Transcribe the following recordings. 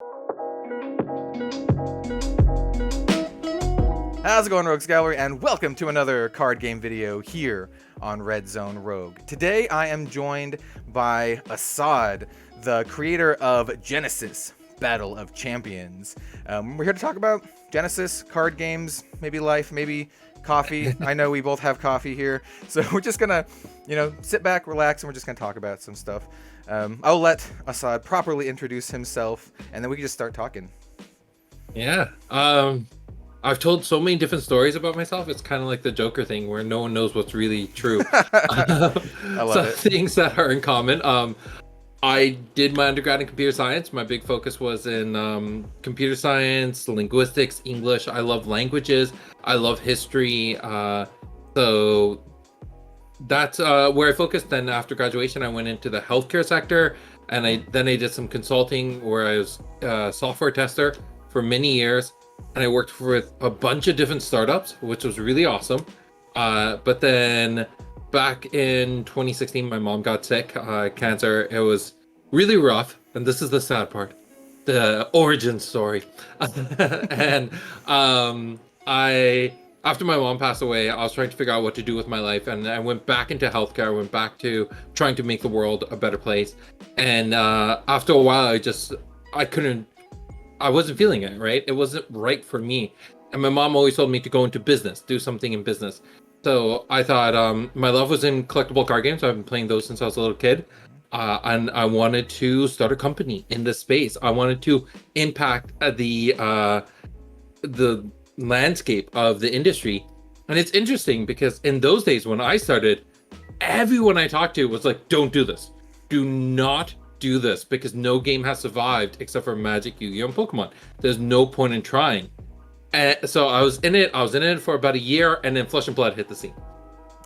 How's it going, Rogues Gallery, and welcome to another card game video here on Red Zone Rogue. Today I am joined by Assad, the creator of Genesis, Battle of Champions. We're here to talk about Genesis, card games, maybe life, maybe coffee. I know we both have coffee here, so we're just gonna, sit back, relax, and we're just gonna talk about some stuff. I'll let Assad properly introduce himself, and then we can just start talking. Yeah. I've told so many different stories about myself. It's kind of like the Joker thing where no one knows what's really true. I love it. Things that are in common. I did my undergrad in computer science. My big focus was in computer science, linguistics, English. I love languages. I love history. So that's where I focused. Then after graduation, I went into the healthcare sector, and I did some consulting where I was a software tester for many years. And I worked with a bunch of different startups, which was really awesome. But then back in 2016, my mom got sick, cancer. It was really rough. And this is the sad part, the origin story. And after my mom passed away, I was trying to figure out what to do with my life. And I went back into healthcare. I went back to trying to make the world a better place. And after a while, I wasn't feeling it, right? It wasn't right for me. And my mom always told me to go into business, do something in business. So I thought my love was in collectible card games. I've been playing those since I was a little kid. And I wanted to start a company in this space. I wanted to impact the landscape of the industry. And it's interesting because in those days when I started, everyone I talked to was like, don't do this. Do not do this, because no game has survived except for Magic, Yu-Gi-Oh, and Pokemon. There's no point in trying. And so I was in it for about a year, and then Flesh and Blood hit the scene.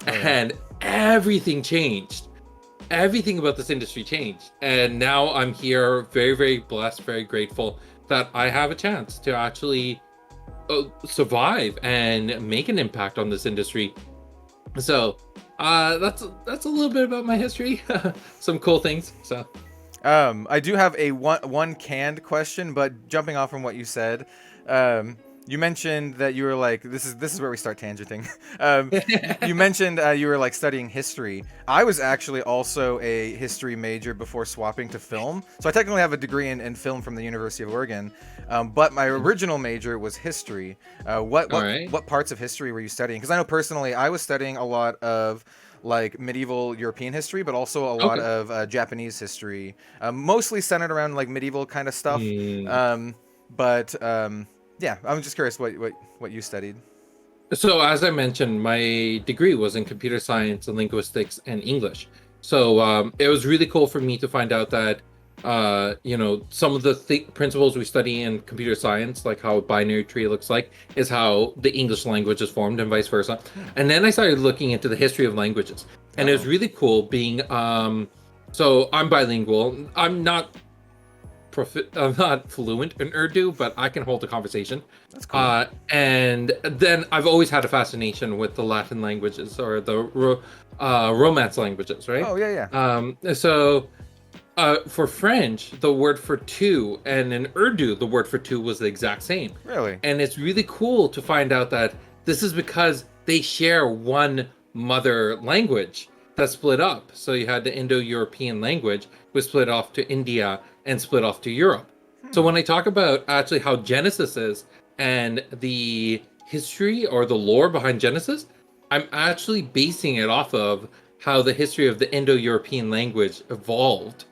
And everything changed. Everything about this industry changed. And now I'm here, very, very blessed, very grateful that I have a chance to actually survive and make an impact on this industry. So that's a little bit about my history. Some cool things. So I do have a one canned question, but jumping off from what you said, you mentioned that you were like, this is where we start tangenting. You mentioned you were like studying history. I was actually also a history major before swapping to film, so I technically have a degree in film from the University of Oregon, but my original major was history. What parts of history were you studying? Because I know personally I was studying a lot of like medieval European history, but also a lot of Japanese history, mostly centered around like medieval kind of stuff. Yeah, I'm just curious what you studied. So as I mentioned, my degree was in computer science and linguistics and English. So it was really cool for me to find out that some of the principles we study in computer science, like how a binary tree looks like, is how the English language is formed and vice versa. And then I started looking into the history of languages. And it was really cool being, so I'm bilingual. I'm not fluent in Urdu, but I can hold a conversation. That's cool. And then I've always had a fascination with the Latin languages or the Romance languages, right? Oh, yeah. For French, the word for two, and in Urdu, the word for two was the exact same. Really? And it's really cool to find out that this is because they share one mother language that's split up. So you had the Indo-European language was split off to India and split off to Europe. So when I talk about actually how Genesis is and the history or the lore behind Genesis, I'm actually basing it off of how the history of the Indo-European language evolved.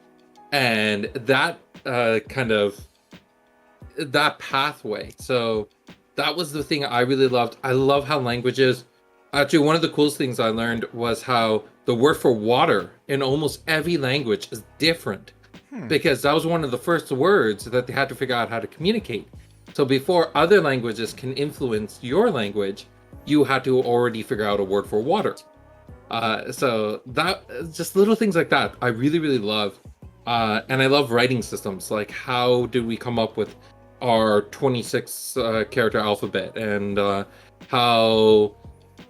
And that that pathway. So that was the thing I really loved. I love how languages, actually one of the coolest things I learned was how the word for water in almost every language is different. Because that was one of the first words that they had to figure out how to communicate. So before other languages can influence your language, you had to already figure out a word for water. So that, just little things like that, I really, really love. And I love writing systems. Like, how did we come up with our 26 character alphabet, and how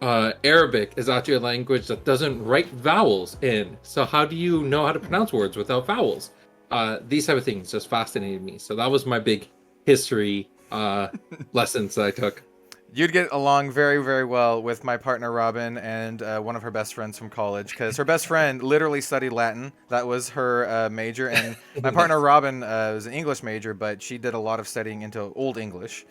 Arabic is actually a language that doesn't write vowels in. So how do you know how to pronounce words without vowels? These type of things just fascinated me. So that was my big history lessons that I took. You'd get along very, very well with my partner Robin and one of her best friends from college, because her best friend literally studied Latin. That was her major, and my partner Nice. Robin was an English major, but she did a lot of studying into Old English,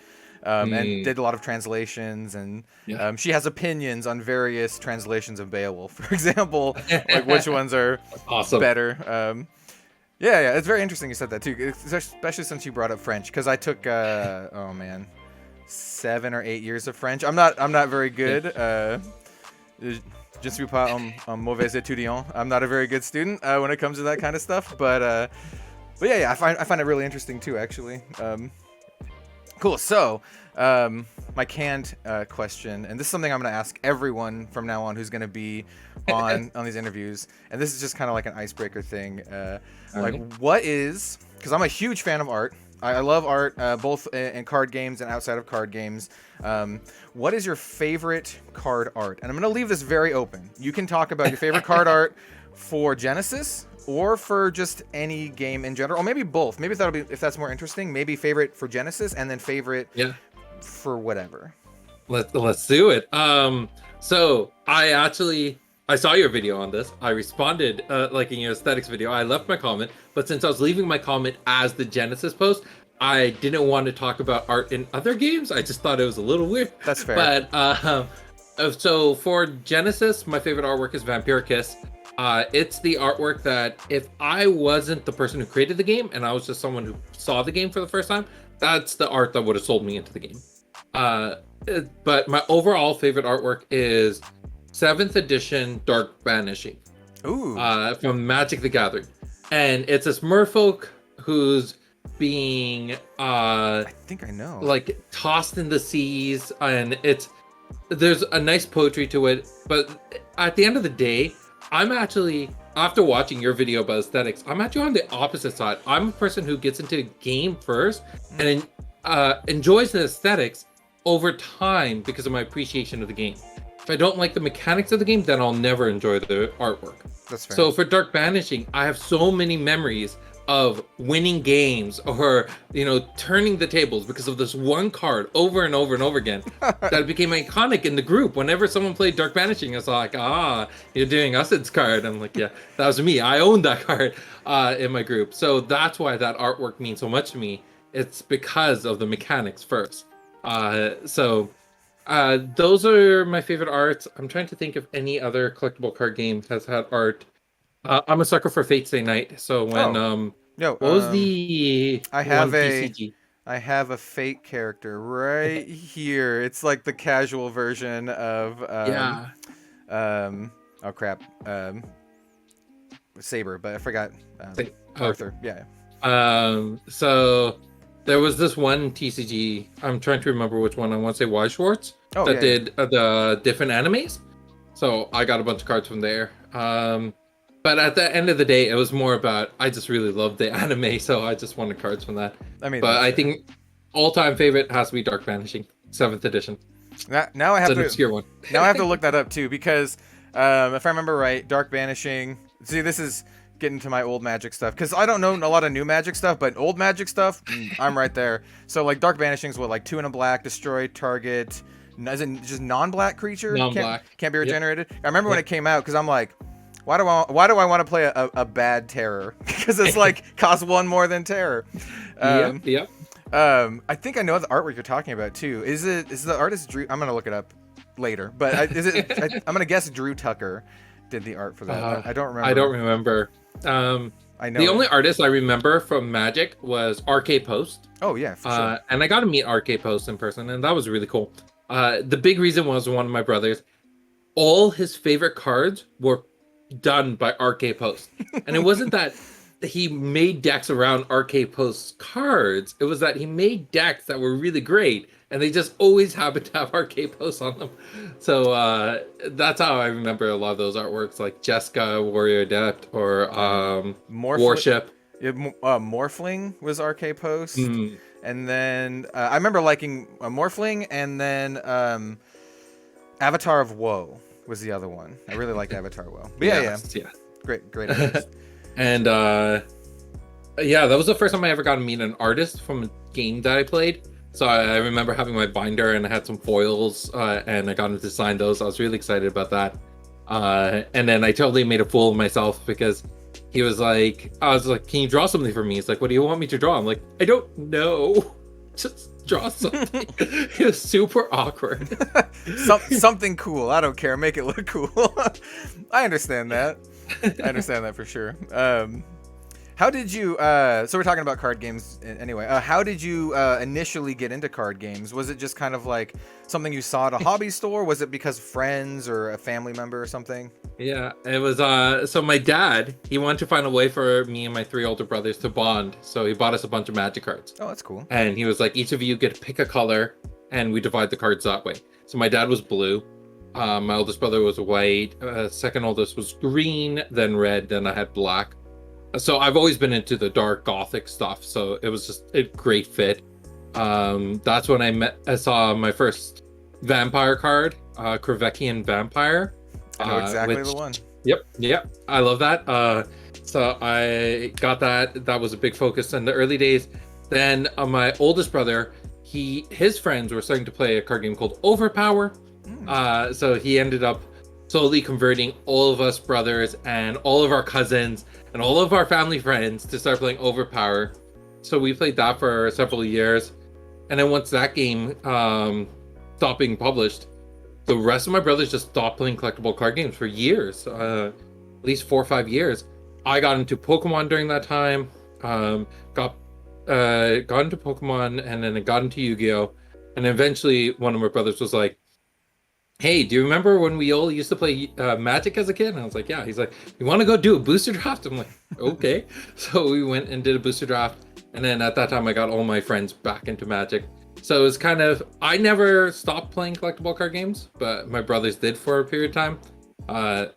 and did a lot of translations, and Yeah. she has opinions on various translations of Beowulf, for example, like which ones are Awesome. better. Yeah, it's very interesting you said that too, especially since you brought up French, because I took, oh man, 7 or 8 years of French. I'm not very good. Je suis pas un mauvais étudiant. I'm not a very good student when it comes to that kind of stuff. But yeah, I find it really interesting too, actually. Cool. So my canned question, and this is something I'm going to ask everyone from now on who's going to be on these interviews, and this is just kind of like an icebreaker thing. Like, what is? Because I'm a huge fan of art. I love art, both in card games and outside of card games. What is your favorite card art? And I'm going to leave this very open. You can talk about your favorite card art for Genesis or for just any game in general, or maybe both. Maybe that'll be, if that's more interesting, maybe favorite for Genesis and then favorite for whatever. Let's do it. So I saw your video on this. I responded like in your aesthetics video. I left my comment, but since I was leaving my comment as the Genesis post, I didn't want to talk about art in other games. I just thought it was a little weird. That's fair. But so for Genesis, my favorite artwork is Vampiricus. It's the artwork that if I wasn't the person who created the game and I was just someone who saw the game for the first time, that's the art that would have sold me into the game. But my overall favorite artwork is 7th edition Dark Banishing. Ooh. From Magic the Gathering. And it's this merfolk who's being I think I know. like tossed in the seas, and there's a nice poetry to it, but at the end of the day, I'm actually, after watching your video about aesthetics, I'm actually on the opposite side. I'm a person who gets into a game first and enjoys the aesthetics over time because of my appreciation of the game. If I don't like the mechanics of the game, then I'll never enjoy the artwork. That's fair. So for Dark Banishing, I have so many memories of winning games or, turning the tables because of this one card over and over and over again that became iconic in the group. Whenever someone played Dark Banishing, I was like, you're doing Assad's card. I'm like, yeah, that was me. I owned that card in my group. So that's why that artwork means so much to me. It's because of the mechanics first. Those are my favorite arts. I'm trying to think if any other collectible card game has had art. I'm a sucker for Fate Stay Night. So when what was the I have TCG? I have a Fate character right here. It's like the casual version of oh crap, Saber, but I forgot Arthur. Yeah. So there was this one TCG. I'm trying to remember which one. I want to say Wise Schwartz did the different animes. So I got a bunch of cards from there. But at the end of the day, it was more about I just really loved the anime, so I just wanted cards from that. I think all-time favorite has to be Dark Banishing, 7th edition. Now I have it's an obscure one. Now I have to look that up too, because if I remember right, Dark Banishing. See, this is getting to my old Magic stuff, because I don't know a lot of new Magic stuff, but old Magic stuff, I'm right there. So like Dark Banishing's what, like 2 and a black, destroy target. Is it just non-black creature? Non-black. Can't be regenerated. I remember when it came out, because I'm like, why do I want to play a bad terror? Because it's like costs 1 more than terror. Yep. I think I know the artwork you're talking about too. Is the artist Drew? I'm gonna look it up later. But I'm gonna guess Drew Tucker did the art for that. I don't remember. I don't remember. I know the only artist I remember from Magic was RK Post. Oh yeah, for sure. And I got to meet RK Post in person, and that was really cool. The big reason was one of my brothers. All his favorite cards were done by RK Post, and it wasn't that he made decks around RK Post's cards. It was that he made decks that were really great, and they just always happened to have RK Post on them. So that's how I remember a lot of those artworks, like Jessica, Warrior Adept, or Warship. Morphling was RK Post, and then I remember liking Morphling, and then Avatar of Woe was the other one. I really liked Avatar of Woe. But yeah. Great. And Yeah, that was the first time I ever got to meet an artist from a game that I played. So I remember having my binder and I had some foils, and I got him to sign those. I was really excited about that. And then I totally made a fool of myself because he was like, I was like, can you draw something for me? He's like, what do you want me to draw? I'm like, I don't know. Just draw something. It was super awkward. Something cool. I don't care. Make it look cool. I understand that. I understand that for sure. How did you, so we're talking about card games anyway. How did you initially get into card games? Was it just kind of like something you saw at a hobby store? Was it because of friends or a family member or something? Yeah, it was, so my dad, he wanted to find a way for me and my 3 older brothers to bond. So he bought us a bunch of Magic cards. Oh, that's cool. And he was like, each of you get to pick a color and we divide the cards that way. So my dad was blue. My oldest brother was white. Second oldest was green, then red, then I had black. So I've always been into the dark gothic stuff, so it was just a great fit. That's when I saw my first vampire card, Krakekian Vampire. I know exactly the one. Yep, I love that. So I got that. That was a big focus in the early days. Then my oldest brother, his friends were starting to play a card game called Overpower. So he ended up slowly converting all of us brothers and all of our cousins and all of our family friends to start playing Overpower. So we played that for several years. And then once that game stopped being published, the rest of my brothers just stopped playing collectible card games for years, at least 4 or 5 years. I got into Pokemon during that time, got into Pokemon, and then I got into Yu-Gi-Oh! And eventually one of my brothers was like, hey, do you remember when we all used to play Magic as a kid? And I was like, yeah. He's like, you want to go do a booster draft? I'm like, okay. So we went and did a booster draft. And then at that time, I got all my friends back into Magic. So it was kind of, I never stopped playing collectible card games, but my brothers did for a period of time.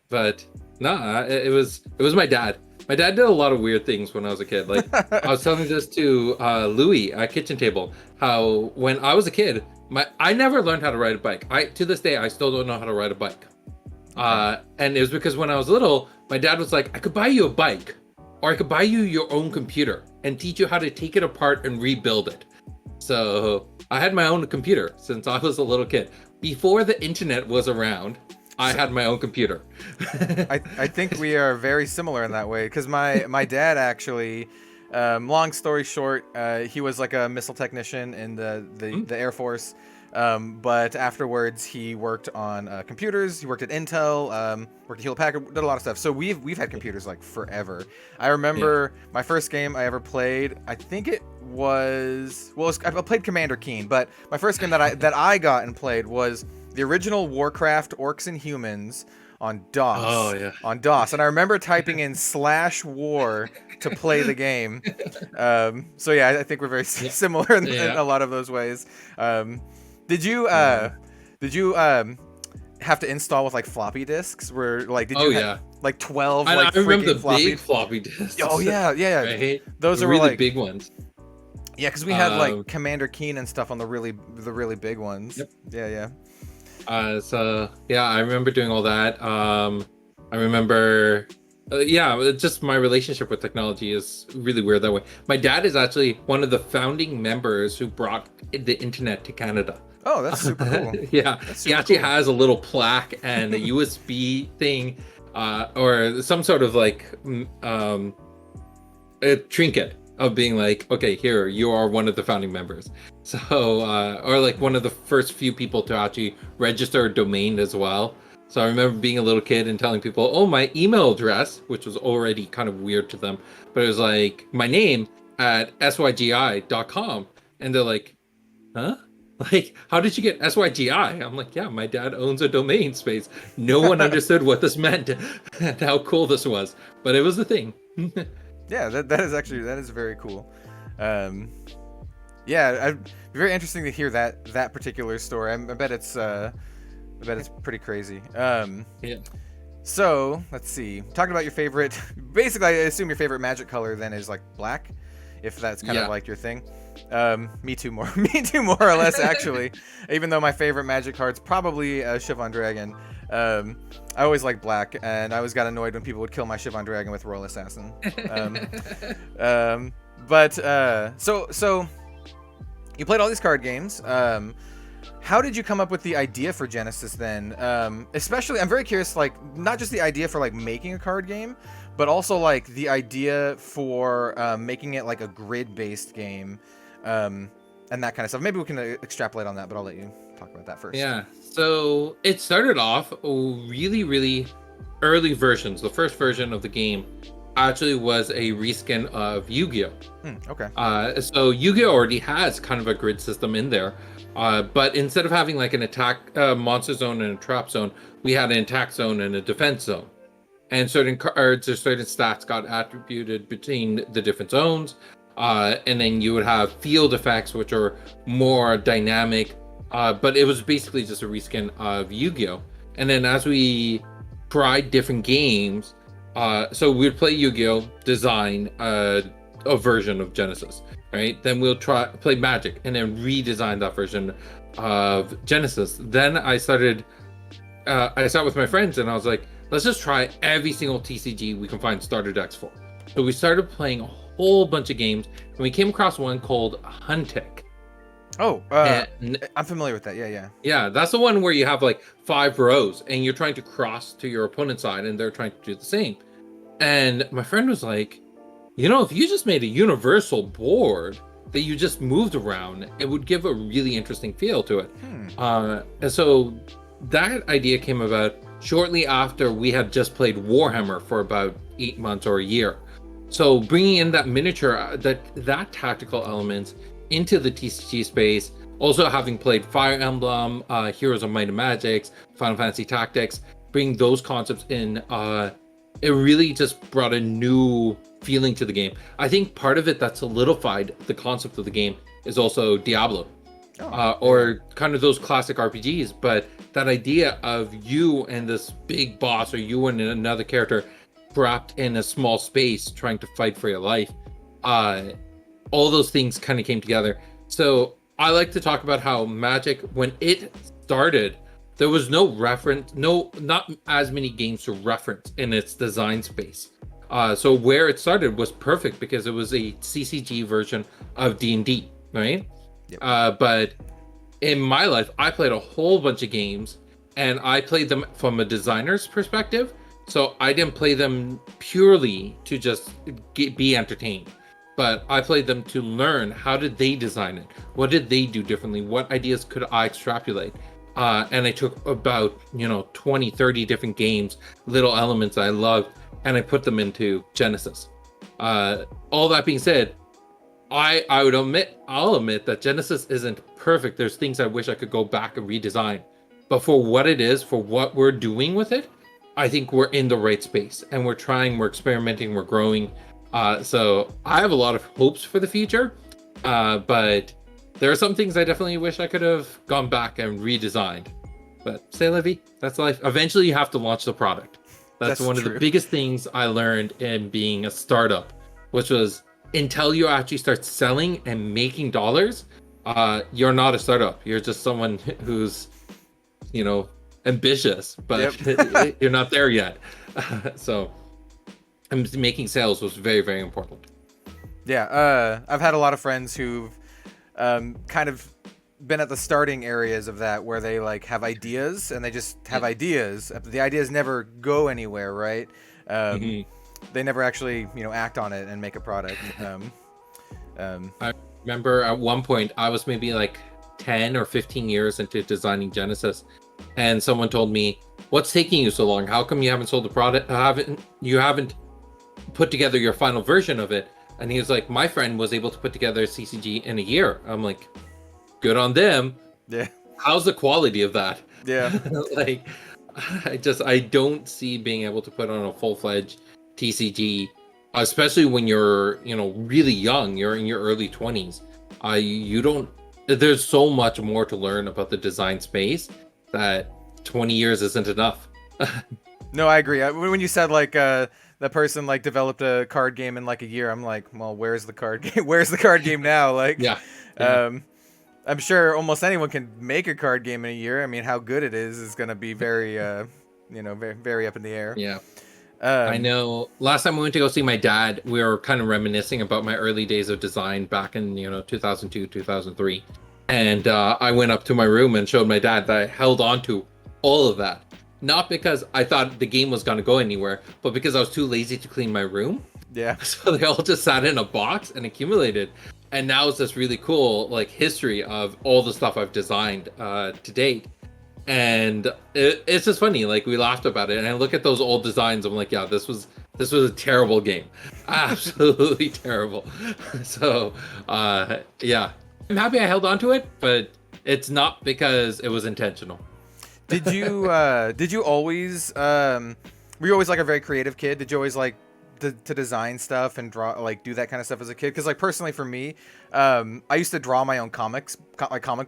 But no, it was my dad. My dad did a lot of weird things when I was a kid. Like I was telling this to Louis at kitchen table, how when I was a kid, I never learned how to ride a bike. To this day, I still don't know how to ride a bike. And it was because when I was little, my dad was like, I could buy you a bike, or I could buy you your own computer and teach you how to take it apart and rebuild it. So I had my own computer since I was a little kid. Before the internet was around, I had my own computer. I think we are very similar in that way, because my dad actually, long story short, he was like a missile technician in the Air Force, but afterwards he worked on computers. He worked at Intel, worked at Hewlett Packard, did a lot of stuff. So we've had computers like forever. I remember my first game I ever played, I think it was, I played Commander Keen, but my first game that I got and played was the original Warcraft Orcs and Humans on DOS. Oh, yeah. On DOS. And I remember typing in /war to play the game. So yeah, I think we're very similar in a lot of those ways. Did you have to install with like floppy disks? Where like did you have like 12 I remember the floppy big floppy disks. Oh yeah. Right? Those are really like big ones. Yeah, because we had like Commander Keen and stuff on the really big ones. Yep. Yeah. So yeah, I remember doing all that. I remember, just my relationship with technology is really weird that way. My dad is actually one of the founding members who brought the internet to Canada. Oh, that's super cool. Yeah, he actually has a little plaque and a USB thing, or some sort of like a trinket of being like, okay, here, you are one of the founding members. So, or like one of the first few people to actually register a domain as well. So I remember being a little kid and telling people, oh, my email address, which was already kind of weird to them, but it was like my name at sygi.com. And they're like, huh? Like, how did you get SYGI? I'm like, yeah, my dad owns a domain space. No one understood what this meant and how cool this was, but it was the thing. Yeah, that is very cool. Yeah, very interesting to hear that particular story. I bet it's pretty crazy. Yeah. So let's see. Talking about your favorite, basically, I assume your favorite Magic color then is like black, if that's kind of like your thing. Me too, more or less, actually. Even though my favorite Magic card's probably Chevron Dragon. I always liked black, and I always got annoyed when people would kill my Shivan Dragon with Royal Assassin. So you played all these card games. How did you come up with the idea for Genesis then? Especially, I'm very curious, like, not just the idea for, like, making a card game, but also, like, the idea for making it, like, a grid-based game, and that kind of stuff. Maybe we can extrapolate on that, but I'll let you talk about that first. Yeah, so it started off really, really early versions. The first version of the game actually was a reskin of Yu-Gi-Oh! Okay. So Yu-Gi-Oh! Already has kind of a grid system in there. But instead of having like an attack monster zone and a trap zone, we had an attack zone and a defense zone. And certain cards or certain stats got attributed between the different zones. And then you would have field effects, which are more dynamic. But it was basically just a reskin of Yu-Gi-Oh! And then as we tried different games, so we'd play Yu-Gi-Oh!, design a version of Genesis. Right, then we'll play Magic and then redesign that version of Genesis. Then I sat with my friends and I was like, let's just try every single TCG we can find starter decks for. So we started playing a whole bunch of games and we came across one called Huntek. Oh, I'm familiar with that. Yeah. Yeah, that's the one where you have like 5 rows and you're trying to cross to your opponent's side and they're trying to do the same. And my friend was like, you know, if you just made a universal board that you just moved around, it would give a really interesting feel to it. And so that idea came about shortly after we had just played Warhammer for about 8 months or a year. So bringing in that miniature, that tactical elements into the TCG space, also having played Fire Emblem, Heroes of Might and Magic, Final Fantasy Tactics, bringing those concepts in, it really just brought a new feeling to the game. I think part of it that solidified the concept of the game is also Diablo, or kind of those classic RPGs. But that idea of you and this big boss, or you and another character trapped in a small space trying to fight for your life, all those things kind of came together. So I like to talk about how Magic, when it started, there was no reference, not as many games to reference in its design space. So where it started was perfect because it was a CCG version of D&D, right? Yep. But in my life, I played a whole bunch of games and I played them from a designer's perspective. So I didn't play them purely to just be entertained, but I played them to learn how did they design it? What did they do differently? What ideas could I extrapolate? And I took about, 20, 30 different games, little elements I loved, and I put them into Genesis. All that being said, I'll admit that Genesis isn't perfect. There's things I wish I could go back and redesign. But for what it is, for what we're doing with it, I think we're in the right space. And we're trying, we're experimenting, we're growing. So I have a lot of hopes for the future. But there are some things I definitely wish I could have gone back and redesigned. But say, Livy, that's life. Eventually you have to launch the product. That's one of the biggest things I learned in being a startup, which was until you actually start selling and making dollars, you're not a startup. You're just someone who's, ambitious, but you're not there yet. So making sales was very, very important. Yeah. I've had a lot of friends who've kind of been at the starting areas of that, where they like have ideas and they just have ideas. The ideas never go anywhere, right? They never actually, act on it and make a product. I remember at one point I was maybe like 10 or 15 years into designing Genesis, and someone told me, "What's taking you so long? How come you haven't sold the product? You haven't put together your final version of it?" And he was like, "My friend was able to put together a CCG in a year." I'm like, good on them. Yeah. How's the quality of that? Yeah. Like, I don't see being able to put on a full-fledged TCG, especially when you're, really young, you're in your early 20s. There's so much more to learn about the design space that 20 years isn't enough. No, I agree. When you said like that person like developed a card game in like a year, I'm like, well, where's the card game? Where's the card game now? Like, yeah. I'm sure almost anyone can make a card game in a year. I mean, how good it is going to be very very, very up in the air. Yeah. I know. Last time we went to go see my dad, we were kind of reminiscing about my early days of design back in 2002, 2003, and I went up to my room and showed my dad that I held on to all of that, not because I thought the game was going to go anywhere, but because I was too lazy to clean my room. Yeah. So they all just sat in a box and accumulated, and now it's this really cool like history of all the stuff I've designed to date. And it's just funny, like we laughed about it, and I look at those old designs, I'm like, yeah, this was a terrible game. Absolutely terrible. So yeah, I'm happy I held on to it, but it's not because it was intentional. Did you always were you always like a very creative kid? Did you always like to design stuff and draw, like do that kind of stuff as a kid? Because like personally for me, I used to draw my own comic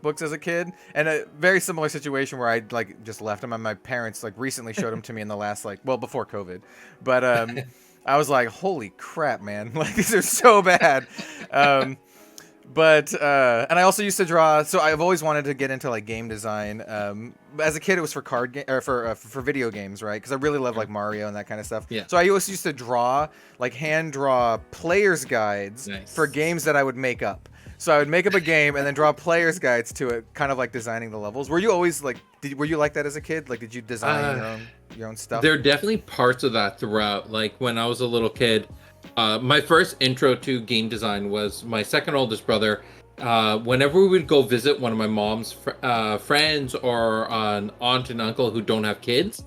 books as a kid, and a very similar situation where I like just left them, and my parents like recently showed them to me in the last before COVID, but I was like, holy crap, man, like these are so bad. But and I also used to draw, so I've always wanted to get into like game design. As a kid, it was for for video games, right? Because I really love like Mario and that kind of stuff. Yeah. So I always used to draw, like hand draw players guides for games that I would make up. So I would make up a game and then draw players guides to it, kind of like designing the levels. Were you always like, were you like that as a kid? Like, did you design your own stuff? There are definitely parts of that throughout. Like when I was a little kid. My first intro to game design was my second oldest brother. Whenever we would go visit one of my mom's friends or an aunt and uncle who don't have kids,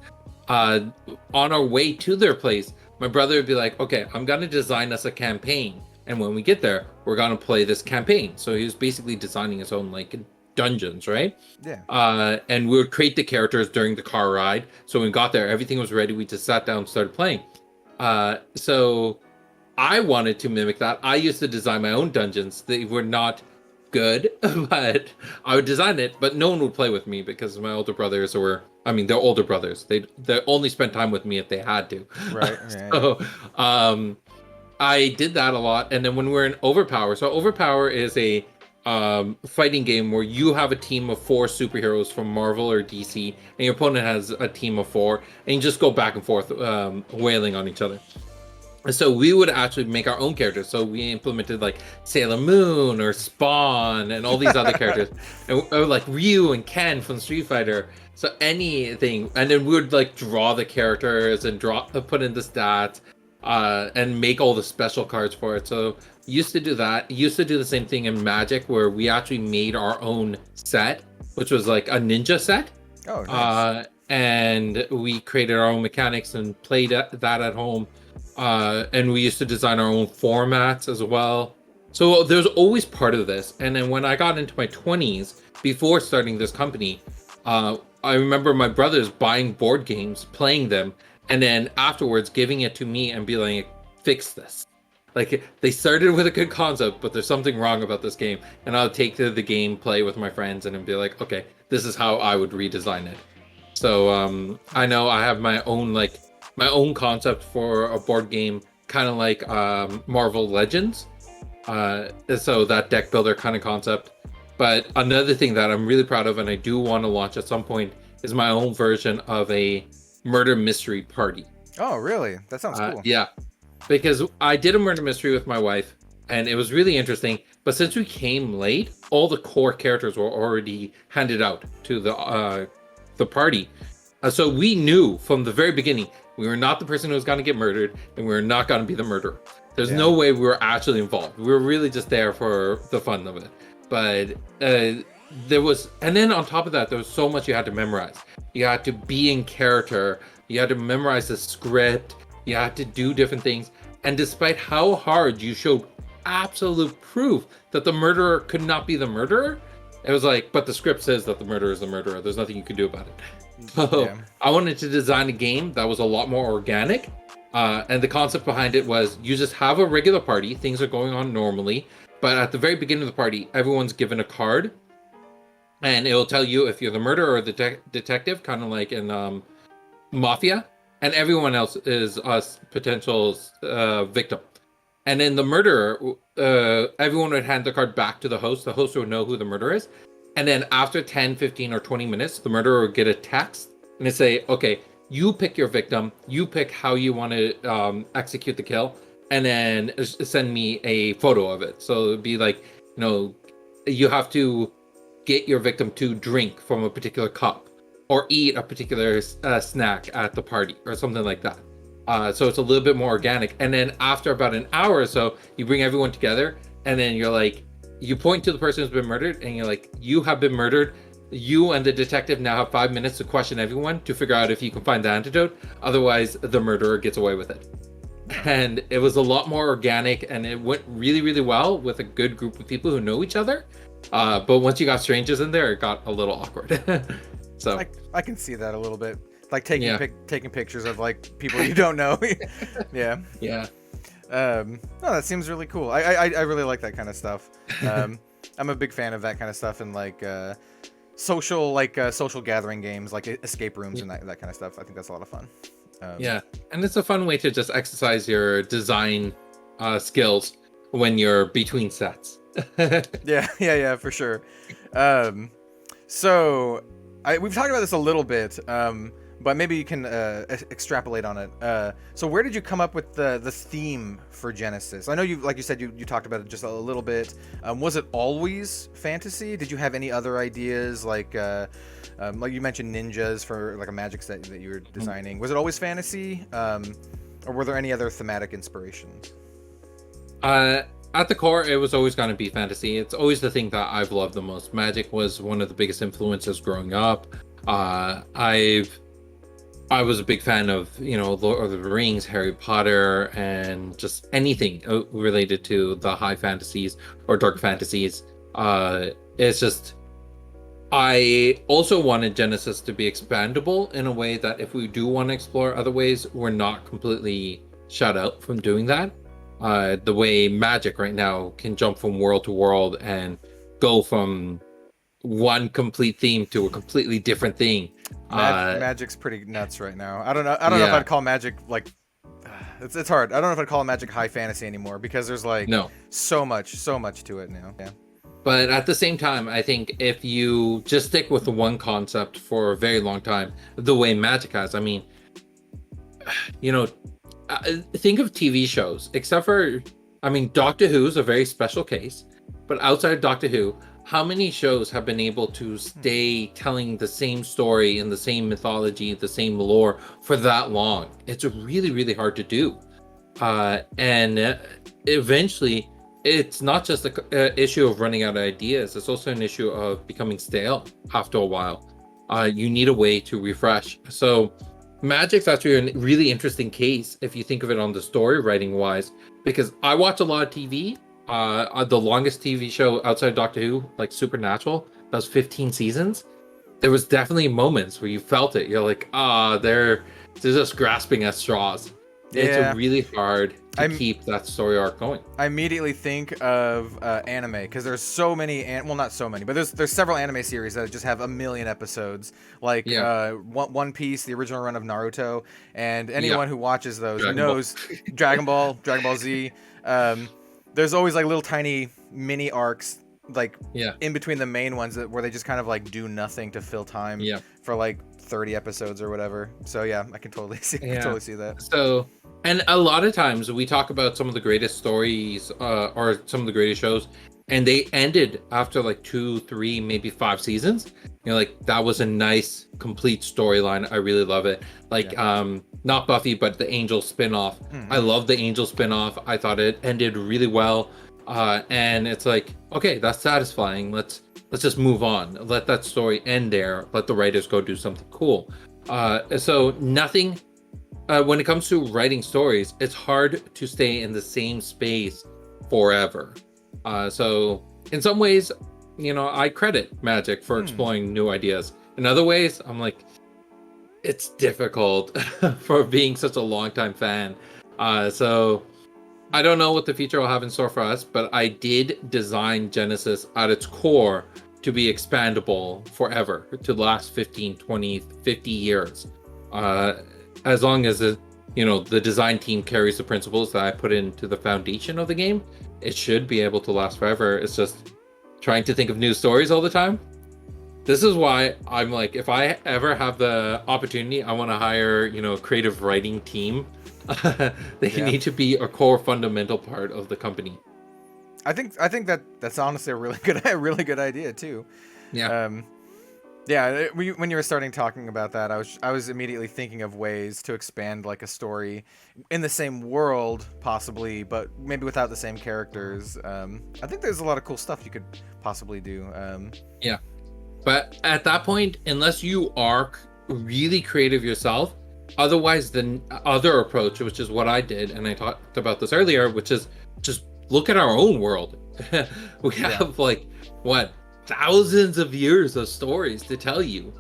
on our way to their place, my brother would be like, okay, I'm going to design us a campaign. And when we get there, we're going to play this campaign. So he was basically designing his own like dungeons, right? Yeah. And we would create the characters during the car ride. So when we got there, everything was ready. We just sat down and started playing. So I wanted to mimic that. I used to design my own dungeons. They were not good, but I would design it, but no one would play with me because my older brothers they're older brothers. They only spent time with me if they had to. Right. So I did that a lot. And then when we're in Overpower, so Overpower is a fighting game where you have a team of 4 superheroes from Marvel or DC, and your opponent has a team of 4, and you just go back and forth wailing on each other. So we would actually make our own characters. So we implemented like Sailor Moon or Spawn and all these other characters, or like Ryu and Ken from Street Fighter. So anything, and then we would like draw the characters and put in the stats, and make all the special cards for it. So used to do that. Used to do the same thing in Magic, where we actually made our own set, which was like a ninja set. Oh, nice. And we created our own mechanics and played that at home. And we used to design our own formats as well. So there's always part of this. And then when I got into my 20s, before starting this company, I remember my brothers buying board games, playing them, and then afterwards giving it to me and be like, fix this. Like, they started with a good concept, but there's something wrong about this game. And I'll take to the game, play with my friends, and then be like, okay, this is how I would redesign it. So I know I have my own concept for a board game, kind of like Marvel Legends. So that deck builder kind of concept. But another thing that I'm really proud of, and I do want to launch at some point, is my own version of a murder mystery party. Oh, really? That sounds cool. Yeah, because I did a murder mystery with my wife, and it was really interesting. But since we came late, all the core characters were already handed out to the party. So we knew from the very beginning, we were not the person who was going to get murdered, and we were not going to be the murderer. There's no way we were actually involved. We were really just there for the fun of it. But there was, and then on top of that, there was so much you had to memorize. You had to be in character. You had to memorize the script. You had to do different things. And despite how hard you showed absolute proof that the murderer could not be the murderer, it was like, but the script says that the murderer is the murderer. There's nothing you can do about it. So I wanted to design a game that was a lot more organic. And the concept behind it was you just have a regular party. Things are going on normally. But at the very beginning of the party, everyone's given a card. And it will tell you if you're the murderer or the detective, kind of like in Mafia. And everyone else is a potential victim. And then the murderer, everyone would hand the card back to the host. The host would know who the murderer is. And then after 10, 15, or 20 minutes, the murderer would get a text and it'd say, okay, you pick your victim, you pick how you want to execute the kill, and then send me a photo of it. So it'd be like, you have to get your victim to drink from a particular cup or eat a particular snack at the party or something like that. So it's a little bit more organic. And then after about an hour or so, you bring everyone together, and then you're like, you point to the person who's been murdered, and you're like, you have been murdered. You and the detective now have 5 minutes to question everyone to figure out if you can find the antidote. Otherwise, the murderer gets away with it. And it was a lot more organic, and it went really, really well with a good group of people who know each other. But once you got strangers in there, it got a little awkward. So I can see that a little bit, like taking pictures of like people you don't know. Yeah. No, that seems really cool. I really like that kind of stuff. I'm a big fan of that kind of stuff, and like social gathering games, like escape rooms and that kind of stuff. I think that's a lot of fun. And it's a fun way to just exercise your design skills when you're between sets. yeah, for sure. So we've talked about this a little bit, but maybe you can extrapolate on it. So where did you come up with the theme for Genesis? I know you said you talked about it just a little bit. Was it always fantasy? Did you have any other ideas, like you mentioned ninjas for like a magic set that you were designing? Was it always fantasy, or were there any other thematic inspirations? At the core, it was always going to be fantasy. It's always the thing that I've loved the most. Magic was one of the biggest influences growing up. I was a big fan of, Lord of the Rings, Harry Potter, and just anything related to the high fantasies or dark fantasies. It's just, I also wanted Genesis to be expandable in a way that if we do want to explore other ways, we're not completely shut out from doing that. The way Magic right now can jump from world to world and go from one complete theme to a completely different thing. Magic's pretty nuts right now. I don't know if I'd call Magic like it's hard. I don't know if I'd call Magic high fantasy anymore, because there's like so much to it now. Yeah. But at the same time, I think if you just stick with the one concept for a very long time, the way Magic has, I mean, think of TV shows, except for, Doctor Who's a very special case, but outside of Doctor Who, how many shows have been able to stay telling the same story and the same mythology, the same lore for that long? It's really, really hard to do. And eventually, it's not just an issue of running out of ideas, it's also an issue of becoming stale after a while. You need a way to refresh. So Magic's actually a really interesting case if you think of it on the story writing wise, because I watch a lot of TV. The longest TV show outside of Doctor Who, like Supernatural, that was 15 seasons. There was definitely moments where you felt it. You're like, they're just grasping at straws. Yeah. It's really hard to keep that story arc going. I immediately think of anime, because there's so many, not so many, but there's several anime series that just have a million episodes, like One Piece, the original run of Naruto, and anyone who watches those knows Dragon Ball Z. There's always like little tiny mini arcs, like in between the main ones where they just kind of like do nothing to fill time for like 30 episodes or whatever. So I can totally see that. So, and a lot of times we talk about some of the greatest stories or some of the greatest shows, and they ended after like 2, 3, maybe 5 seasons. Like that was a nice complete storyline. I really love it. Like not Buffy, but the Angel spinoff. I love the Angel spinoff. I thought it ended really well. And it's like, okay, that's satisfying. Let's just move on. Let that story end there. Let the writers go do something cool. So nothing, when it comes to writing stories, it's hard to stay in the same space forever. So in some ways, I credit Magic for exploring new ideas. In other ways, I'm like, it's difficult for being such a longtime fan. So I don't know what the future will have in store for us, but I did design Genesis at its core to be expandable forever, to last 15, 20, 50 years. As long as the design team carries the principles that I put into the foundation of the game, it should be able to last forever. It's just trying to think of new stories all the time. this is why I'm like, if I ever have the opportunity, I want to hire, a creative writing team. They need to be a core fundamental part of the company. I think that's honestly a really good idea too. Yeah. When you were starting talking about that, I was immediately thinking of ways to expand like a story in the same world, possibly, but maybe without the same characters. I think there's a lot of cool stuff you could possibly do. Yeah, but at that point, unless you are really creative yourself, otherwise the other approach, which is what I did, and I talked about this earlier, which is just look at our own world. We have like what, thousands of years of stories to tell you.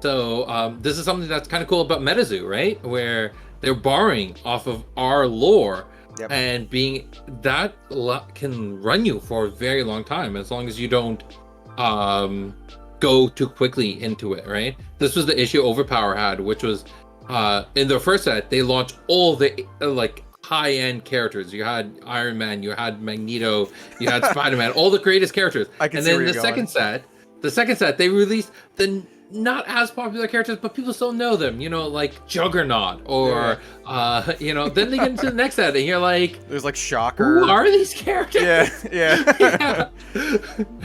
So this is something that's kind of cool about MetaZoo, right? Where they're borrowing off of our lore, and being that can run you for a very long time, as long as you don't go too quickly into it, right? This was the issue Overpower had, which was in their first set, they launched all the like high-end characters. You had Iron Man, you had Magneto, you had Spider-Man, all the greatest characters. And then the second set, they released the not as popular characters, but people still know them, like Juggernaut, or then they get into the next set and you're like, there's like Shocker. Who are these characters? Yeah.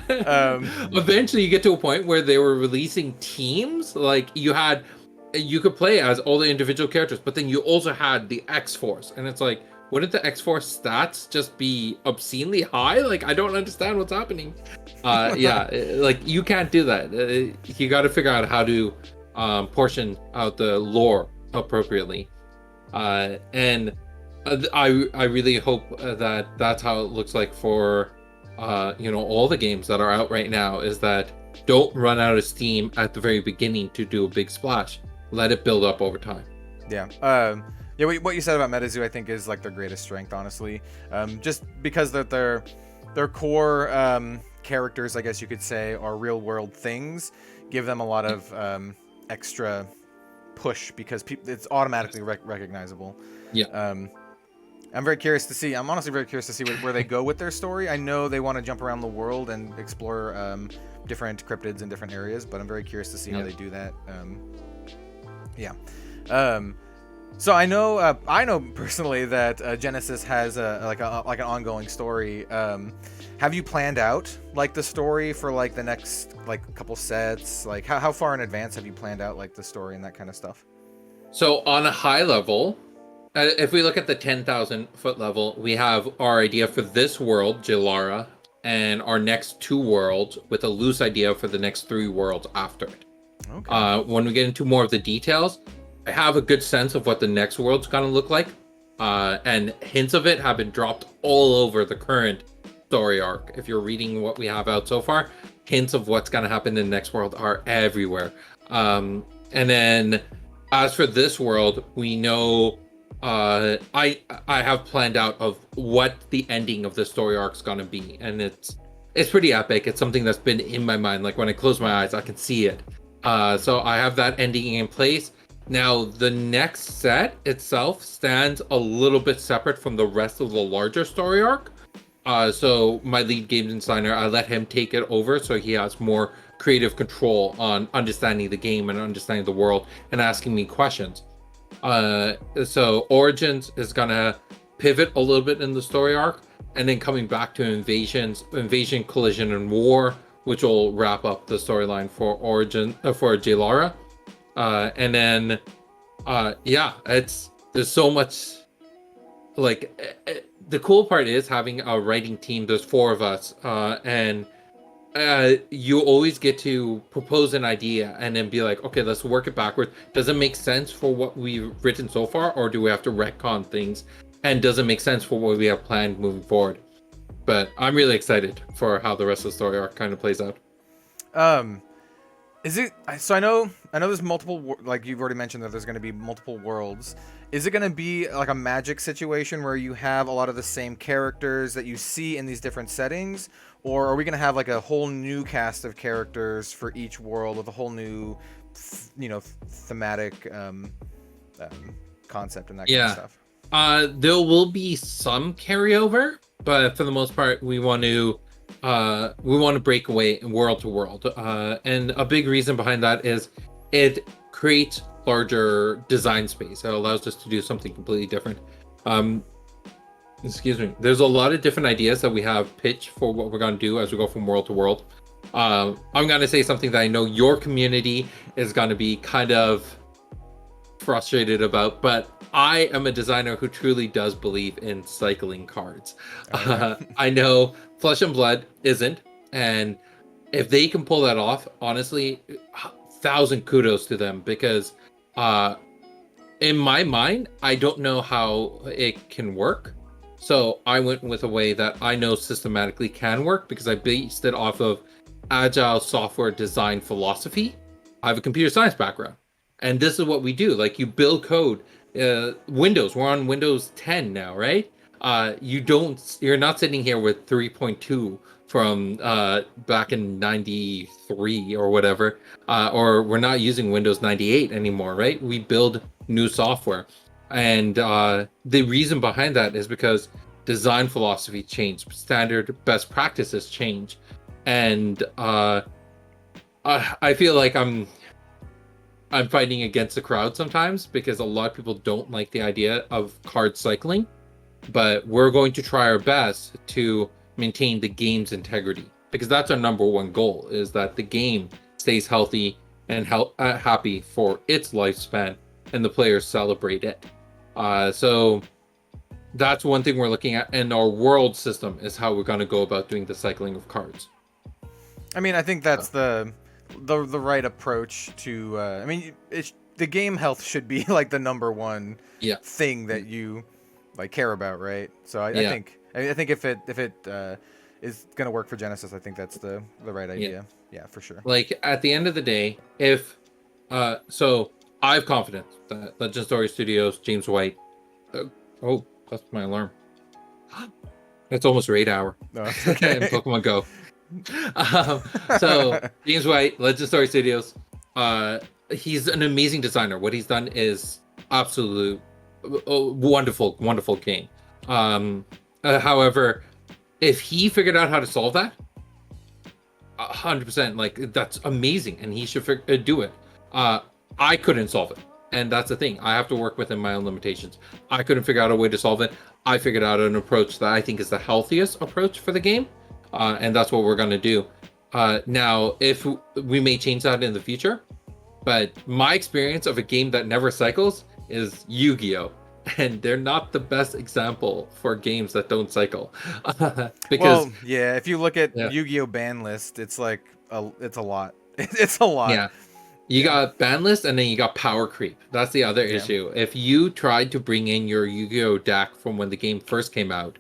Eventually you get to a point where they were releasing teams. Like you could play as all the individual characters, but then you also had the X-Force, and it's like, wouldn't the X-Force stats just be obscenely high? Like, I don't understand what's happening. Like, you can't do that. You got to figure out how to portion out the lore appropriately. And I really hope that that's how it looks like for all the games that are out right now, is that don't run out of steam at the very beginning to do a big splash. Let it build up over time. Yeah. What you said about MetaZoo, I think, is like their greatest strength, honestly. Just because that their core characters, I guess you could say, are real world things, give them a lot of extra push because it's automatically recognizable. Yeah. I'm honestly very curious to see where they go with their story. I know they want to jump around the world and explore different cryptids in different areas, but I'm very curious to see how they do that. So I know personally that Genesis has like an ongoing story. Have you planned out like the story for like the next like couple sets? Like how far in advance have you planned out like the story and that kind of stuff? So on a high level, if we look at the 10,000 foot level, we have our idea for this world, Jilara, and our next 2 worlds, with a loose idea for the next 3 worlds after it. Okay. When we get into more of the details, I have a good sense of what the next world's gonna look like, and hints of it have been dropped all over the current story arc. If you're reading what we have out so far, hints of what's gonna happen in the next world are everywhere. And then as for this world, we know I have planned out of what the ending of the story arc's gonna be, and it's pretty epic. It's something that's been in my mind. Like when I close my eyes, I can see it. So I have that ending in place. Now the next set itself stands a little bit separate from the rest of the larger story arc. So my lead game designer, I let him take it over, so he has more creative control on understanding the game and understanding the world and asking me questions. So Origins is gonna pivot a little bit in the story arc, and then coming back to Invasion, Collision, and War, which will wrap up the storyline for for Jilara. And then there's so much. Like the cool part is having a writing team. There's 4 of us, and you always get to propose an idea and then be like, okay, let's work it backwards. Does it make sense for what we've written so far, or do we have to retcon things? And does it make sense for what we have planned moving forward? But I'm really excited for how the rest of the story arc kind of plays out. Is it so? I know there's multiple, like you've already mentioned that there's going to be multiple worlds. Is it going to be like a Magic situation where you have a lot of the same characters that you see in these different settings, or are we going to have like a whole new cast of characters for each world with a whole new, thematic concept and that kind of stuff? There will be some carryover, but for the most part, we want to we want to break away world to world. And a big reason behind that is it creates larger design space. It allows us to do something completely different. Excuse me. There's a lot of different ideas that we have pitched for what we're going to do as we go from world to world. I'm going to say something that I know your community is going to be kind of frustrated about, but I am a designer who truly does believe in cycling cards. I know Flesh and Blood isn't, and if they can pull that off, honestly, 1,000 kudos to them, because in my mind, I don't know how it can work. So I went with a way that I know systematically can work, because I based it off of agile software design philosophy. I have a computer science background, and this is what we do. Like, you build code. Windows, we're on Windows 10 now, right? You're not sitting here with 3.2 from back in 93 or whatever, or we're not using Windows 98 anymore, right? We build new software. And the reason behind that is because design philosophy changed, standard best practices change. And I feel like I'm fighting against the crowd sometimes, because a lot of people don't like the idea of card cycling, but we're going to try our best to maintain the game's integrity, because that's our number one goal, is that the game stays healthy and happy for its lifespan, and the players celebrate it. So that's one thing we're looking at, and our world system is how we're going to go about doing the cycling of cards. I mean, I think that's the right approach to. I mean, the game health should be like the number one thing that you like care about, right? So I think if it is gonna work for Genesis, I think that's the right idea. Yeah, for sure. Like, at the end of the day, if so I have confidence that Legend Story Studios, James White. Oh, that's my alarm. It's almost raid hour. No, okay. In Pokemon Go. So James White, Legend Story Studios. He's an amazing designer. What he's done is absolute wonderful, wonderful game. However, if he figured out how to solve that, 100%, like, that's amazing, and he should do it. I couldn't solve it, and that's the thing. I have to work within my own limitations. I couldn't figure out a way to solve it. I figured out an approach that I think is the healthiest approach for the game, and that's what we're going to do. Now, if we may change that in the future, but my experience of a game that never cycles is Yu-Gi-Oh! And they're not the best example for games that don't cycle. Because if you look at Yu-Gi-Oh! Ban list, it's like it's a lot. It's a lot. Yeah. You got ban list, and then you got power creep. That's the other issue. If you tried to bring in your Yu-Gi-Oh! Deck from when the game first came out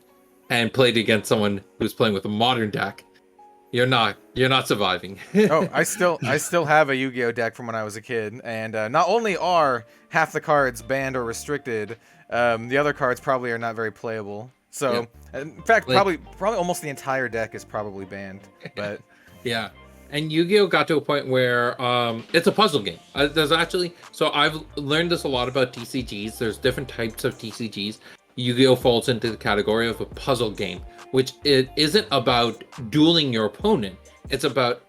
and played against someone who's playing with a modern deck, you're not surviving. I still have a Yu-Gi-Oh! Deck from when I was a kid, and not only are half the cards banned or restricted, the other cards probably are not very playable. So, in fact, probably almost the entire deck is probably banned. But yeah. And Yu-Gi-Oh! Got to a point where it's a puzzle game. So I've learned this a lot about TCGs. There's different types of TCGs. Yu-Gi-Oh! Falls into the category of a puzzle game, which it isn't about dueling your opponent. It's about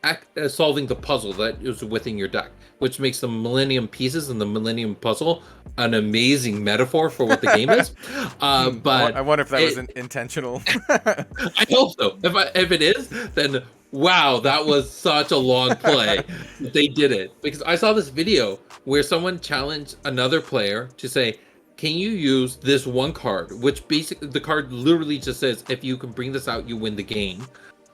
solving the puzzle that is within your deck, which makes the Millennium Pieces and the Millennium Puzzle an amazing metaphor for what the game is. But I wonder if that was intentional. I hope so. If it is, then wow, that was such a long play. They did it, because I saw this video where someone challenged another player to say, can you use this one card, which basically the card literally just says, if you can bring this out, you win the game.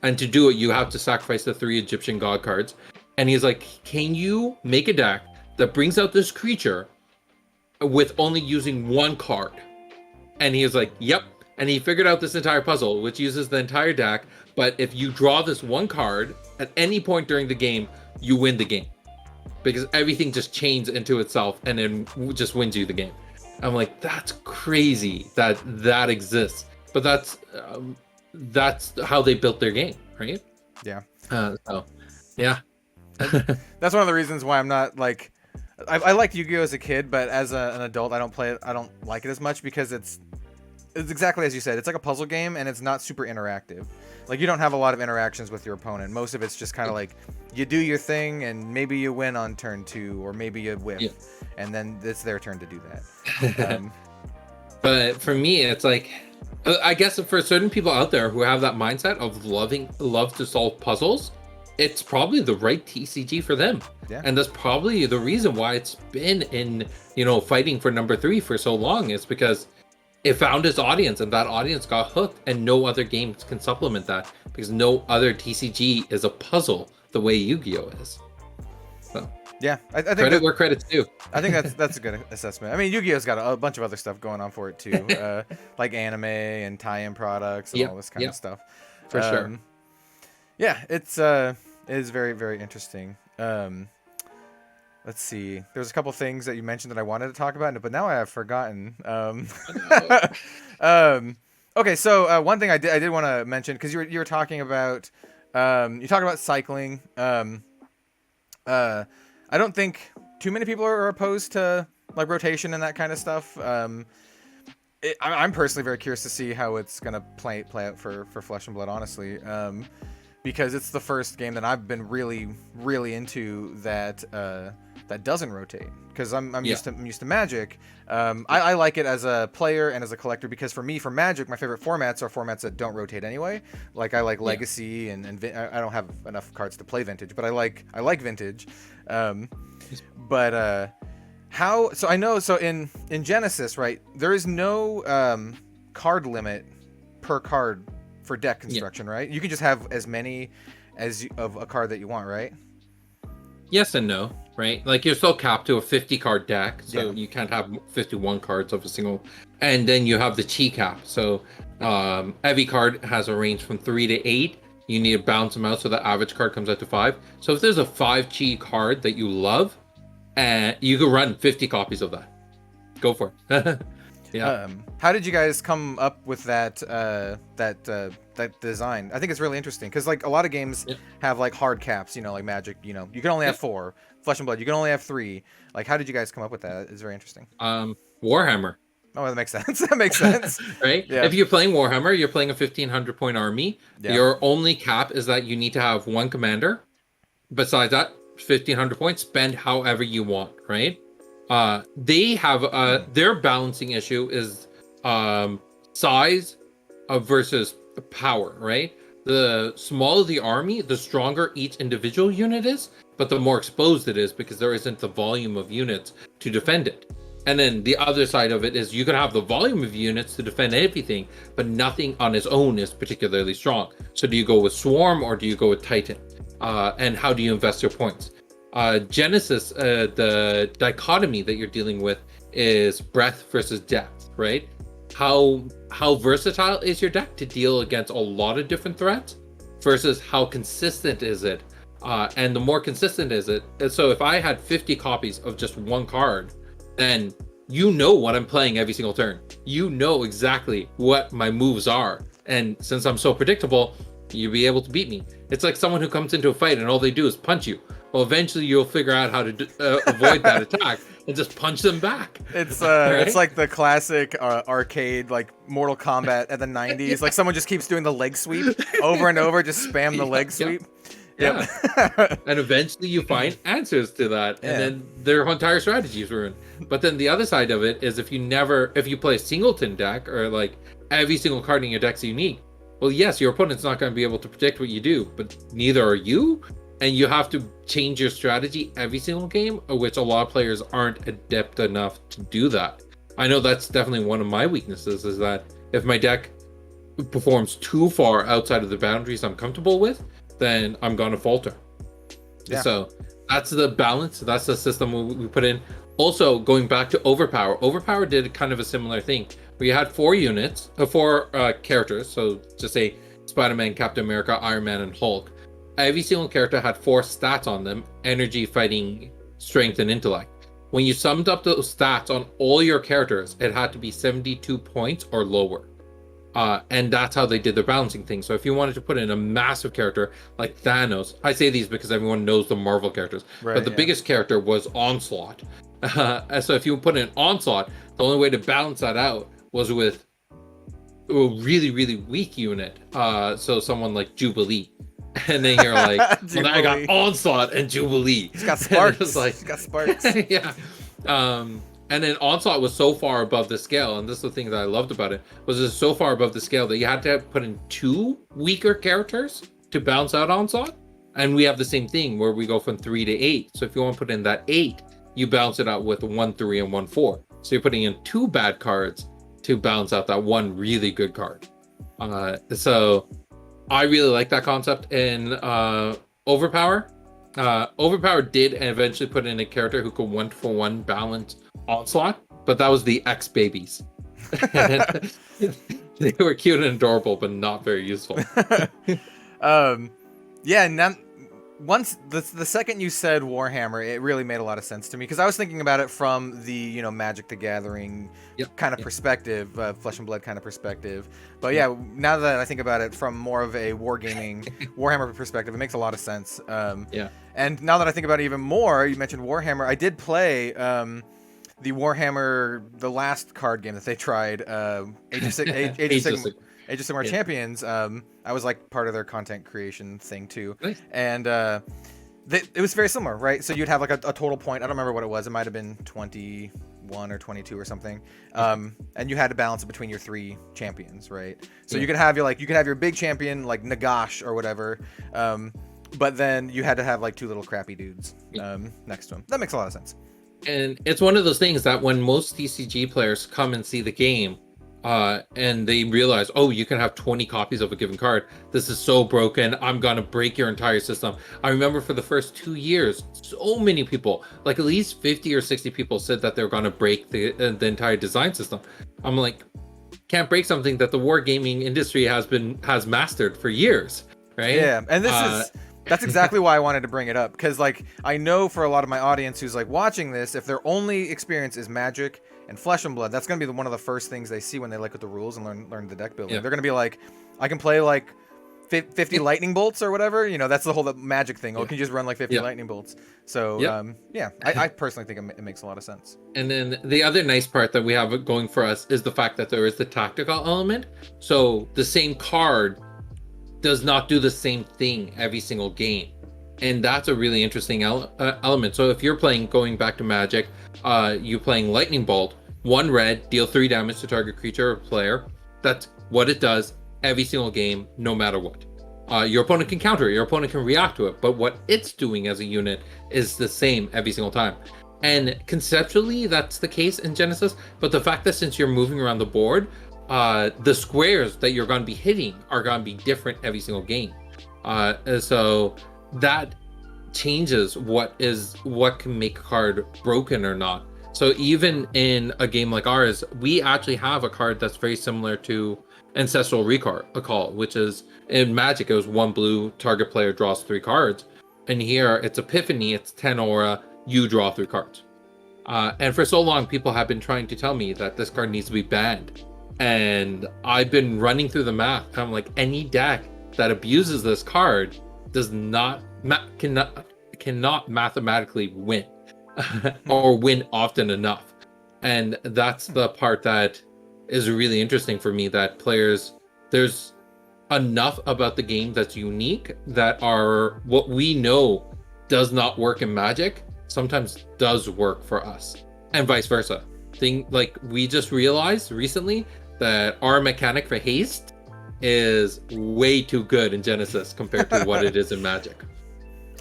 And to do it, you have to sacrifice the 3 Egyptian god cards. And he's like, can you make a deck that brings out this creature with only using one card? And he was like, yep. And he figured out this entire puzzle, which uses the entire deck. But if you draw this one card at any point during the game, you win the game. Because everything just chains into itself and then just wins you the game. I'm like, that's crazy that exists. But that's how they built their game, right? Yeah. Yeah. That's one of the reasons why I'm not like, I liked Yu-Gi-Oh! As a kid, but as an adult, I don't like it as much, because it's it's exactly as you said. It's like a puzzle game, and it's not super interactive. Like, you don't have a lot of interactions with your opponent. Most of it's just kind of like you do your thing, and maybe you win on turn 2, or maybe you whiff, and then it's their turn to do that. But for me, it's like, I guess for certain people out there who have that mindset of love to solve puzzles, it's probably the right TCG for them. Yeah. And that's probably the reason why it's been in, fighting for number 3 for so long, is because it found its audience, and that audience got hooked, and no other games can supplement that, because no other TCG is a puzzle the way Yu-Gi-Oh is. So yeah, I think credit where credit's due. I think that's a good assessment. I mean, Yu-Gi-Oh's got a bunch of other stuff going on for it too, like anime and tie-in products and all this kind of stuff. For sure. Yeah, it is very, very interesting. Let's see. There's a couple things that you mentioned that I wanted to talk about, but now I have forgotten. Okay, so one thing I did want to mention, because you were talking about cycling. I don't think too many people are opposed to like rotation and that kind of stuff. I'm personally very curious to see how it's gonna play out for Flesh and Blood, honestly. Because it's the first game that I've been really, really into that doesn't rotate. Because I'm used to Magic. I like it as a player and as a collector, because for me, for Magic, my favorite formats are formats that don't rotate anyway. Like I like Legacy and I don't have enough cards to play Vintage, but I like Vintage. So I know, so in Genesis, right, there is no card limit per card for deck construction, right? You can just have as many of a card that you want, right? Yes and no, right? Like, you're still capped to a 50 card deck, so you can't have 51 cards of a single. And then you have the chi cap. So every card has a range from 3 to 8. You need to balance them out so the average card comes out to 5. So if there's a 5 chi card that you love, you can run 50 copies of that. Go for it. Yeah. How did you guys come up with that design? I think it's really interesting, because like a lot of games have like hard caps, like Magic, you can only have 4. Flesh and Blood, you can only have 3. Like, how did you guys come up with that? It's very interesting. Warhammer. Oh, that makes sense. That makes sense. Right? Yeah. If you're playing Warhammer, you're playing a 1,500 point army. Yeah. Your only cap is that you need to have 1 commander. Besides that, 1,500 points, spend however you want, right? They have their balancing issue is size versus power, right? The smaller the army, the stronger each individual unit is, but the more exposed it is, because there isn't the volume of units to defend it. And then the other side of it is you can have the volume of units to defend everything, but nothing on its own is particularly strong. So do you go with Swarm or do you go with Titan? And how do you invest your points? Genesis, the dichotomy that you're dealing with is breadth versus depth, right? How versatile is your deck to deal against a lot of different threats versus how consistent is it? And the more consistent is it, so if I had 50 copies of just 1 card, then you know what I'm playing every single turn. You know exactly what my moves are. And since I'm so predictable, you'll be able to beat me. It's like someone who comes into a fight and all they do is punch you. Well, eventually you'll figure out how to avoid that attack and just punch them back. It's right? It's like the classic arcade, like Mortal Kombat at the 90s. Yeah. Like someone just keeps doing the leg sweep over and over, just spam the leg sweep. Yeah. And eventually you find answers to that, and then their entire strategy is ruined. But then the other side of it is if you play a singleton deck, or like every single card in your deck's unique, well, yes, your opponent's not going to be able to predict what you do, but neither are you. And you have to change your strategy every single game, which a lot of players aren't adept enough to do that. I know that's definitely one of my weaknesses, is that if my deck performs too far outside of the boundaries I'm comfortable with, then I'm going to falter. Yeah. So that's the balance. That's the system we put in. Also, going back to Overpower. Overpower did kind of a similar thing. We had 4 characters. So just say Spider-Man, Captain America, Iron Man, and Hulk. Every single character had 4 stats on them: energy, fighting, strength, and intellect. When you summed up those stats on all your characters, it had to be 72 points or lower. And that's how they did their balancing thing. So if you wanted to put in a massive character like Thanos, I say these because everyone knows the Marvel characters, right, but the biggest character was Onslaught. So if you put in Onslaught, the only way to balance that out was with really, really weak unit. So someone like Jubilee. And then you're like, well, now I got Onslaught and Jubilee. He's got sparks. It's like, He's got sparks. Yeah. And then Onslaught was so far above the scale, and this is the thing that I loved about it, was it's so far above the scale that you had to put in 2 weaker characters to balance out Onslaught. And we have the same thing where we go from 3 to 8. So if you want to put in that 8, you balance it out with 1 3 and 1 4. So you're putting in 2 bad cards to balance out that 1 really good card. So I really like that concept in Overpower. Overpower did eventually put in a character who could 1-for-1 balance Onslaught, but that was the X babies. They were cute and adorable, but not very useful. Yeah, once the second you said Warhammer, it really made a lot of sense to me, because I was thinking about it from the Magic the Gathering kind of perspective, Flesh and Blood kind of perspective. But yeah, now that I think about it from more of a wargaming Warhammer perspective, it makes a lot of sense. And now that I think about it even more, you mentioned Warhammer. I did play the Warhammer, the last card game that they tried, Age of Sigmar Champions. I was like part of their content creation thing too. Nice. And it was very similar, right? So you'd have like a total point. I don't remember what it was. It might have been 21 or 22 or something. And you had to balance it between your 3 champions, right? So you could have your big champion like Nagash or whatever. But then you had to have like 2 little crappy dudes next to him. That makes a lot of sense. And it's one of those things that when most TCG players come and see the game, and they realize, oh, you can have 20 copies of a given card. This is so broken. I'm gonna break your entire system. I remember for the first 2 years, so many people, like at least 50 or 60 people, said that they're gonna break the entire design system. I'm like, can't break something that the wargaming industry has mastered for years, right? Yeah, and that's exactly why I wanted to bring it up, because like I know for a lot of my audience who's like watching this, if their only experience is Magic and Flesh and Blood, that's going to be one of the first things they see when they look at the rules and learn the deck building. They're going to be like, I can play like 50 lightning bolts or whatever. That's the whole Magic thing. Oh, can you just run like 50 lightning bolts? So I personally think it makes a lot of sense. And then the other nice part that we have going for us is the fact that there is the tactical element. So the same card does not do the same thing every single game. And that's a really interesting element. So if you're going back to Magic, you're playing Lightning Bolt, 1 red, deal 3 damage to target creature or player. That's what it does every single game, no matter what. Your opponent can counter it, your opponent can react to it, but what it's doing as a unit is the same every single time. And conceptually, that's the case in Genesis, but the fact that since you're moving around the board, the squares that you're going to be hitting are going to be different every single game. So that changes what can make a card broken or not. So even in a game like ours, we actually have a card that's very similar to Ancestral Recall, which is in Magic, it was 1 blue, target player draws 3 cards. And here it's Epiphany, it's 10 aura, you draw 3 cards. And for so long, people have been trying to tell me that this card needs to be banned. And I've been running through the math. I'm like, any deck that abuses this card cannot mathematically win or win often enough. And that's the part that is really interesting for me, that there's enough about the game that's unique that are what we know does not work in Magic sometimes does work for us, and vice versa. We just realized recently that our mechanic for haste is way too good in Genesis compared to what it is in Magic.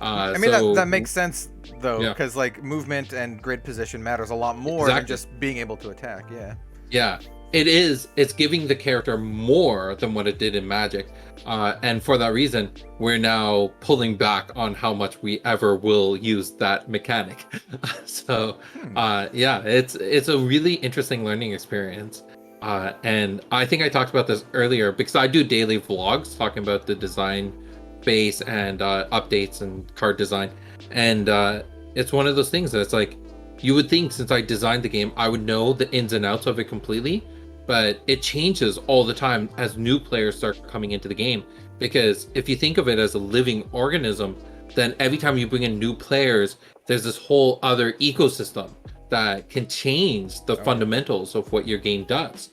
I mean, that makes sense though, because like movement and grid position matters a lot more than just being able to attack. Yeah, it's giving the character more than what it did in Magic, and for that reason we're now pulling back on how much we ever will use that mechanic. So it's a really interesting learning experience. And I think I talked about this earlier because I do daily vlogs talking about the design base and updates and card design. And it's one of those things that it's like, you would think since I designed the game, I would know the ins and outs of it completely, but it changes all the time as new players start coming into the game. Because if you think of it as a living organism, then every time you bring in new players, there's this whole other ecosystem that can change the fundamentals of what your game does.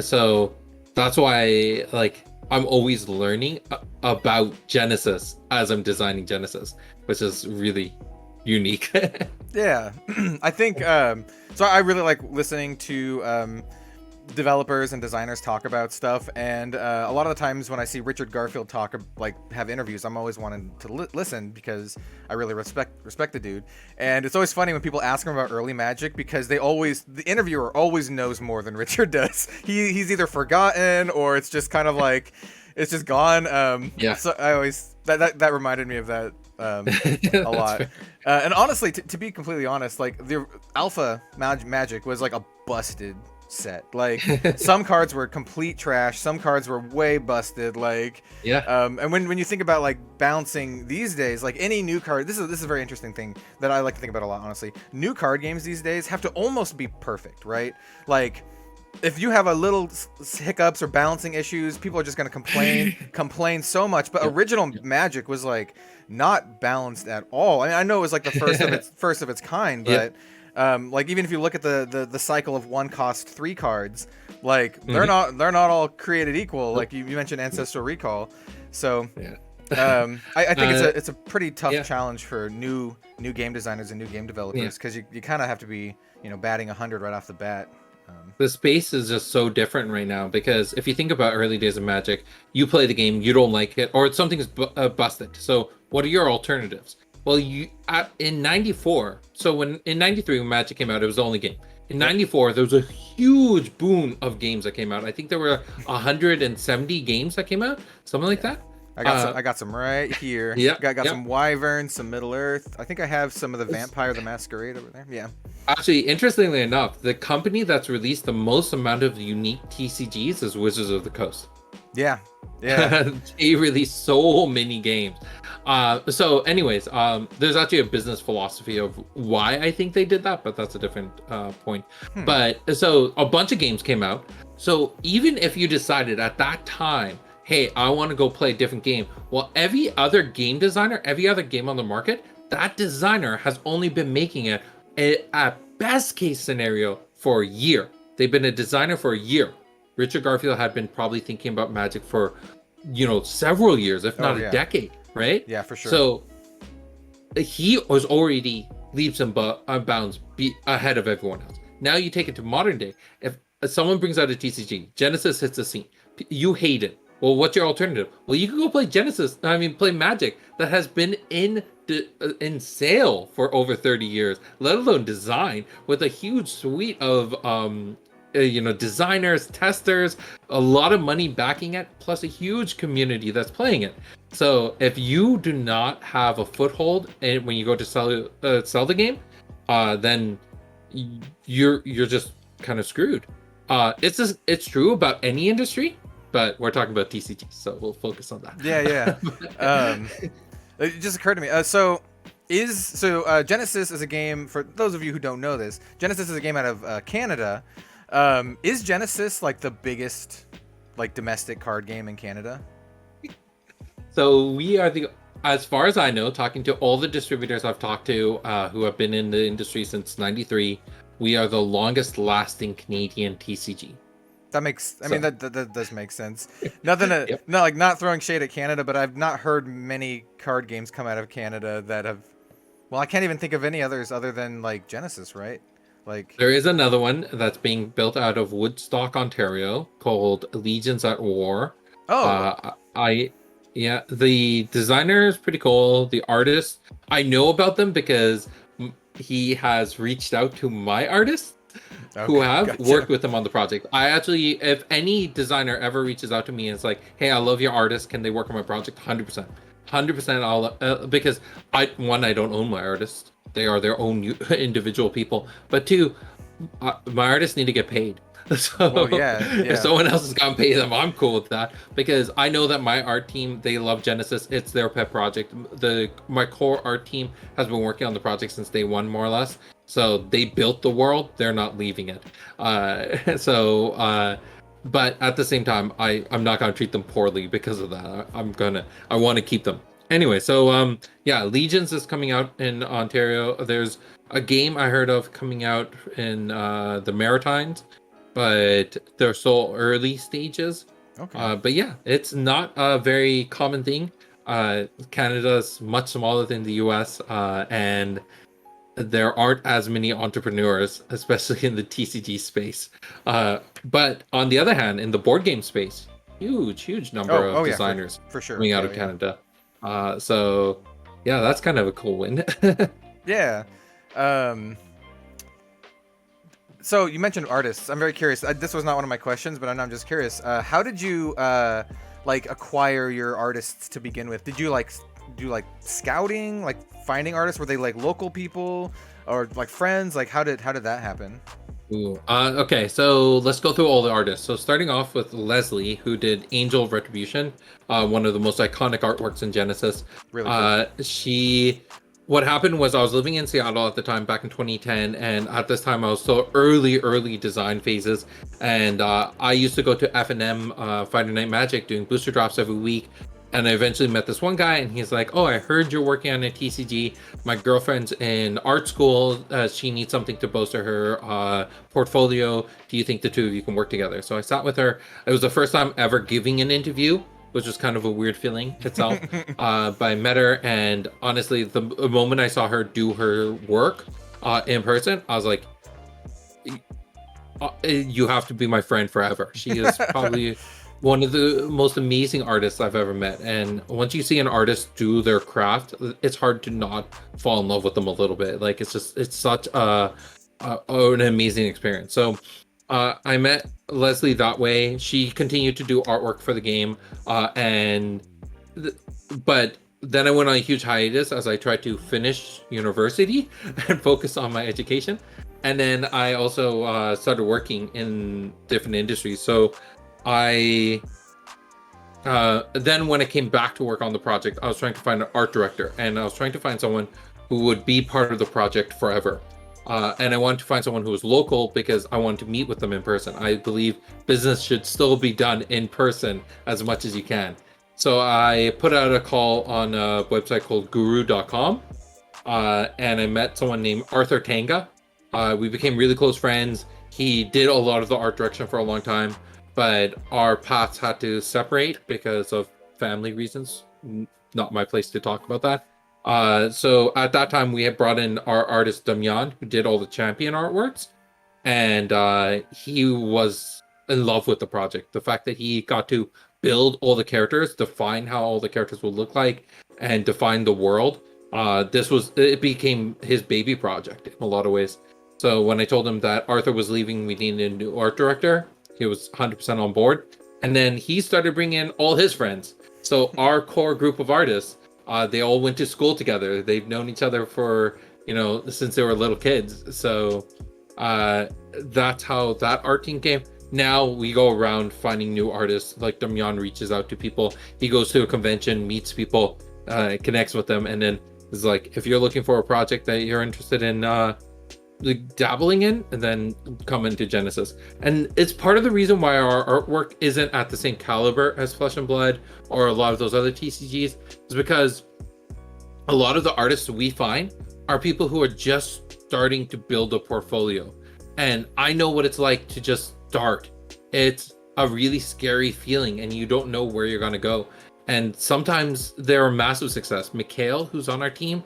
So That's why like I'm always learning about Genesis as I'm designing Genesis, which is really unique. Yeah, I think so. I really like listening to developers and designers talk about stuff, and a lot of the times when I see Richard Garfield talk, like have interviews, I'm always wanting to listen because I really respect the dude. And it's always funny when people ask him about early Magic because the interviewer always knows more than Richard does. He's either forgotten or it's just kind of like it's just gone. Yeah. So I always that reminded me of that a lot. And honestly, to be completely honest, like the Alpha Magic was like a busted set. Like some cards were complete trash, some cards were way busted. Like and when you think about like bouncing these days, like any new card, this is a very interesting thing that I like to think about a lot. Honestly, new card games these days have to almost be perfect, right? Like if you have a little hiccups or balancing issues, people are just going to complain so much. But original Magic was like not balanced at all. I mean, I know it was like the first of its kind, but like even if you look at the cycle of 1-cost 3 cards, like they're not all created equal. Like you mentioned Ancestral Recall, so I think it's a pretty tough challenge for new game designers and new game developers because you kind of have to be batting 100 right off the bat. The space is just so different right now because if you think about early days of Magic, you play the game, you don't like it, or something's busted. So what are your alternatives? Well, in 94, so in 93 when Magic came out, it was the only game. In 94, there was a huge boom of games that came out. I think there were 170 games that came out, something like that. I got some right here. Yeah, got some Wyvern, some Middle Earth. I think I have some of the Vampire the Masquerade over there. Yeah. Actually, interestingly enough, the company that's released the most amount of unique TCGs is Wizards of the Coast. Yeah. They release so many games. So anyways, there's actually a business philosophy of why I think they did that, but that's a different point. But so a bunch of games came out. So even if you decided at that time, hey, I want to go play a different game. Well, every other game designer, every other game on the market, that designer has only been making it at best case scenario for a year. They've been a designer for a year. Richard Garfield had been probably thinking about Magic for, several years, if not a decade, right? Yeah, for sure. So he was already leaps and bounds ahead of everyone else. Now you take it to modern day. If someone brings out a TCG, Genesis hits the scene, you hate it. Well, what's your alternative? Well, you can go play Magic that has been in sale for over 30 years, let alone design, with a huge suite of designers, testers, a lot of money backing it, plus a huge community that's playing it. So if you do not have a foothold when you go to sell the game, then you're just kind of screwed. It's true about any industry, but we're talking about TCG, so we'll focus on that. Yeah. It just occurred to me. So Genesis is a game, for those of you who don't know this, Genesis is a game out of Canada. Is Genesis like the biggest like domestic card game in Canada? So we are as far as I know, talking to all the distributors I've talked to who have been in the industry since 93, we are the longest lasting Canadian TCG. That makes, that does make sense. Nothing to, not throwing shade at Canada, but I've not heard many card games come out of Canada that have, well, I can't even think of any others other than like Genesis, right? Like there is another one that's being built out of Woodstock, Ontario, called Legions at War. The designer is pretty cool. The artist, I know about them because he has reached out to my artist. Who have worked with them on the project. I actually, if any designer ever reaches out to me and it's like, hey, I love your artist, can they work on my project? 100%. I'll, because I don't own my artists. They are their own individual people. But 2, my artists need to get paid. So if someone else has gotten paid them, I'm cool with that, because I know that my art team, they love Genesis. It's their pet project. My core art team has been working on the project since day one, more or less. So they built the world. They're not leaving it. But at the same time, I'm not going to treat them poorly because of that. I want to keep them. Anyway, so Legions is coming out in Ontario. There's a game I heard of coming out in the Maritimes. but they're still early stages. Okay. But yeah, it's not a very common thing. Canada's much smaller than the US, and there aren't as many entrepreneurs, especially in the TCG space. But on the other hand, in the board game space, huge number of Yeah, designers for sure. coming out of Canada. So yeah, that's kind of a cool win. Yeah. So you mentioned artists. I'm very curious. This was not one of my questions, but I'm just curious. How did you like acquire your artists to begin with? Did you like do like scouting, like finding artists? Were they like local people or like friends? Like how did that happen? Ooh. Okay, so let's go through all the artists. So starting off with Leslie, who did Angel of Retribution, one of the most iconic artworks in Genesis. Really cool. What happened was I was living in Seattle at the time, back in 2010, and at this time I was still early design phases, and I used to go to F&M, Friday Night Magic, doing booster drops every week. And I eventually met this one guy, and he's like, "Oh, I heard you're working on a TCG. My girlfriend's in art school. She needs something to bolster her portfolio. Do you think the two of you can work together?" So I sat with her. It was the first time ever giving an interview, which was kind of a weird feeling itself. But I met her, and honestly, the moment I saw her do her work in person, I was like, "You have to be my friend forever." She is probably one of the most amazing artists I've ever met. And once you see an artist do their craft, it's hard to not fall in love with them a little bit. Like it's such an amazing experience. So I met Leslie that way. She continued to do artwork for the game, but then I went on a huge hiatus as I tried to finish university and focus on my education. And then I also started working in different industries. So then when I came back to work on the project, I was trying to find an art director, and I was trying to find someone who would be part of the project forever. And I wanted to find someone who was local because I wanted to meet with them in person. I believe business should still be done in person as much as you can. So I put out a call on a website called guru.com, and I met someone named Arthur Tanga. We became really close friends. He did a lot of the art direction for a long time, but our paths had to separate because of family reasons. Not my place to talk about that. So at that time, we had brought in our artist Damian, who did all the champion artworks, and he was in love with the project. The fact that he got to build all the characters, define how all the characters would look like, and define the world. It became his baby project in a lot of ways. So when I told him that Arthur was leaving, we needed a new art director, he was 100% on board. And then he started bringing in all his friends. So our core group of artists, they all went to school together. They've known each other for, since they were little kids. So that's how that art team came. Now we go around finding new artists. Like Damian reaches out to people. He goes to a convention, meets people, connects with them, and then is like, if you're looking for a project that you're interested in dabbling in, and then come into Genesis. And it's part of the reason why our artwork isn't at the same caliber as Flesh and Blood or a lot of those other TCGs, is because a lot of the artists we find are people who are just starting to build a portfolio. And I know what it's like to just start. It's a really scary feeling, and you don't know where you're going to go. And sometimes they're a massive success. Mikhail, who's on our team,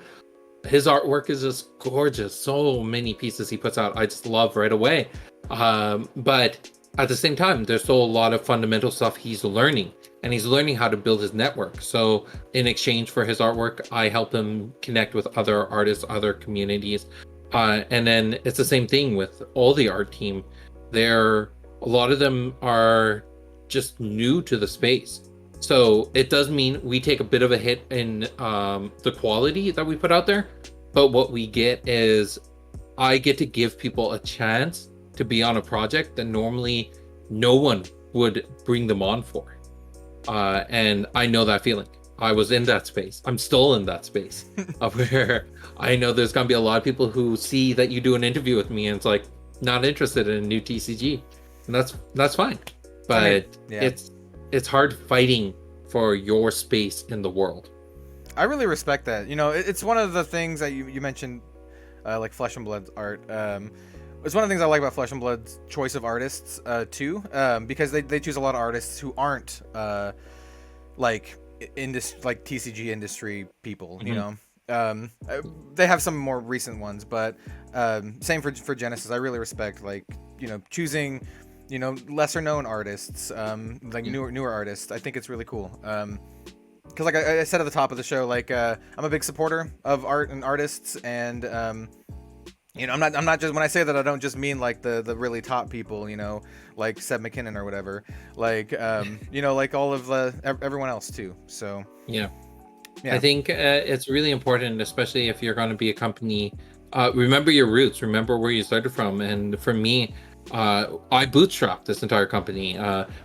his artwork is just gorgeous. So many pieces he puts out, I just love right away. But at the same time, there's still a lot of fundamental stuff he's learning, and he's learning how to build his network. So in exchange for his artwork, I help him connect with other artists, other communities. And then it's the same thing with all the art team. A lot of them are just new to the space. So it does mean we take a bit of a hit in the quality that we put out there. But what we get is I get to give people a chance to be on a project that normally no one would bring them on for. And I know that feeling. I was in that space. I'm still in that space of where I know there's going to be a lot of people who see that you do an interview with me and it's like, not interested in a new TCG. And that's fine. But it's hard fighting for your space in the world. I really respect that. It's one of the things that you mentioned, like Flesh and Blood art. it's one of the things I like about Flesh and Blood's choice of artists too, because they choose a lot of artists who aren't like like TCG industry people, you know. They have some more recent ones, but same for Genesis. I really respect, like, you know, choosing, you know, lesser known artists, like newer artists. I think it's really cool. Because like I said at the top of the show, like I'm a big supporter of art and artists, and you know, I'm not just, when I say that, I don't just mean like the really top people, you know, like Seb McKinnon or whatever, like you know, like all of everyone else too. So yeah. I think it's really important, especially if you're going to be a company. Remember your roots, remember where you started from. And for me, I bootstrapped this entire company.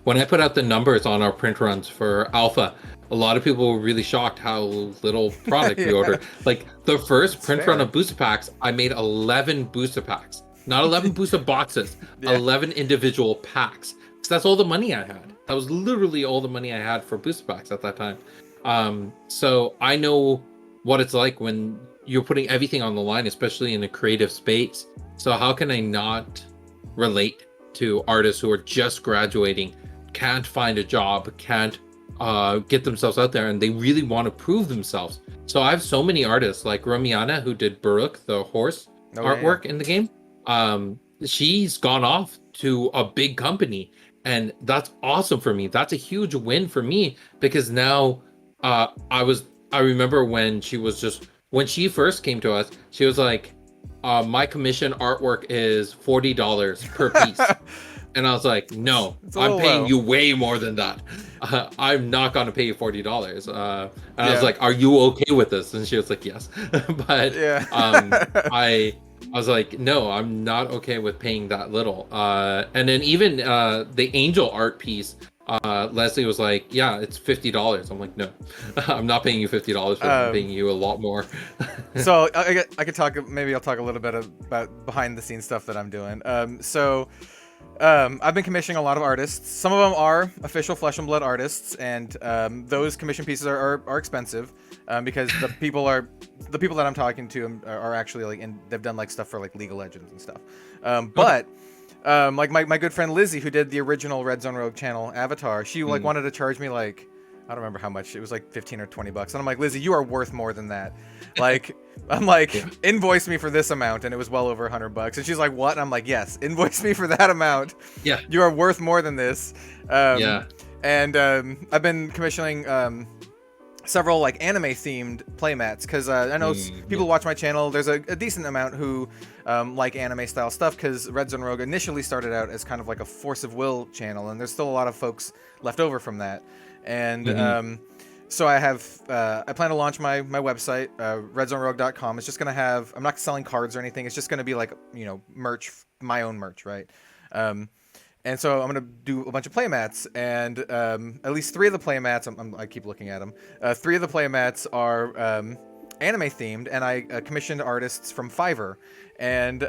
When I put out the numbers on our print runs for Alpha, a lot of people were really shocked how little product we ordered. Like the first print run of booster packs, I made 11 booster packs, not 11 booster boxes, 11 individual packs. Because that's all the money I had. That was literally all the money I had for booster packs at that time. So I know what it's like when you're putting everything on the line, especially in a creative space. So how can I not relate to artists who are just graduating, can't find a job, can't get themselves out there, and they really want to prove themselves. So I have so many artists like Romiana, who did Baruch, the horse artwork in the game. She's gone off to a big company, and that's awesome for me. That's a huge win for me, because now I remember when she first came to us, she was like, my commission artwork is $40 per piece. And I was like, no, I'm paying you way more than that. I'm not going to pay you $40. And I was like, are you okay with this? And she was like, yes. But I was like, no, I'm not okay with paying that little. And then even the Angel art piece, Leslie was like, yeah, it's $50. I'm like, no, I'm not paying you $50 for I'm paying you a lot more. So I could talk, maybe I'll talk a little bit about behind the scenes stuff that I'm doing. I've been commissioning a lot of artists. Some of them are official Flesh and Blood artists, and those commission pieces are expensive, because the people that I'm talking to are actually like, they've done like stuff for like League of Legends and stuff. But like my good friend Lizzie, who did the original Red Zone Rogue channel avatar, she like wanted to charge me like, I don't remember how much. It was like 15 or 20 bucks. And I'm like, Lizzie, you are worth more than that. Like, I'm like, invoice me for this amount. And it was well over $100. And she's like, what? And I'm like, yes, invoice me for that amount. Yeah. You are worth more than this. And I've been commissioning several like anime themed playmats, because I know people watch my channel. There's a decent amount who like anime style stuff, because Red Zone Rogue initially started out as kind of like a Force of Will channel, and there's still a lot of folks left over from that. And so I have I plan to launch my website, redzonerogue.com. It's just gonna have, I'm not selling cards or anything. It's just gonna be like, you know, merch, my own merch, right? And so I'm gonna do a bunch of playmats, and at least 3 of the playmats, I keep looking at them. 3 of the playmats are anime themed, and I commissioned artists from Fiverr, and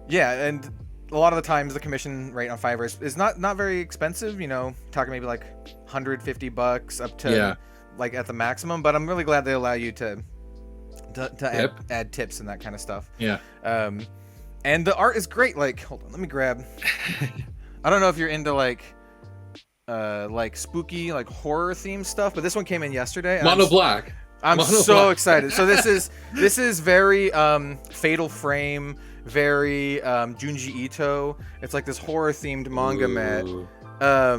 yeah, and a lot of the times the commission rate on Fiverr is not very expensive, you know, talking maybe like $150 up to like at the maximum, but I'm really glad they allow you to add tips and that kind of stuff. And the art is great. Like, hold on, let me grab. I don't know if you're into like spooky, like horror themed stuff, but this one came in yesterday. Mono black. I'm so excited. So this is very Fatal Frame, very Junji Ito. It's like this horror themed manga mat.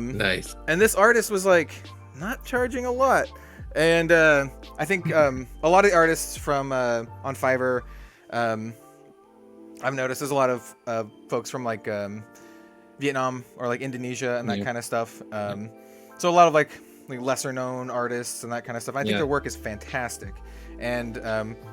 Nice. And this artist was like not charging a lot, and I think a lot of the artists from on Fiverr, I've noticed there's a lot of folks from like Vietnam or like Indonesia and that kind of stuff. So a lot of like lesser known artists and that kind of stuff. I think their work is fantastic. And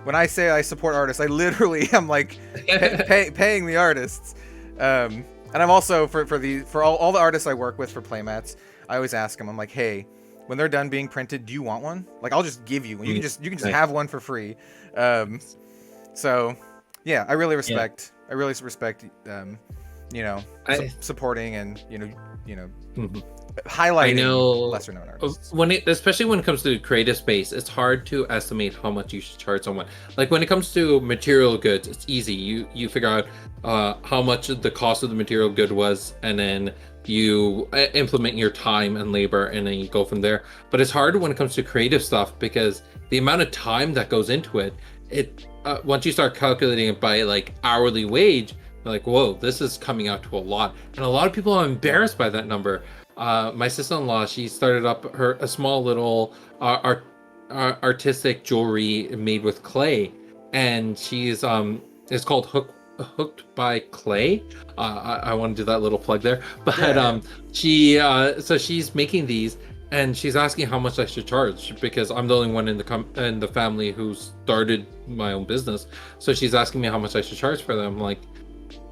when I say I support artists, I literally am like paying the artists. And I'm also for all the artists I work with for playmats, I always ask them, I'm like, hey, when they're done being printed, do you want one? Like, I'll just give you one. You can just have one for free. So yeah, I really respect you know, supporting and you know highlighting I know lesser known artists. especially when it comes to creative space, it's hard to estimate how much you should charge someone. Like when it comes to material goods, it's easy. You figure out how much the cost of the material good was, and then you implement your time and labor, and then you go from there. But it's hard when it comes to creative stuff, because the amount of time that goes into it, once you start calculating it by like hourly wage, you're like, whoa, this is coming out to a lot. And a lot of people are embarrassed by that number. My sister-in-law, she started up a small little artistic jewelry made with clay, and she's it's called Hooked by Clay. I want to do that little plug there, but so she's making these, and she's asking how much I should charge, because I'm the only one in the family who started my own business. So she's asking me how much I should charge for them. I'm like,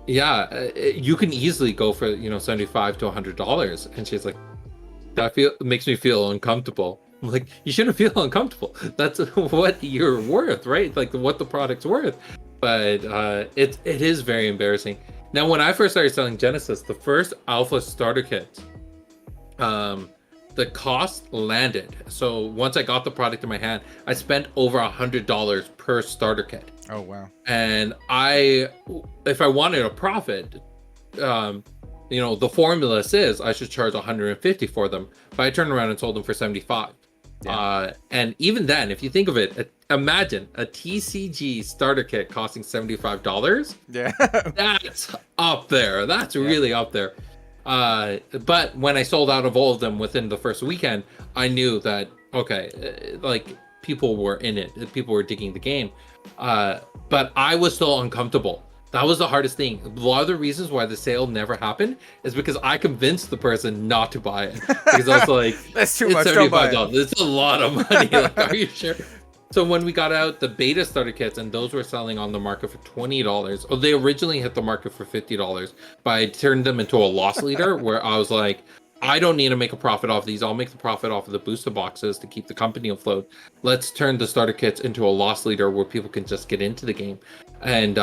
yeah, you can easily go for $75 to $100. And she's like, that makes me feel uncomfortable. I'm like, you shouldn't feel uncomfortable. That's what you're worth, right? Like what the product's worth. But it is very embarrassing. Now, when I first started selling Genesis, the first alpha starter kit, the cost landed. So once I got the product in my hand, I spent over $100 per starter kit. Oh wow! And if I wanted a profit, the formula says I should charge $150 for them, but I turned around and sold them for $75. Yeah. And even then, if you think of it, imagine a TCG starter kit costing $75. Yeah, that's up there. That's really up there. But when I sold out of all of them within the first weekend, I knew that, okay, like people were in it, people were digging the game. But I was still uncomfortable. That was the hardest thing. A lot of the reasons why the sale never happened is because I convinced the person not to buy it. Because I was like, that's too much, don't buy it. It's a lot of money. Like, are you sure? So when we got out the beta starter kits, and those were selling on the market for $20, they originally hit the market for $50, but I turned them into a loss leader where I was like, I don't need to make a profit off these. I'll make the profit off of the booster boxes to keep the company afloat. Let's turn the starter kits into a loss leader where people can just get into the game. And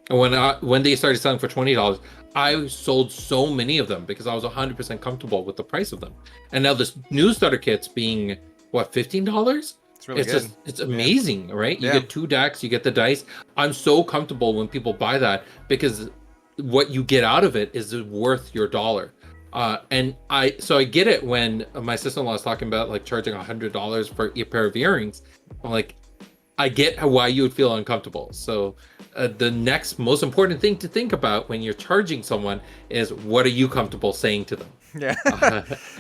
when they started selling for $20, I sold so many of them because I was 100% comfortable with the price of them. And now this new starter kit's being what, $15? It's really good. It's amazing, right? You get 2 decks, you get the dice. I'm so comfortable when people buy that because what you get out of it is worth your dollar. And I get it when my sister-in-law is talking about like charging $100 for a pair of earrings. I'm like, I get why you would feel uncomfortable. So the next most important thing to think about when you're charging someone is, what are you comfortable saying to them? Yeah.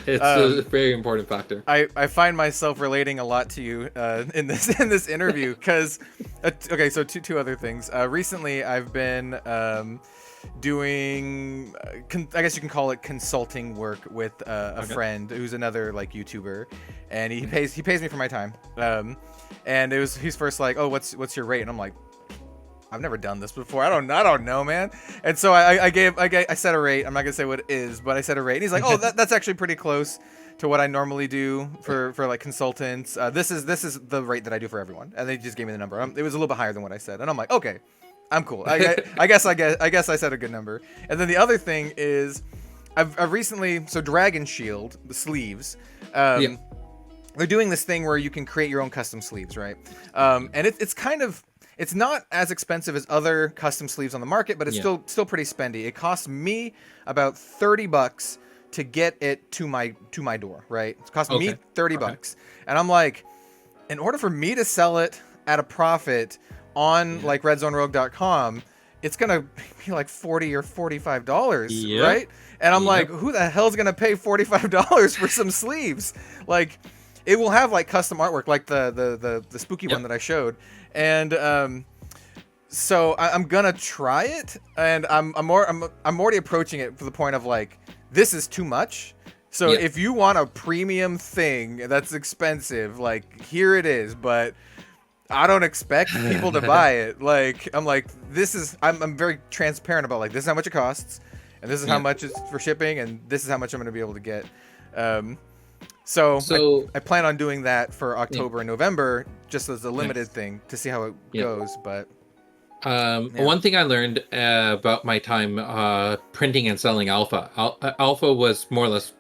It's a very important factor. I find myself relating a lot to you in this interview because okay, so two other things. Recently I've been doing I guess you can call it consulting work with a friend who's another like YouTuber, and he pays me for my time. And he's first like, oh, what's your rate? And I'm like, I've never done this before. I don't know, man. And so I set a rate. I'm not gonna say what it is, but I set a rate. And he's like, oh, that's actually pretty close to what I normally do for like consultants. This is the rate that I do for everyone. And they just gave me the number. It was a little bit higher than what I said. And I'm like, okay, I'm cool. I guess I said a good number. And then the other thing is, I've recently, so Dragon Shield, the sleeves, they're doing this thing where you can create your own custom sleeves, right? And it's not as expensive as other custom sleeves on the market, but it's still pretty spendy. It costs me about $30 to get it to my door, right? It's costing me $30. And I'm like, in order for me to sell it at a profit on like redzonerogue.com, it's gonna be like $40 or $45, right? And I'm like, who the hell's gonna pay $45 for some sleeves? Like, it will have like custom artwork, like the spooky one that I showed, and so I'm gonna try it, and I'm already approaching it for the point of like, this is too much. So if you want a premium thing that's expensive, like, here it is, but I don't expect people to buy it. Like, I'm like, I'm very transparent about like, this is how much it costs, and this is how much it's for shipping, and this is how much I'm gonna be able to get. So I plan on doing that for October and November, just as a limited thing to see how it goes. But one thing I learned about my time printing and selling alpha was more or less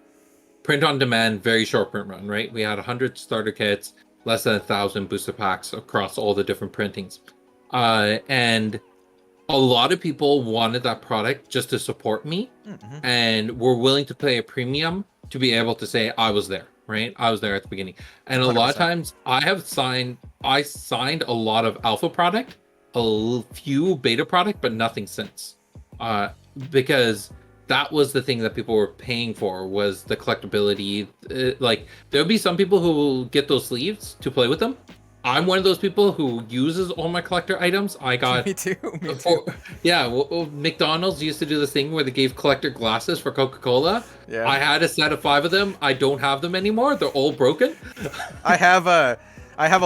print on demand, very short print run, right? We had 100 starter kits, less than 1,000 booster packs across all the different printings. And a lot of people wanted that product just to support me, and were willing to pay a premium to be able to say I was there, right? I was there at the beginning. And 100%. A lot of times I signed a lot of alpha product, a few beta product, but nothing since. Because that was the thing that people were paying for, was the collectability. Like, there'll be some people who will get those sleeves to play with them. I'm one of those people who uses all my collector items. I got me too. Yeah, well, McDonald's used to do this thing where they gave collector glasses for Coca-Cola. Yeah. I had a set of 5 of them. I don't have them anymore. They're all broken. I have a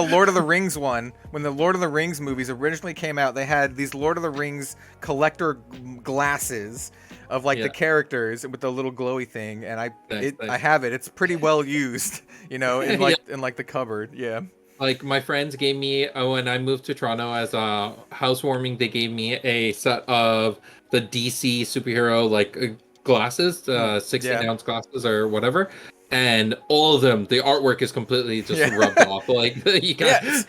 Lord of the Rings one. When the Lord of the Rings movies originally came out, they had these Lord of the Rings collector glasses of like the characters with the little glowy thing, and I have it. It's pretty well used, in like the cupboard. Yeah. Like, my friends gave me, when I moved to Toronto as a housewarming, they gave me a set of the DC superhero glasses, 16-ounce glasses or whatever. And all of them, the artwork is completely just rubbed off. Like, you can't.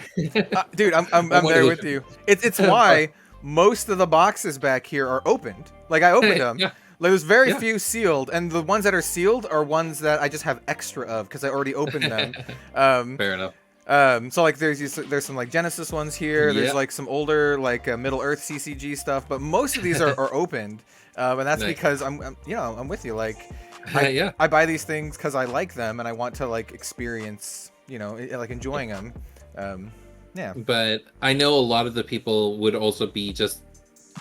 Dude, I'm there with you. It's why most of the boxes back here are opened. Like, I opened them. Yeah. Like, there's very few sealed, and the ones that are sealed are ones that I just have extra of because I already opened them. Fair enough. So like there's some like Genesis ones here. There's like some older like Middle Earth CCG stuff, but most of these are opened, and that's because I'm with you. Like, I buy these things because I like them and I want to like experience, like enjoying them. Yeah. But I know a lot of the people would also be just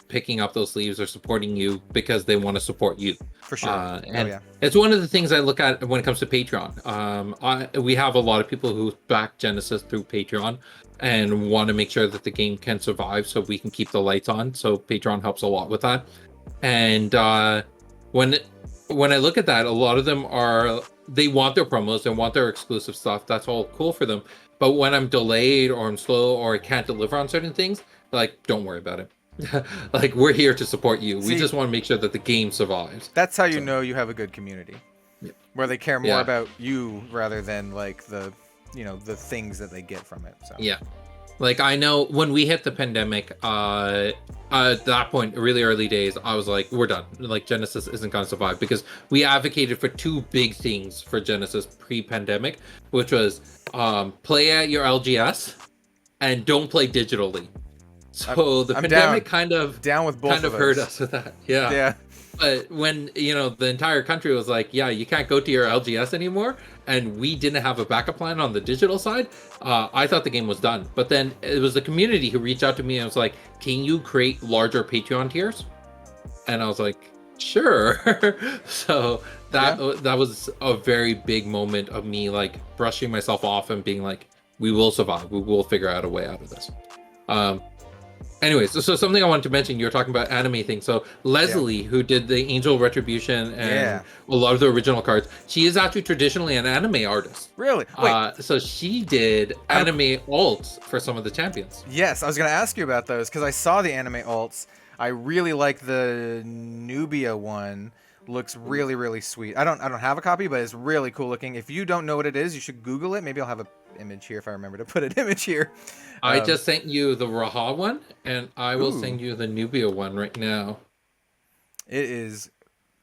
picking up those sleeves or supporting you because they want to support you. For sure. And it's one of the things I look at when it comes to Patreon. We have a lot of people who back Genesis through Patreon and want to make sure that the game can survive so we can keep the lights on. So Patreon helps a lot with that. And when I look at that, a lot of them they want their promos, they want their exclusive stuff. That's all cool for them. But when I'm delayed or I'm slow or I can't deliver on certain things, like, don't worry about it. Like, we're here to support you. We just want to make sure that the game survives. That's how you know you have a good community, where they care more about you rather than like the things that they get from it. So like, I know when we hit the pandemic, at that point, really early days, I was like, we're done. Like, Genesis isn't going to survive, because we advocated for 2 big things for Genesis pre-pandemic, which was play at your LGS and don't play digitally. So the pandemic kind of hurt us with that. Yeah. But when, the entire country was like, you can't go to your LGS anymore, and we didn't have a backup plan on the digital side, I thought the game was done. But then it was the community who reached out to me and was like, can you create larger Patreon tiers? And I was like, sure. So that was a very big moment of me, like, brushing myself off and being like, we will survive. We will figure out a way out of this. Anyways, so something I wanted to mention, you were talking about anime things. So Leslie, who did the Angel Retribution and a lot of the original cards, she is actually traditionally an anime artist. Really? Wait. So she did anime alts for some of the champions. Yes, I was going to ask you about those because I saw the anime alts. I really like the Nubia one. Looks really, really sweet. I don't have a copy, but it's really cool looking. If you don't know what it is, you should Google it. Maybe I'll have an image here if I remember to put an image here. I just sent you the Raha one, and I will send you the Nubia one right now. It is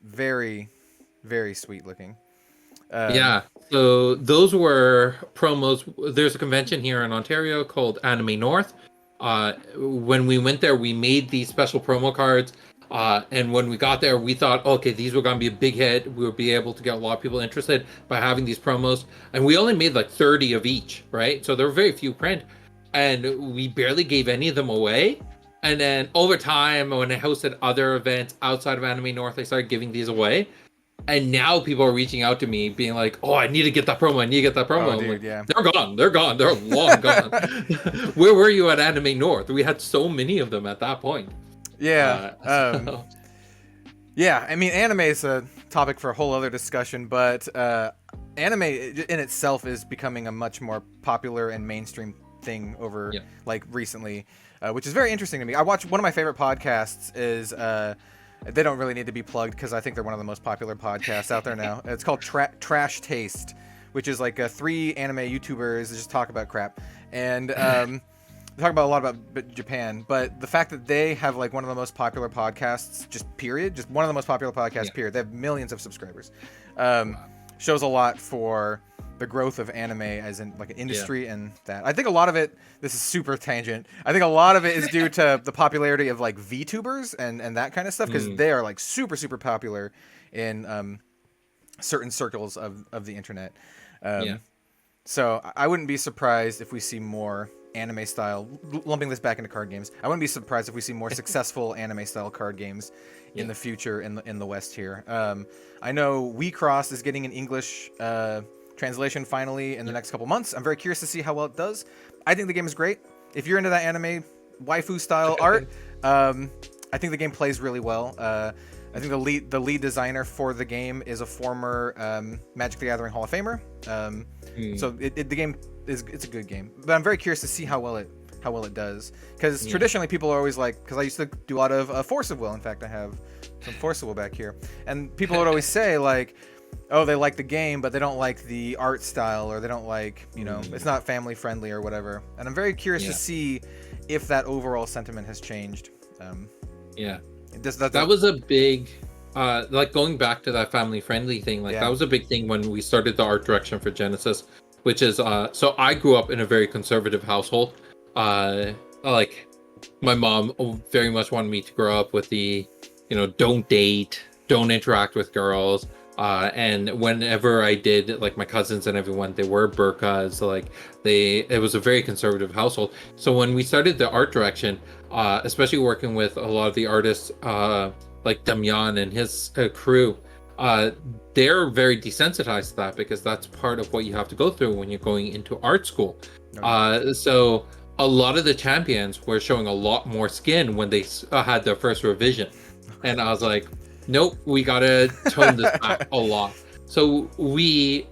very, very sweet looking. So those were promos. There's a convention here in Ontario called Anime North. When we went there, we made these special promo cards. And when we got there, we thought, okay, these were going to be a big hit. We would be able to get a lot of people interested by having these promos. And we only made like 30 of each, right? So there were very few print. And we barely gave any of them away. And then over time, when I hosted other events outside of Anime North, I started giving these away. And now people are reaching out to me being like, oh, I need to get that promo. I need to get that promo. Oh, dude, like, yeah. They're gone. They're gone. They're long gone. Where were you at Anime North? We had so many of them at that point. Yeah. Yeah, I mean, anime is a topic for a whole other discussion, but anime in itself is becoming a much more popular and mainstream thing over like recently, which is very interesting to me. I watch one of my favorite podcasts is They don't really need to be plugged because I think they're one of the most popular podcasts out there now. It's called Trash Taste, which is like 3 anime YouTubers that just talk about crap. And they talk about a lot about Japan. But the fact that they have like one of the most popular podcasts, just one of the most popular podcasts, period. They have millions of subscribers. Shows a lot for the growth of anime as in like an industry and that. I think a lot of it, this is super tangent, I think a lot of it is due to the popularity of like VTubers and that kind of stuff, because they are like super popular in certain circles of the internet. So I wouldn't be surprised if we see more anime style, lumping this back into card games, I wouldn't be surprised if we see more successful anime style card games in the future in the West here. I know WeCross is getting an English translation finally in the next couple months. I'm very curious to see how well it does. I think the game is great. If you're into that anime waifu style art, I think the game plays really well. I think the lead designer for the game is a former Magic the Gathering Hall of Famer. So the game it's a good game. But I'm very curious to see how well it does, because traditionally people are always like, because I used to do a lot of Force of Will. In fact, I have some Force of Will back here, and people would always say like, oh, they like the game, but they don't like the art style, or they don't like, it's not family friendly or whatever. And I'm very curious to see if that overall sentiment has changed. That was a big, like going back to that family friendly thing, like that was a big thing when we started the art direction for Genesis, which is, so I grew up in a very conservative household. Like my mom very much wanted me to grow up with the, don't date, don't interact with girls. And whenever I did, like my cousins and everyone, they were burqas, like it was a very conservative household. So when we started the art direction, especially working with a lot of the artists, like Damian and his crew, they're very desensitized to that, because that's part of what you have to go through when you're going into art school. So a lot of the champions were showing a lot more skin when they had their first revision. And I was like, nope, we gotta tone this back a lot. So we,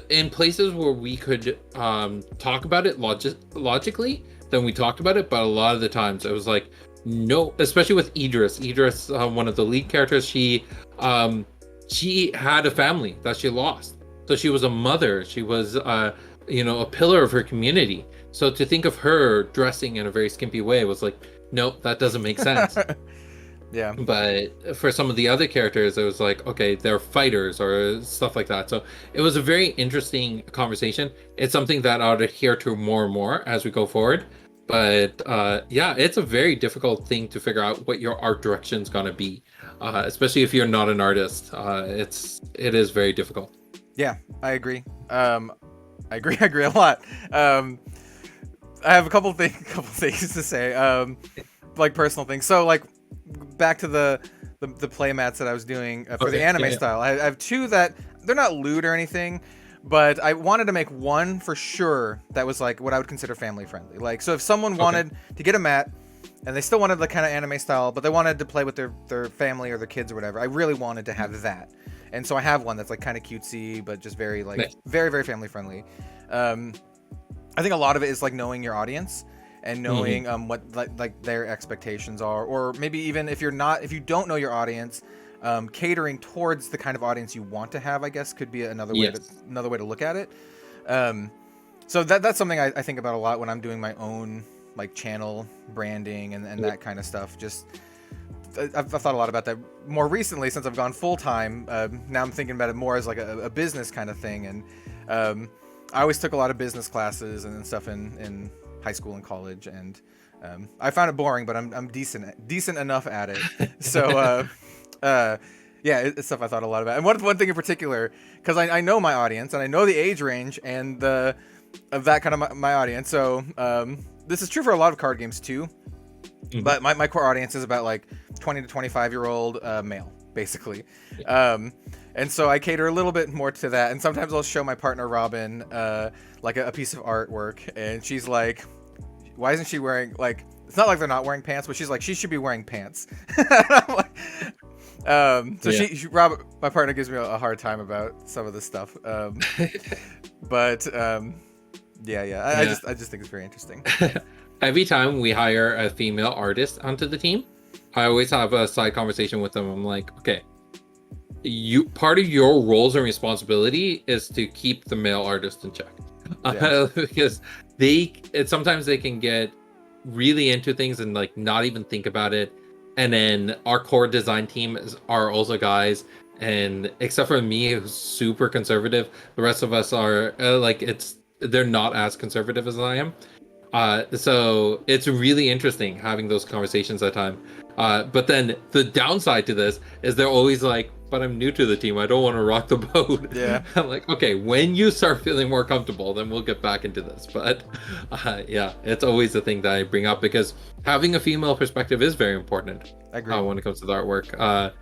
in places where we could talk about it logically, then we talked about it. But a lot of the times it was like, no, especially with Idris, one of the lead characters, she had a family that she lost. So she was a mother. She was, a pillar of her community. So to think of her dressing in a very skimpy way was like, nope, that doesn't make sense. Yeah. But for some of the other characters, it was like, okay, they're fighters or stuff like that. So it was a very interesting conversation. It's something that I would adhere to more and more as we go forward. But it's a very difficult thing to figure out what your art direction is going to be, especially if you're not an artist. It is very difficult. Yeah, I agree. I agree a lot. I have a couple things to say, like personal things. So like, back to the play mats that I was doing for the anime style. I have 2 that they're not lewd or anything, but I wanted to make one for sure that was like what I would consider family friendly. Like, so if someone wanted to get a mat and they still wanted the kind of anime style, but they wanted to play with their family or their kids or whatever, I really wanted to have that. And so I have one that's like kind of cutesy, but just very like very, very family friendly. I think a lot of it is like knowing your audience and knowing what like their expectations are, or maybe even if you don't know your audience, catering towards the kind of audience you want to have, I guess could be another way to look at it. So that's something I think about a lot when I'm doing my own like channel branding and that kind of stuff. Just I've thought a lot about that more recently since I've gone full time. Now I'm thinking about it more as like a business kind of thing, and I always took a lot of business classes and stuff in high school and college, and I found it boring, but I'm decent enough at it. So it's stuff I thought a lot about. And one thing in particular, because I know my audience and I know the age range and of that kind of my audience. So this is true for a lot of card games too. But my core audience is about like 20 to 25-year-old male, basically. And so I cater a little bit more to that. And sometimes I'll show my partner Robin like a piece of artwork, and she's like, why isn't she wearing, like, it's not like they're not wearing pants, but she's like, she should be wearing pants. My partner gives me a hard time about some of this stuff. I just think it's very interesting. Every time we hire a female artist onto the team, I always have a side conversation with them. I'm like, okay, part of your roles and responsibility is to keep the male artist in check, because sometimes they can get really into things and like not even think about it. And then our core design team are also guys, and except for me, who's super conservative, the rest of us are they're not as conservative as I am. So it's really interesting having those conversations at time. But then the downside to this is they're always like, but I'm new to the team. I don't want to rock the boat. Yeah. I'm like, okay, when you start feeling more comfortable, then we'll get back into this. But yeah, it's always the thing that I bring up, because having a female perspective is very important. I agree. When it comes to the artwork.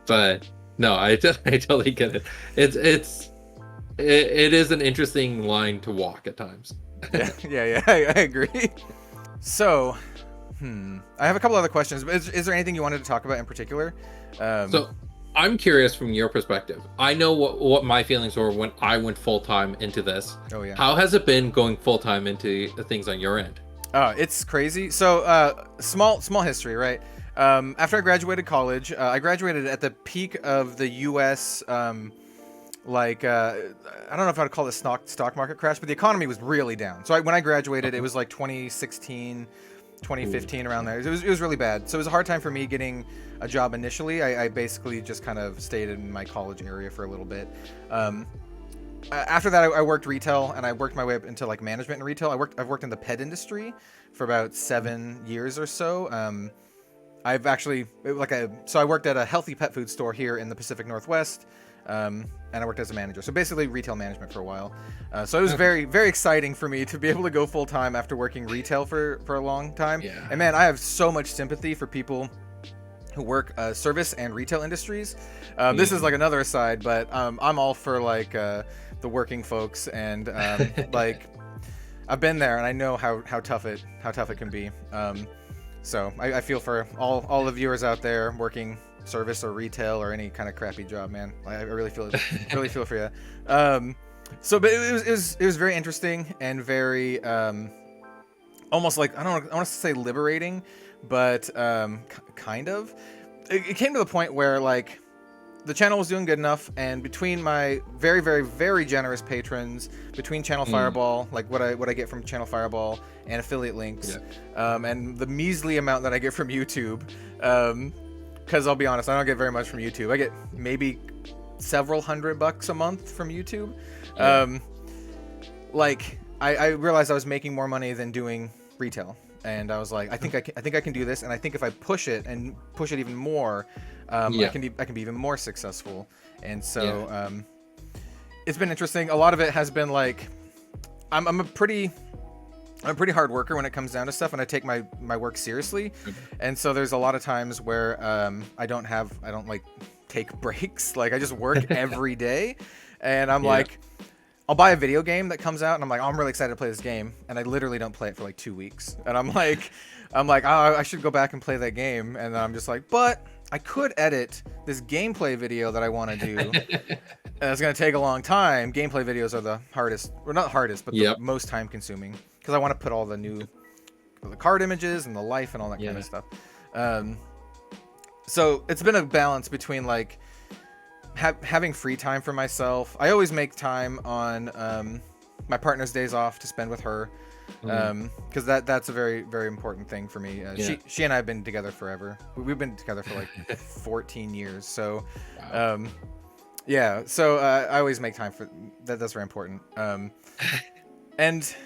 But no, I totally get it. It is an interesting line to walk at times. Yeah, I agree. So, I have a couple other questions. But is there anything you wanted to talk about in particular? So, I'm curious from your perspective. I know what my feelings were when I went full-time into this. Oh, yeah. How has it been going full-time into things on your end? It's crazy. So, small history, right? After I graduated college, I graduated at the peak of the U.S., I don't know if I'd call it stock market crash, but the economy was really down. So when I graduated, it was like 2016, 2015, around there. It was really bad. So it was a hard time for me getting a job initially. I basically just kind of stayed in my college area for a little bit. After that, I worked retail, and I worked my way up into like management in retail. I've worked in the pet industry for about 7 years or so. I've actually so I worked at a healthy pet food store here in the Pacific Northwest. And I worked as a manager, so basically retail management for a while. So it was very, very exciting for me to be able to go full time after working retail for a long time. Yeah. And man, I have so much sympathy for people who work service and retail industries. This is like another aside, but I'm all for like the working folks, and like I've been there and I know how tough it can be. So I feel for all the viewers out there working service or retail or any kind of crappy job, man. I really feel for you. But it was very interesting and very almost like I want to say liberating, but kind of. It came to the point where like the channel was doing good enough, and between my very, very, very generous patrons, between Channel Fireball, like what I get from Channel Fireball and affiliate links, and the measly amount that I get from YouTube, because I'll be honest, I don't get very much from YouTube. I get maybe several $100 a month from YouTube. I realized I was making more money than doing retail, and I was like, I think I can do this, and I think if I push it even more, I can be even more successful. And so it's been interesting. A lot of it has been like I'm a pretty hard worker when it comes down to stuff, and I take my work seriously. And so there's a lot of times where I don't like take breaks. Like I just work every day, and I'm like, I'll buy a video game that comes out, and I'm like, oh, I'm really excited to play this game, and I literally don't play it for like 2 weeks, and I'm like, oh, I should go back and play that game, and then I'm just like, but I could edit this gameplay video that I want to do. And it's going to take a long time. Gameplay videos are the hardest, or not hardest, but the most time consuming, because I want to put all the card images and the life and all that kind of stuff. So it's been a balance between like having free time for myself. I always make time on my partner's days off to spend with her, because that's a very, very important thing for me. She and I have been together forever. We've been together for like 14 years. So so I always make time for that. That's very important. It's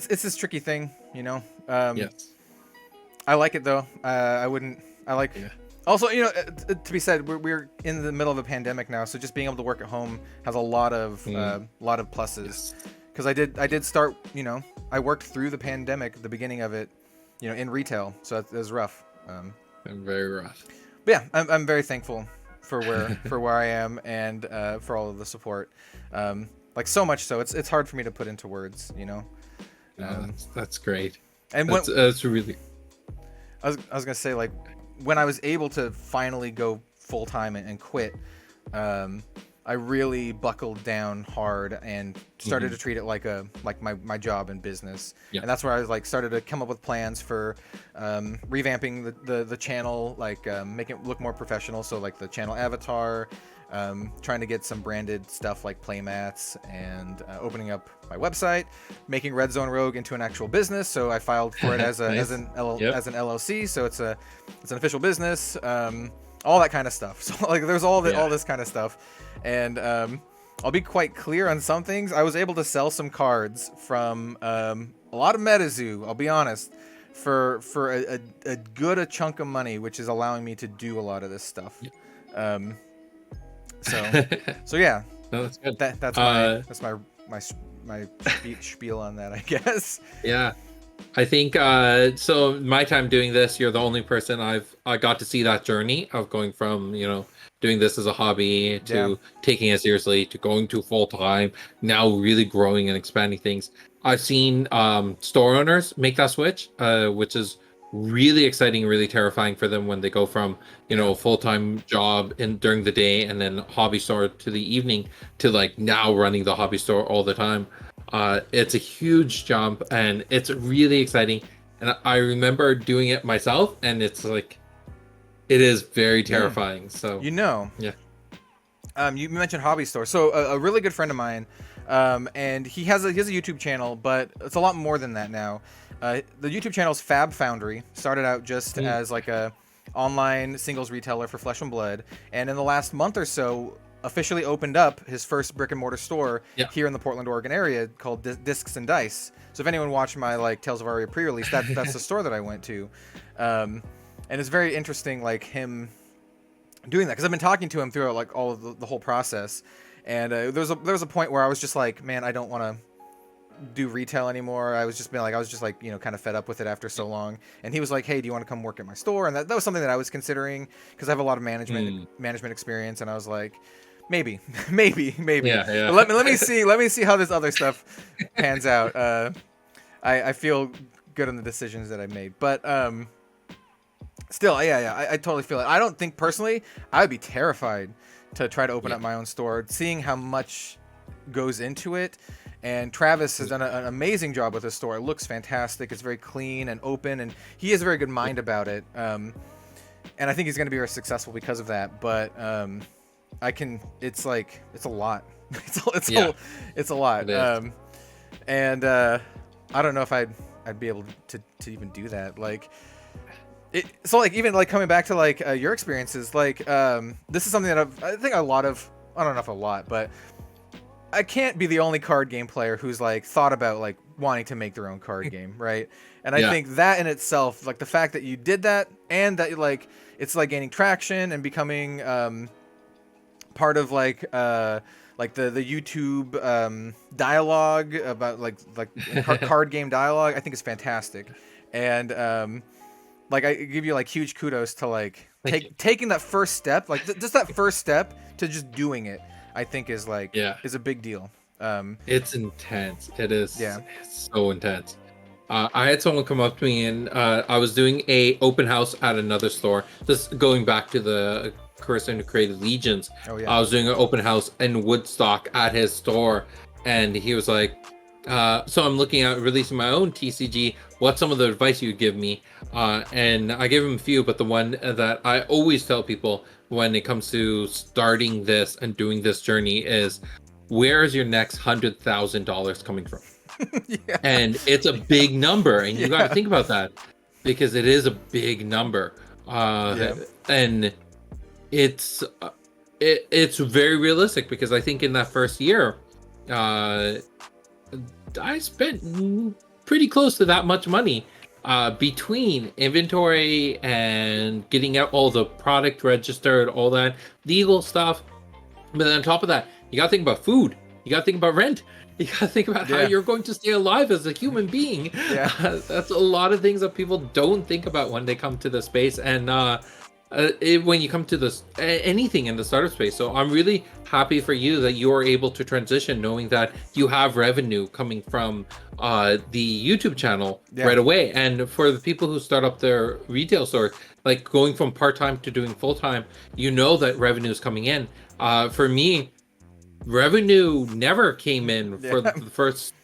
this tricky thing, you know. I like it though. Also, you know, to be said, we're in the middle of a pandemic now, so just being able to work at home has a lot of pluses. Because I did start, you know, I worked through the pandemic at the beginning of it, you know, in retail, so it was rough. Very rough. But yeah, I'm very thankful for where I am, and for all of the support. Like so much so, it's hard for me to put into words, you know. That's great. And that's really. I was gonna say, like, when I was able to finally go full time and quit, I I really buckled down hard and started to treat it like my job in business. Yeah. And that's where I like started to come up with plans for revamping the channel, like making it look more professional. So like the channel avatar, trying to get some branded stuff like playmats, and opening up my website, making Red Zone Rogue into an actual business. So I filed for it as Nice. as an LLC. So it's an official business. All that kind of stuff. So like there's all this kind of stuff. And I'll be quite clear on some things. I was able to sell some cards from a lot of MetaZoo, I'll be honest, for a good chunk of money, which is allowing me to do a lot of this stuff. So yeah, No, that's good. That's my spiel on that, I guess. Yeah, I think so. My time doing this, you're the only person I got to see that journey of going from doing this as a hobby to taking it seriously to going to full time, now really growing and expanding things. I've seen store owners make that switch, which is really exciting and really terrifying for them when they go from full-time job during the day and then hobby store to the evening to like now running the hobby store all the time. It's a huge jump and it's really exciting, and I remember doing it myself, and it's like it is very terrifying. So you mentioned hobby store. So a really good friend of mine, and he has a YouTube channel, but it's a lot more than that now. The YouTube channel is FAB Foundry. Started out just as like a online singles retailer for Flesh and Blood, and in the last month or so officially opened up his first brick and mortar store here in the Portland, Oregon area called Discs and Dice. So if anyone watched my like Tales of Aria pre-release, that's the store that I went to. And it's very interesting, like him doing that, because I've been talking to him throughout like all of the whole process. And there was a point where I was just like, man, I don't want to do retail anymore. I was just kind of fed up with it after so long. And he was like, hey, do you want to come work at my store? And that was something that I was considering, because I have a lot of management experience. And I was like, maybe. Yeah. But let me see how this other stuff pans out. I feel good on the decisions that I made, but still, I totally feel it. I don't think personally I would be terrified to try to open up my own store, seeing how much goes into it. And Travis has done an amazing job with his store. It looks fantastic. It's very clean and open, and he has a very good mind about it. And I think he's going to be very successful because of that. But it's a lot. It's a lot. And I don't know if I'd be able to even do that. Like, so like even like coming back to like your experiences, like this is something that I think I don't know if a lot, but I can't be the only card game player who's like thought about like wanting to make their own card game, right? And I think that in itself, like the fact that you did that, and that like it's like gaining traction and becoming part of like the YouTube dialogue about like card game dialogue, I think is fantastic. And like I give you like huge kudos to like taking that first step, like just that first step to just doing it, I think is like is a big deal. It's intense. It is. Yeah. It's so intense. I had someone come up to me, and I was doing a open house at another store. This going back to the person who created Legions. Oh yeah. I was doing an open house in Woodstock at his store, and he was like, so I'm looking at releasing my own TCG. What's some of the advice you would give me? And I gave him a few, but the one that I always tell people when it comes to starting this and doing this journey is, where is your next $100,000 coming from? And it's a big number, and you got to think about that, because it is a big number. And it's very realistic, because I think in that first year, I spent pretty close to that much money between inventory and getting out all the product registered, all that legal stuff. But then on top of that, you gotta think about food. You gotta think about rent. You gotta think about how you're going to stay alive as a human being. That's a lot of things that people don't think about when they come to the space. And when you come to this anything in the startup space. So I'm really happy for you that you're able to transition, knowing that you have revenue coming from the YouTube channel right away. And for the people who start up their retail store, like going from part-time to doing full-time, you know that revenue is coming in. For me, revenue never came in for the first,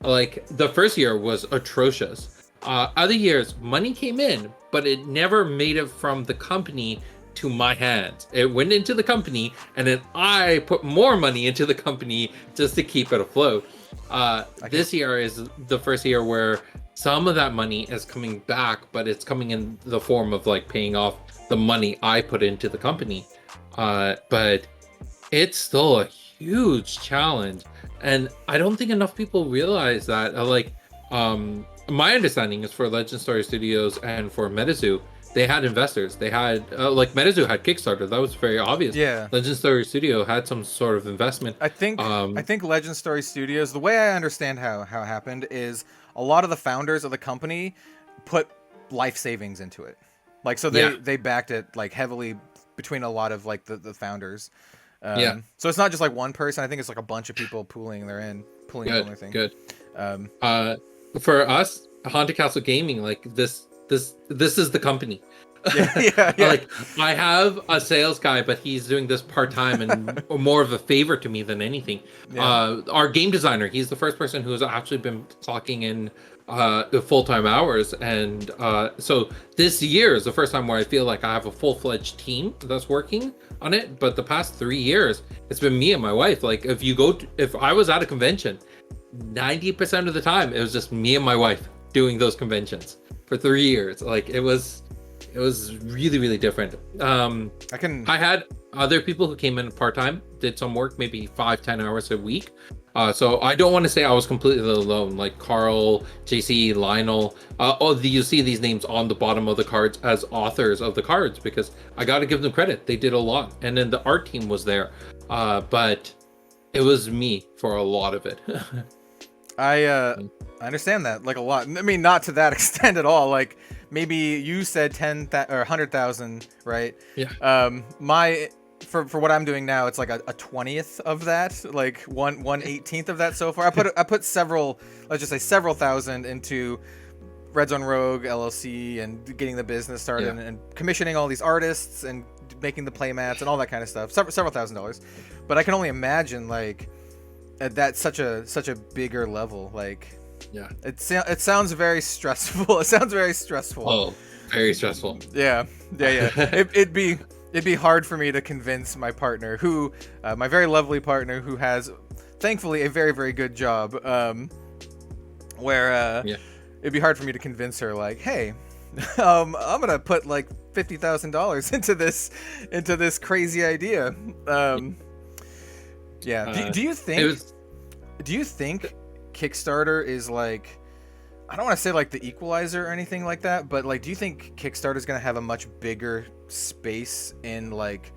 like the first year was atrocious. Other years, money came in, but it never made it from the company to my hands. It went into the company, and then I put more money into the company just to keep it afloat. This year is the first year where some of that money is coming back, but it's coming in the form of like paying off the money I put into the company. But it's still a huge challenge, and I don't think enough people realize that. My understanding is for Legend Story Studios and for MetaZoo, they had investors. They had like MetaZoo had Kickstarter. That was very obvious. Yeah. Legend Story Studio had some sort of investment. I think Legend Story Studios, the way I understand how it happened is a lot of the founders of the company put life savings into it. Like, so they backed it like heavily between a lot of like the founders. So it's not just like one person. I think it's like a bunch of people pooling their thing. Good. For us, Haunted Castle Gaming, like this is the company. Yeah. Like, I have a sales guy, but he's doing this part-time and more of a favor to me than anything. Our game designer, he's the first person who has actually been clocking in full-time hours, and so this year is the first time where I feel like I have a full-fledged team that's working on it. But the past 3 years, it's been me and my wife. Like, if I was at a convention, 90% of the time it was just me and my wife doing those conventions for 3 years. Like, it was really, really different. I had other people who came in part-time, did some work, maybe 5-10 hours a week. So I don't want to say I was completely alone, like Carl, JC, Lionel. You see these names on the bottom of the cards as authors of the cards, because I got to give them credit. They did a lot. And then the art team was there. But it was me for a lot of it. I understand that, like, a lot. I mean, not to that extent at all. Like, maybe you said 10,000 or 100,000, right? Yeah. For what I'm doing now, it's like a 20th of that, like 1/18th of that so far. I put several, let's just say several thousand into Red Zone Rogue LLC and getting the business started and commissioning all these artists and making the playmats and all that kind of stuff. Several $1,000s, but I can only imagine, like, at that such a bigger level, like, it sounds very stressful. It sounds very stressful. Oh, very stressful. Yeah. It'd be hard for me to convince my partner, who my very lovely partner, who has thankfully a very, very good job, where it'd be hard for me to convince her, like, hey, I'm gonna put like $50,000 into this crazy idea. Do you think Kickstarter is, like, I don't want to say like the equalizer or anything like that, but, like, do you think Kickstarter is going to have a much bigger space in, like,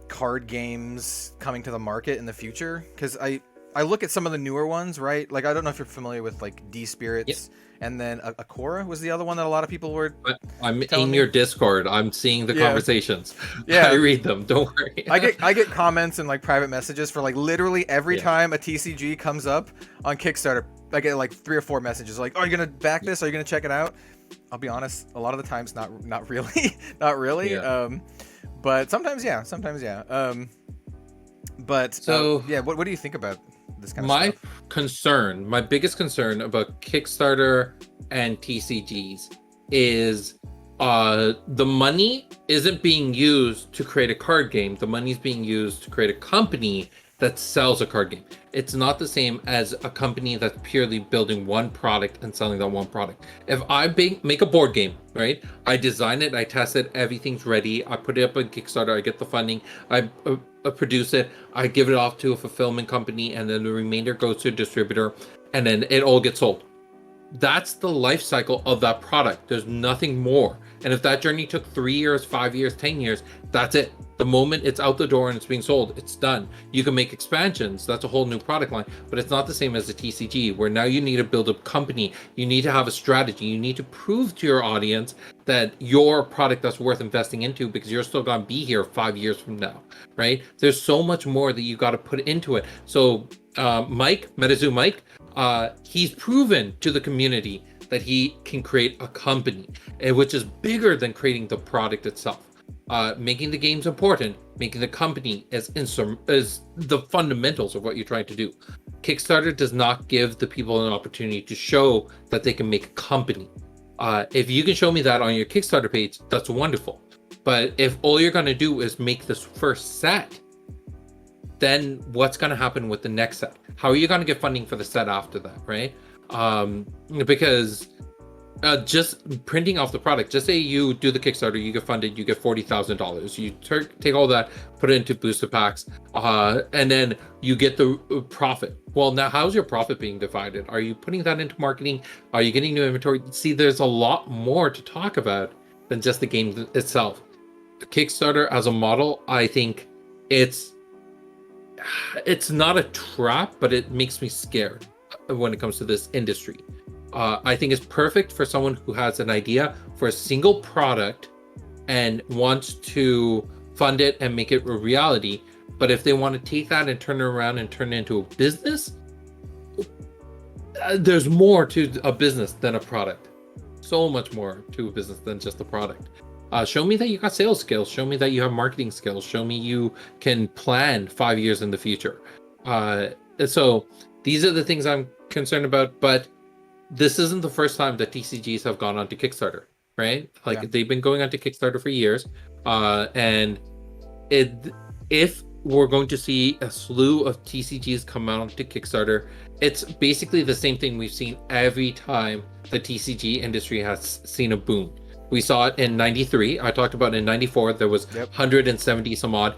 card games coming to the market in the future? Because I look at some of the newer ones, right? Like, I don't know if you're familiar with, like, D-Spirits, and then Akora was the other one that a lot of people were. I'm in your Discord. I'm seeing the conversations. Yeah, I read them. Don't worry. I get comments and, like, private messages for, like, literally every time a TCG comes up on Kickstarter. I get like 3 or 4 messages like, "Oh, are you gonna back this? Are you gonna check it out?" I'll be honest, a lot of the times not really, not really. Yeah. But sometimes yeah. But so what do you think about this kind of stuff? My biggest concern about Kickstarter and TCGs is the money isn't being used to create a card game. The money's being used to create a company that sells a card game. It's not the same as a company that's purely building one product and selling that one product. If I make a board game, right? I design it, I test it, everything's ready. I put it up on Kickstarter, I get the funding, I produce it, I give it off to a fulfillment company, and then the remainder goes to a distributor, and then it all gets sold. That's the life cycle of that product. There's nothing more. And if that journey took 3 years, 5 years, 10 years, that's it. The moment it's out the door and it's being sold, it's done. You can make expansions. That's a whole new product line, but it's not the same as a TCG, where now you need to build a company. You need to have a strategy. You need to prove to your audience that you're a product that's worth investing into, because you're still going to be here 5 years from now, right? There's so much more that you got to put into it. So MetaZoo Mike, he's proven to the community that he can create a company, which is bigger than creating the product itself. making the games important, making the company as the fundamentals of what you're trying to do. Kickstarter does not give the people an opportunity to show that they can make a company. If you can show me that on your Kickstarter page, that's wonderful. But if all you're going to do is make this first set, then what's going to happen with the next set? How are you going to get funding for the set after that, right? Because just printing off the product, just say you do the Kickstarter, you get funded, you get $40,000. You take all that, put it into booster packs, and then you get the profit. Well, now how's your profit being divided? Are you putting that into marketing? Are you getting new inventory? See, there's a lot more to talk about than just the game itself. Kickstarter as a model, I think it's not a trap, but it makes me scared when it comes to this industry. I think it's perfect for someone who has an idea for a single product and wants to fund it and make it a reality. But if they want to take that and turn it around and turn it into a business, there's more to a business than a product. So much more to a business than just a product. Show me that you got sales skills. Show me that you have marketing skills. Show me you can plan 5 years in the future. So these are the things I'm concerned about. But this isn't the first time that TCGs have gone onto Kickstarter, right? Like they've been going onto Kickstarter for years. And if we're going to see a slew of TCGs come out onto Kickstarter, it's basically the same thing we've seen every time the TCG industry has seen a boom. We saw it in 93. I talked about it in 94. There was 170 some odd.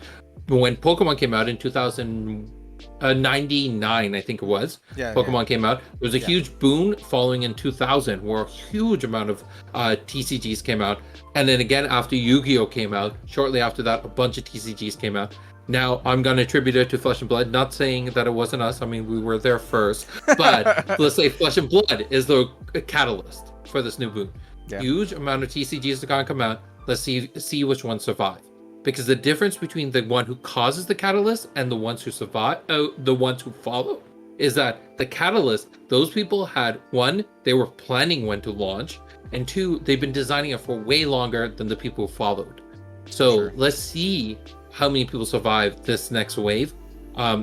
When Pokemon came out in 2099, I think it was. Pokemon came out. There was a huge boom following in 2000 where a huge amount of TCGs came out. And then again, after Yu-Gi-Oh came out, shortly after that, a bunch of TCGs came out. Now, I'm going to attribute it to Flesh and Blood, not saying that it wasn't us. I mean, we were there first. But let's say Flesh and Blood is the catalyst for this new boom. Huge amount of TCGs are going to come out. Let's see which ones survive. Because the difference between the one who causes the catalyst and the ones who survive, the ones who follow, is that the catalyst, those people had, one, they were planning when to launch, and two, they've been designing it for way longer than the people who followed. So let's see how many people survive this next wave.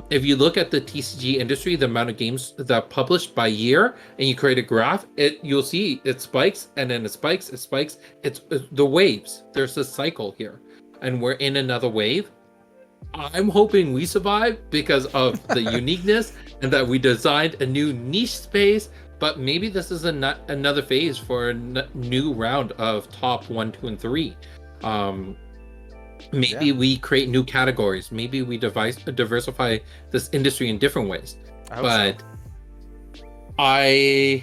If you look at the TCG industry, the amount of games that are published by year, and you create a graph, you'll see it spikes, and then it spikes, it spikes. It's the waves. There's a cycle here, and we're in another wave. I'm hoping we survive because of the uniqueness and that we designed a new niche space, but maybe this is another phase for a new round of top 1, 2, and 3. Maybe we create new categories. Maybe we diversify this industry in different ways. But I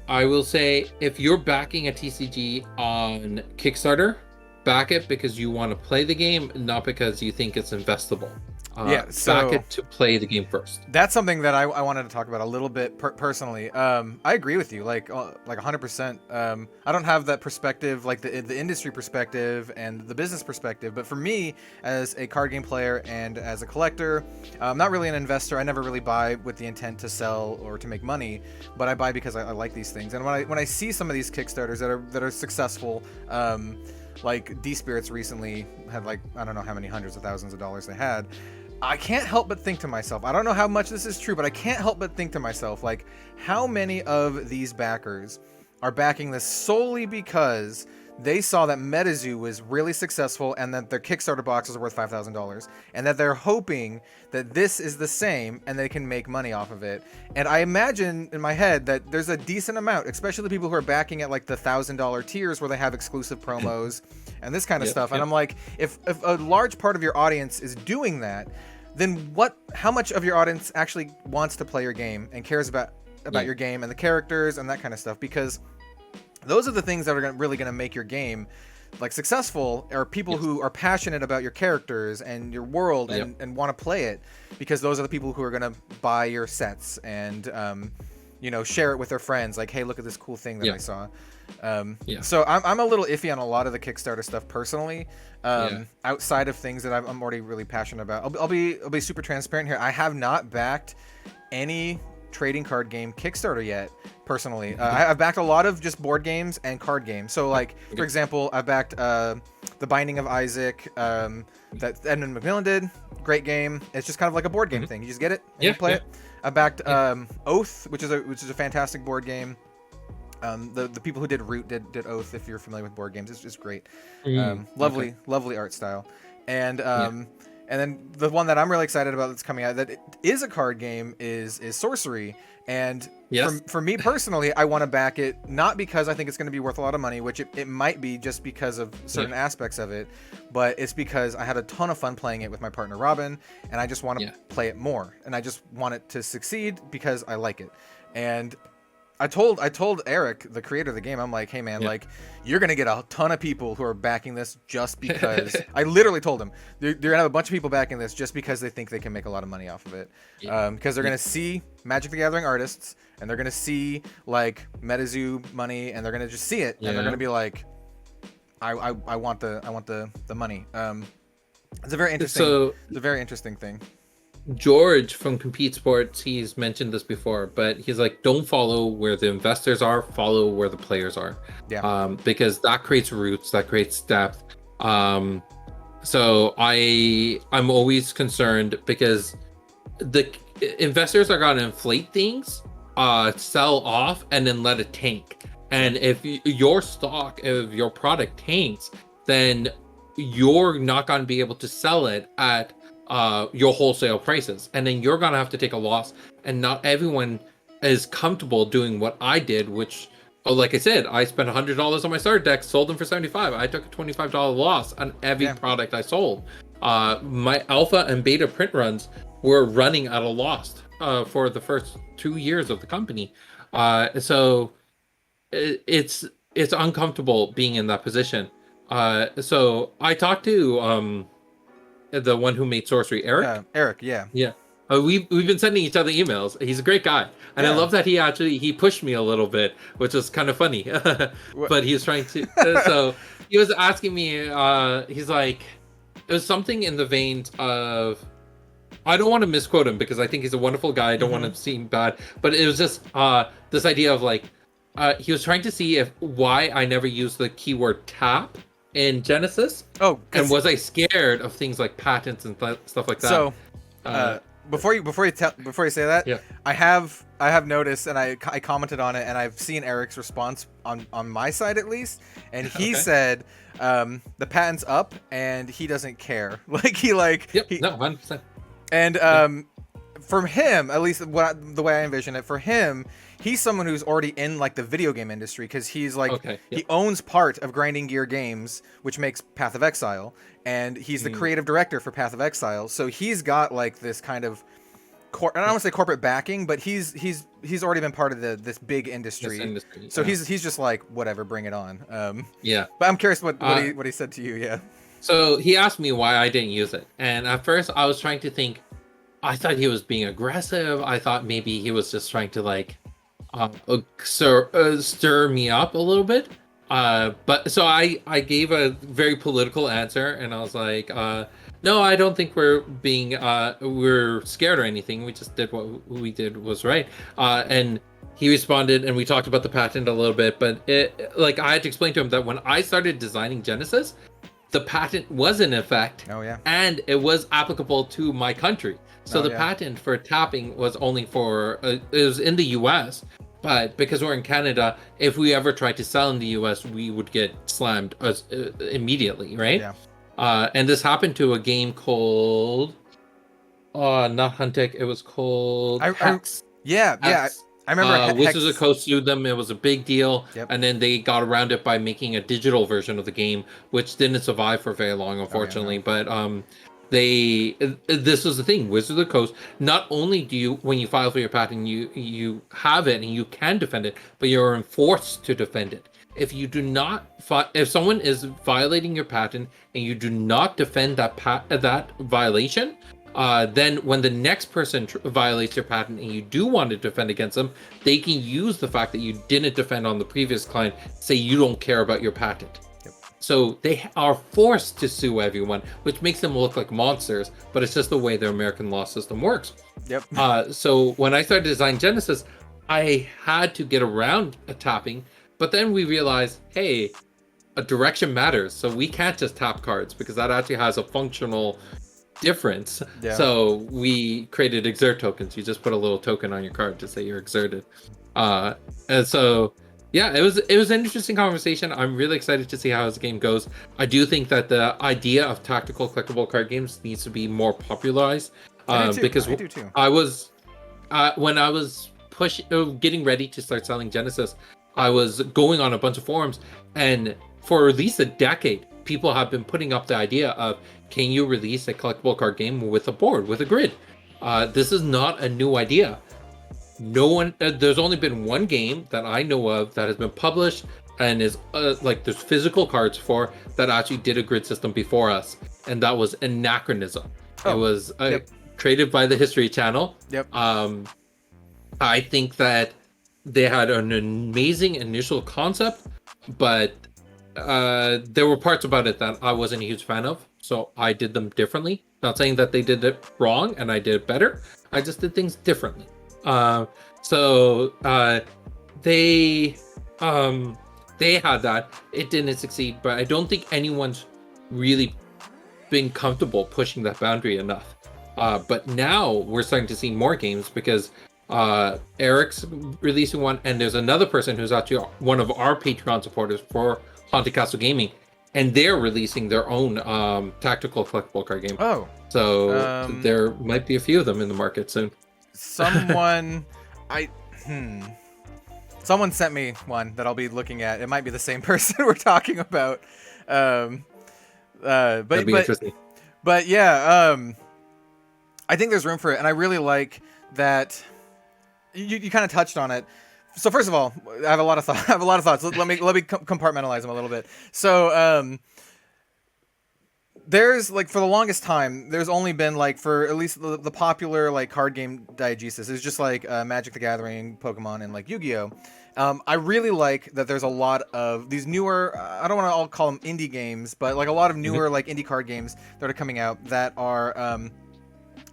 will say, if you're backing a TCG on Kickstarter, back it because you want to play the game, not because you think it's investable. Back it to play the game first. That's something that I wanted to talk about a little bit personally. I agree with you, like 100%. I don't have that perspective, like the industry perspective and the business perspective. But for me, as a card game player and as a collector, I'm not really an investor. I never really buy with the intent to sell or to make money, but I buy because I like these things. And when I see some of these Kickstarters that are successful, like D-Spirits recently had, like, I don't know how many hundreds of thousands of dollars they had. I can't help but think to myself, I don't know how much this is true, but I can't help but think to myself, like, how many of these backers are backing this solely because they saw that MetaZoo was really successful and that their Kickstarter boxes are worth $5,000 and that they're hoping that this is the same and they can make money off of it. And I imagine in my head that there's a decent amount, especially the people who are backing at like the $1,000 tiers where they have exclusive promos and this kind of stuff. And I'm like, if a large part of your audience is doing that, then how much of your audience actually wants to play your game and cares about your game and the characters and that kind of stuff? Because those are the things that are really going to make your game like successful, are people who are passionate about your characters and your world and want to play it, because those are the people who are going to buy your sets and share it with their friends, like, hey, look at this cool thing that I saw. So I'm a little iffy on a lot of the Kickstarter stuff personally, outside of things that I'm already really passionate about. I'll be super transparent here. I have not backed any trading card game Kickstarter yet, personally. I've backed a lot of just board games and card games. So like, for example, I backed The Binding of Isaac, that Edmund Macmillan did. Great game. It's just kind of like a board game thing. You just get it and you play it. I backed Oath, which is a fantastic board game. The people who did Root did Oath. If you're familiar with board games, it's just great. Lovely art style. And and then the one that I'm really excited about that's coming out that it is a card game is Sorcery. And for me personally, I want to back it not because I think it's going to be worth a lot of money, which it might be just because of certain aspects of it, but it's because I had a ton of fun playing it with my partner Robin, and I just want to play it more, and I just want it to succeed because I like it. And I told Eric, the creator of the game, I'm like, hey man, like you're gonna get a ton of people who are backing this just because. I literally told him they're gonna have a bunch of people backing this just because they think they can make a lot of money off of it, because they're gonna see Magic the Gathering artists and they're gonna see like MetaZoo money and they're gonna just see it and they're gonna be like, I want the money. It's a very interesting thing. George from Compete Sports, he's mentioned this before, but he's like, don't follow where the investors are, follow where the players are. Because that creates roots, that creates depth. So I'm always concerned because the investors are going to inflate things, sell off, and then let it tank. And if your stock, if your product tanks, then you're not going to be able to sell it at your wholesale prices, and then you're gonna have to take a loss. And not everyone is comfortable doing what I did, which, like I said, I spent $100 on my starter deck, sold them for $75. I took a $25 loss on every product I sold. My alpha and beta print runs were running at a loss for the first 2 years of the company. So it's uncomfortable being in that position. So I talked to the one who made Sorcery, Eric. Eric, we've been sending each other emails. He's a great guy, and I love that he pushed me a little bit, which was kind of funny. But he was trying to. So he was asking me. He's like, it was something in the veins of. I don't want to misquote him because I think he's a wonderful guy. I don't want to seem bad, but it was just this idea of like, he was trying to see why I never used the keyword tap in Genesis. And was I scared of things like patents and stuff like that? So before you say that, I have noticed, and I commented on it, and I've seen Eric's response on my side at least, and he said the patent's up and he doesn't care. Like he 100%. And from him, at least the way I envision it, for him, he's someone who's already in like the video game industry because he's like he owns part of Grinding Gear Games, which makes Path of Exile, and he's the creative director for Path of Exile. So he's got like this kind of I don't want to say corporate backing, but he's already been part of this big industry. So he's just like, whatever, bring it on. But I'm curious what he said to you. Yeah. So he asked me why I didn't use it, and at first I was trying to think. I thought he was being aggressive. I thought maybe he was just trying to like stir me up a little bit. But so I gave a very political answer, and I was like, no, I don't think we're scared or anything. We just did what we did was right. And he responded, and we talked about the patent a little bit, but I had to explain to him that when I started designing Genesis, the patent was in effect. And it was applicable to my country. So the patent for tapping was only for, it was in the US, but because we're in Canada, if we ever tried to sell in the US, we would get slammed immediately, right? And this happened to a game called, not Huntic, it was called Hex. Hex. I remember Wizards of the Coast sued them. It was a big deal. And then they got around it by making a digital version of the game, which didn't survive for very long, unfortunately. But this was the thing, Wizards of the Coast, not only do you, when you file for your patent, you have it and you can defend it, but you're enforced to defend it. If you do not, if someone is violating your patent and you do not defend that violation, then when the next person violates your patent and you do want to defend against them, they can use the fact that you didn't defend on the previous client, say you don't care about your patent. So they are forced to sue everyone, which makes them look like monsters, but it's just the way their American law system works. Yep. So when I started to design Genesis, I had to get around a tapping, but then we realized, hey, a direction matters. So we can't just tap cards because that actually has a functional difference. Yeah. So we created exert tokens. You just put a little token on your card to say you're exerted. And so yeah, it was an interesting conversation. I'm really excited to see how this game goes. I do think that the idea of tactical collectible card games needs to be more popularized. Because I do too. I was when I was getting ready to start selling Genesis, I was going on a bunch of forums, and for at least a decade, people have been putting up the idea of, can you release a collectible card game with a board, with a grid? This is not a new idea. No one, there's only been one game that I know of that has been published and is like there's physical cards for that actually did a grid system before us, and that was Anachronism. It was created by the History Channel. Yep. I think that they had an amazing initial concept, but there were parts about it that I wasn't a huge fan of, so I did them differently. Not saying that they did it wrong and I did it better. I just did things differently. So they had that. It didn't succeed, but I don't think anyone's really been comfortable pushing that boundary enough. But now we're starting to see more games because Eric's releasing one, and there's another person who's actually one of our Patreon supporters for Haunted Castle Gaming, and they're releasing their own tactical collectible card game. Oh, so there might be a few of them in the market soon. Someone sent me one that I'll be looking at. It might be the same person we're talking about. That'd be interesting. But yeah, I think there's room for it, and I really like that. You kind of touched on it. So first of all, I have a lot of thoughts. Let me compartmentalize them a little bit. So there's like, for the longest time, there's only been like, for at least the popular like card game diegesis, it's just like Magic the Gathering, Pokemon, and like Yu-Gi-Oh. I really like that there's a lot of these newer, I don't want to all call them indie games, but like a lot of newer like indie card games that are coming out that are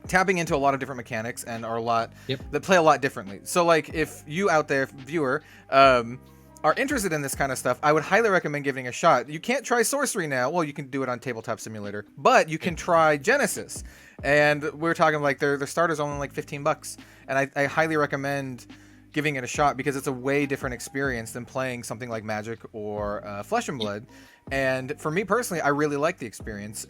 tapping into a lot of different mechanics and are a lot that play a lot differently. So like, if you out there, viewer, are interested in this kind of stuff, I would highly recommend giving a shot. You can't try Sorcery now. Well, you can do it on Tabletop Simulator, but you can try Genesis. And we're talking like their starters only like $15, and I highly recommend giving it a shot because it's a way different experience than playing something like Magic or Flesh and Blood. And for me personally, I really like the experience.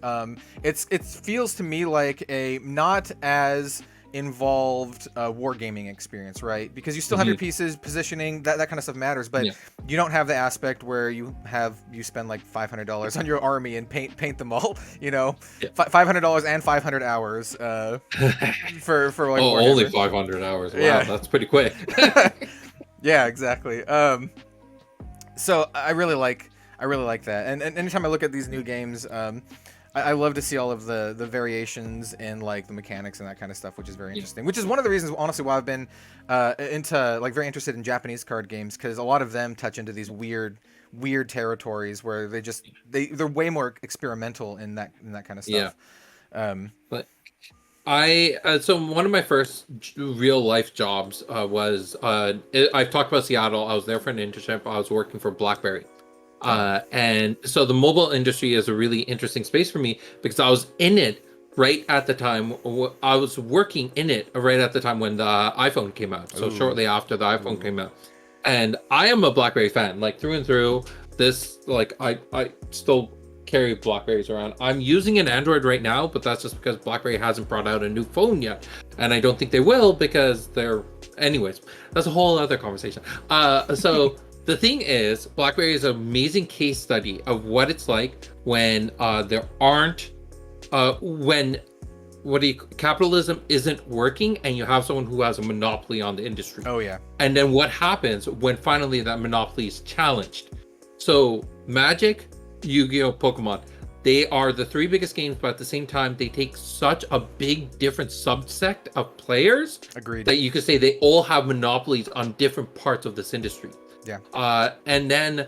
It feels to me like a not as involved wargaming experience, right? Because you still have your pieces, positioning, that kind of stuff matters, but you don't have the aspect where you spend like $500 on your army and paint them all, you know, $500 and 500 hours for like only 500 hours. Wow, that's pretty quick. Yeah, exactly. So I really like that, and anytime I look at these new games, I love to see all of the variations in like the mechanics and that kind of stuff, which is very interesting. Which is one of the reasons, honestly, why I've been very interested in Japanese card games, because a lot of them touch into these weird territories where they're way more experimental in that kind of stuff. But so one of my first real life jobs was I've talked about Seattle. I was there for an internship. I was working for BlackBerry. And so the mobile industry is a really interesting space for me because I was in it right at the time. I was working in it right at the time when the iPhone came out. So shortly after the iPhone came out. And I am a BlackBerry fan, like through and through. This, like, I still carry BlackBerries around. I'm using an Android right now, but that's just because BlackBerry hasn't brought out a new phone yet. And I don't think they will because anyways, that's a whole other conversation. So the thing is, BlackBerry is an amazing case study of what it's like when there aren't, capitalism isn't working and you have someone who has a monopoly on the industry. Oh yeah. And then what happens when finally that monopoly is challenged? So Magic, Yu-Gi-Oh, Pokemon, they are the three biggest games, but at the same time, they take such a big different subsect of players. Agreed. That you could say they all have monopolies on different parts of this industry. Yeah. And then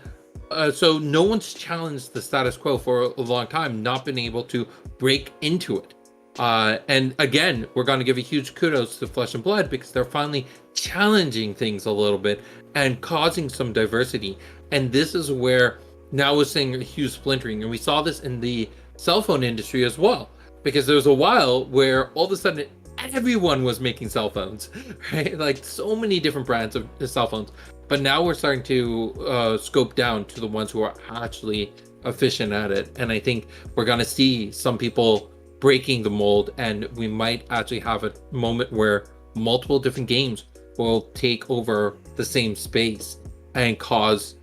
So no one's challenged the status quo for a long time, not been able to break into it. And again, we're going to give a huge kudos to Flesh and Blood because they're finally challenging things a little bit and causing some diversity. And this is where now we're seeing a huge splintering. And we saw this in the cell phone industry as well, because there was a while where all of a sudden everyone was making cell phones, right? Like so many different brands of cell phones. But now we're starting to scope down to the ones who are actually efficient at it. And I think we're going to see some people breaking the mold, and we might actually have a moment where multiple different games will take over the same space and cause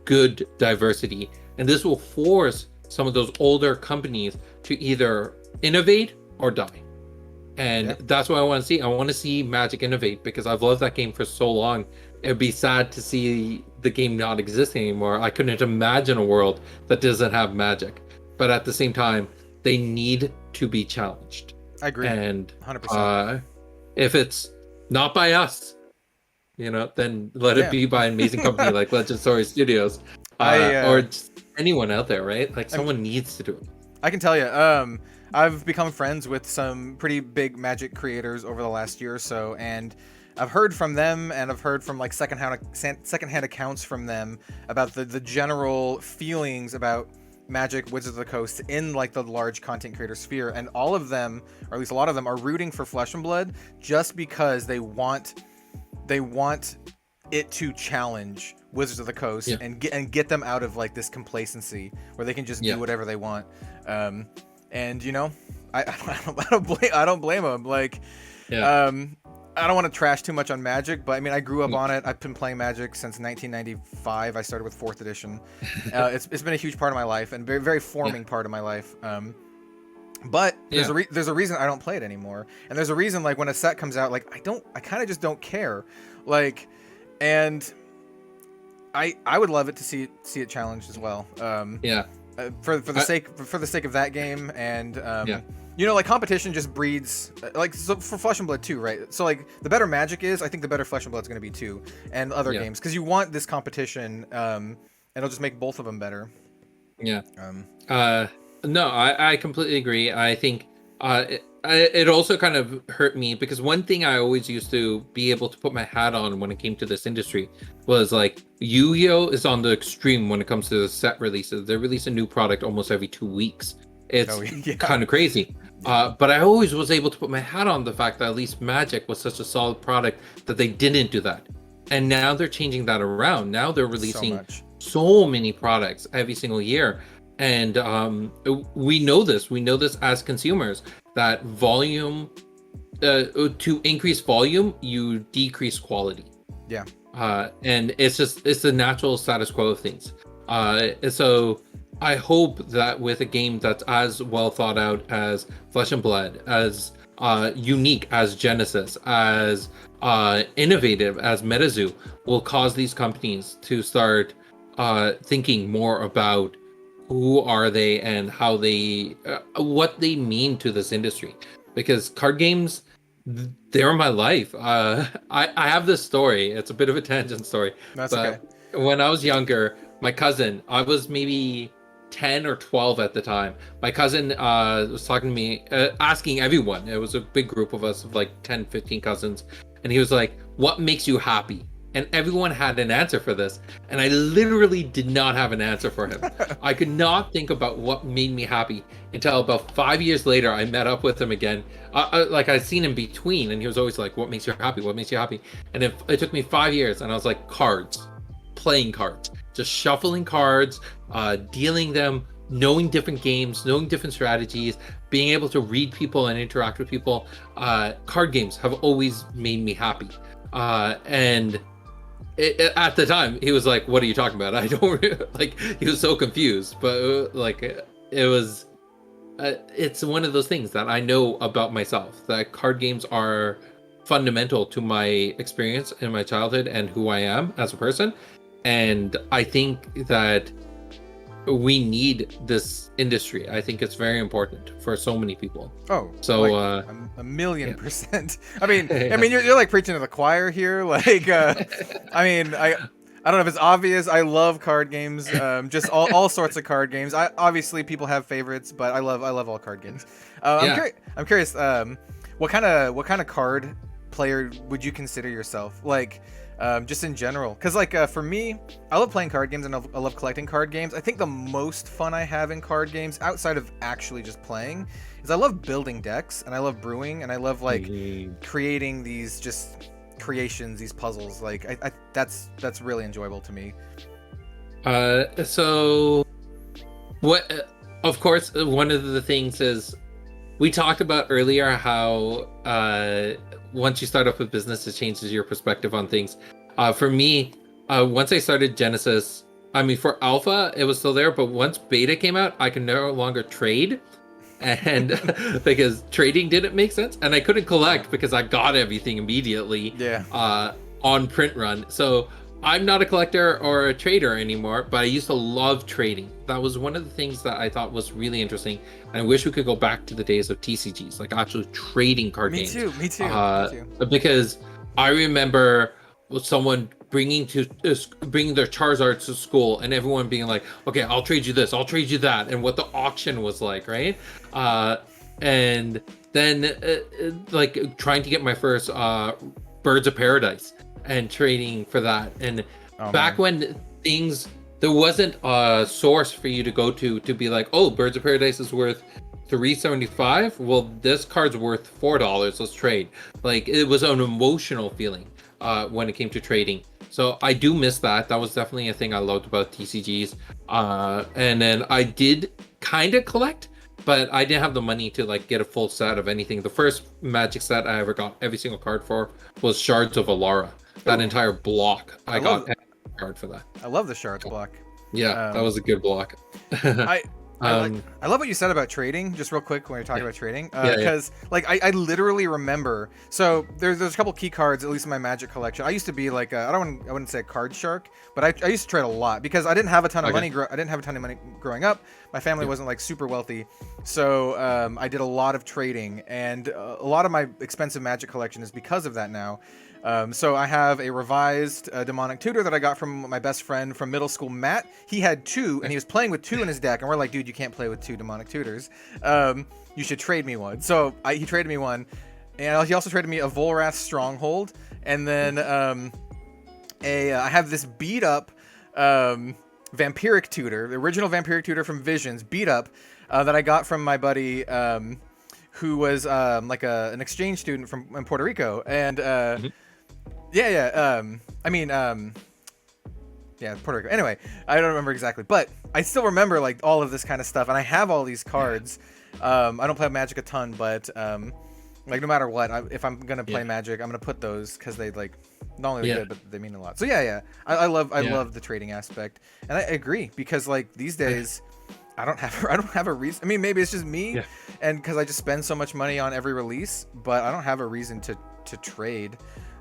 good diversity. And this will force some of those older companies to either innovate or die. And that's what I want to see. I want to see Magic innovate because I've loved that game for so long. It'd be sad to see the game not exist anymore. I couldn't imagine a world that doesn't have Magic. But at the same time, they need to be challenged. I agree. And 100%. If it's not by us, then let it be by an amazing company like Legend Story Studios, or just anyone out there, right? Like someone needs to do it. I can tell you, I've become friends with some pretty big Magic creators over the last year or so, and I've heard from them, and I've heard from like secondhand accounts from them about the general feelings about Magic Wizards of the Coast in like the large content creator sphere, and all of them, or at least a lot of them, are rooting for Flesh and Blood just because they want it to challenge Wizards of the Coast and get them out of like this complacency where they can just do whatever they want. And I don't blame them. Like, I don't want to trash too much on Magic, but I mean, I grew up on it. I've been playing Magic since 1995. I started with 4th edition. It's been a huge part of my life and very, very forming part of my life. But there's a reason I don't play it anymore. And there's a reason, like, when a set comes out, like, I kind of just don't care. Like, and I would love it to see it challenged as well. For the sake of that game, and like competition just breeds like, so for Flesh and Blood too, right? So like the better Magic is, I think the better Flesh and Blood's going to be too, and other games, because you want this competition, and it'll just make both of them better. No, I completely agree. I think it also kind of hurt me because one thing I always used to be able to put my hat on when it came to this industry was like Yu-Gi-Oh is on the extreme when it comes to the set releases. They release a new product almost every 2 weeks. It's kind of crazy. But I always was able to put my hat on the fact that at least Magic was such a solid product that they didn't do that. And now they're changing that around. Now they're releasing so many products every single year. And we know this as consumers, that volume, to increase volume, you decrease quality. And it's the natural status quo of things. So I hope that with a game that's as well thought out as Flesh and Blood, as unique as Genesis, as innovative as MetaZoo, will cause these companies to start thinking more about who are they and how they what they mean to this industry, because card games, they're my life. I have this story. It's a bit of a tangent story. That's okay. When I was younger, my cousin, I was maybe 10 or 12 at the time. My cousin was talking to me, asking everyone. It was a big group of us, of like 10, 15 cousins. And he was like, what makes you happy? And everyone had an answer for this. And I literally did not have an answer for him. I could not think about what made me happy until about 5 years later, I met up with him again. Like I'd seen him between, and he was always like, what makes you happy? What makes you happy? And it took me 5 years, and I was like, cards, playing cards, just shuffling cards, dealing them, knowing different games, knowing different strategies, being able to read people and interact with people. Card games have always made me happy. And at the time, he was like, what are you talking about? I don't like, he was so confused, but like, it was, it's one of those things that I know about myself, that card games are fundamental to my experience in my childhood and who I am as a person. And I think that we need this industry. I think it's very important for so many people. Oh, so like a million percent. I mean, you're like preaching to the choir here. Like, I I don't know if it's obvious. I love card games. Just all sorts of card games. Obviously people have favorites, but I love all card games. I'm curious. What kind of card player would you consider yourself? Like, just in general, because like for me, I love playing card games and I love collecting card games. I think the most fun I have in card games, outside of actually just playing, is I love building decks and I love brewing and I love like creating these just creations, these puzzles. Like that's really enjoyable to me. So what? Of course, one of the things is we talked about earlier how once you start up a business, it changes your perspective on things. For me, once I started Genesis, I mean, for Alpha, it was still there, but once Beta came out, I can no longer trade, and because trading didn't make sense, and I couldn't collect because I got everything immediately. On print run. So I'm not a collector or a trader anymore, but I used to love trading. That was one of the things that I thought was really interesting. And I wish we could go back to the days of TCGs, like actually trading card games. Me too. Because I remember someone bringing their Charizards to school and everyone being like, okay, I'll trade you this, I'll trade you that. And what the auction was like, right? And then like trying to get my first Birds of Paradise and trading for that. And back when there wasn't a source for you to go to be like, oh, Birds of Paradise is worth $3.75. Well, this card's worth $4. Let's trade. Like, it was an emotional feeling when it came to trading. So I do miss that. That was definitely a thing I loved about TCGs. And then I did kind of collect, but I didn't have the money to like get a full set of anything. The first Magic set I ever got every single card for was Shards of Alara. That entire block, I got a card for that. I love the Shards block. Yeah, that was a good block. I love what you said about trading, just real quick when you're talking about trading, because like I literally remember, so there's a couple key cards, at least in my Magic collection. I used to be like I wouldn't say a card shark, but I used to trade a lot because I didn't have a ton of money. I didn't have a ton of money growing up. My family wasn't like super wealthy, so I did a lot of trading, and a lot of my expensive Magic collection is because of that now. So I have a revised Demonic Tutor that I got from my best friend from middle school, Matt. He had 2, and he was playing with 2 in his deck, and we're like, dude, you can't play with 2 Demonic Tutors. You should trade me one. So he traded me one, and he also traded me a Volrath Stronghold, and then I have this beat up Vampiric Tutor, the original Vampiric Tutor from Visions, beat up, that I got from my buddy who was like an exchange student in Puerto Rico, and Puerto Rico. Anyway, I don't remember exactly, but I still remember like all of this kind of stuff, and I have all these cards. I don't play Magic a ton, but like no matter what, if I'm gonna play Magic, I'm gonna put those because they like not only good, but they mean a lot. So I love the trading aspect, and I agree because like these days. I don't have a reason. I mean, maybe it's just me, and because I just spend so much money on every release, but I don't have a reason to trade.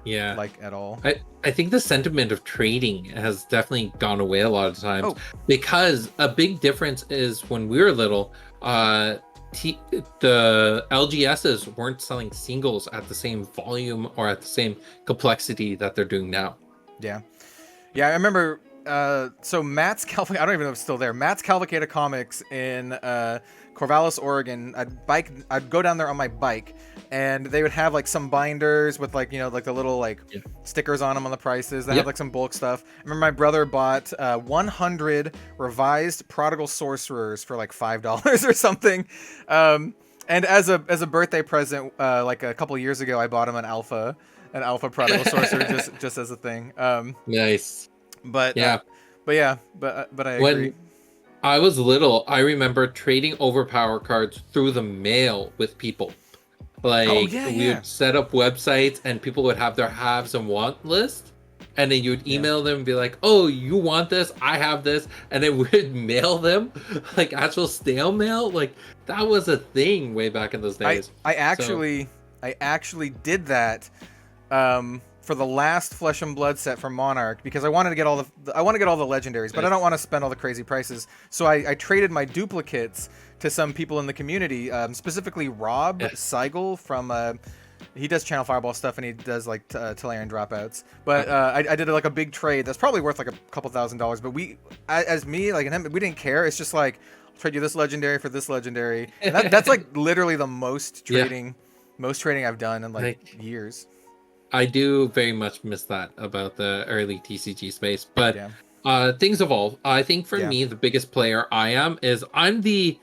Like at all. I think the sentiment of trading has definitely gone away a lot of times because a big difference is when we were little, the LGSs weren't selling singles at the same volume or at the same complexity that they're doing now. Yeah, I remember. So Matt's Cavalcade, I don't even know if it's still there. Matt's Cavalcade Comics in Corvallis, Oregon. I'd go down there on my bike, and they would have like some binders with like like the little like stickers on them on the prices. They have like some bulk stuff. I remember my brother bought 100 revised Prodigal Sorcerers for like $5 or something. And as a birthday present, like a couple years ago, I bought him an Alpha Prodigal Sorcerer just as a thing. Nice. But I agree. When I was little, I remember trading overpower cards through the mail with people. Like we would set up websites and people would have their haves and want list, and then you would email them and be like, "Oh, you want this? I have this," and then we'd mail them like actual snail mail. Like that was a thing way back in those days. I actually did that. For the last Flesh and Blood set for Monarch, because I wanted to get all the legendaries, but I don't want to spend all the crazy prices. So I traded my duplicates to some people in the community, specifically Rob Seigel from he does Channel Fireball stuff, and he does like Tolarian dropouts. But I did like a big trade that's probably worth like a couple $1,000. But as me, like, and him, we didn't care. It's just like, I'll trade you this legendary for this legendary. And that's like literally the most trading I've done in like years. I do very much miss that about the early TCG space, but things evolve. I think for me, the biggest player I'm the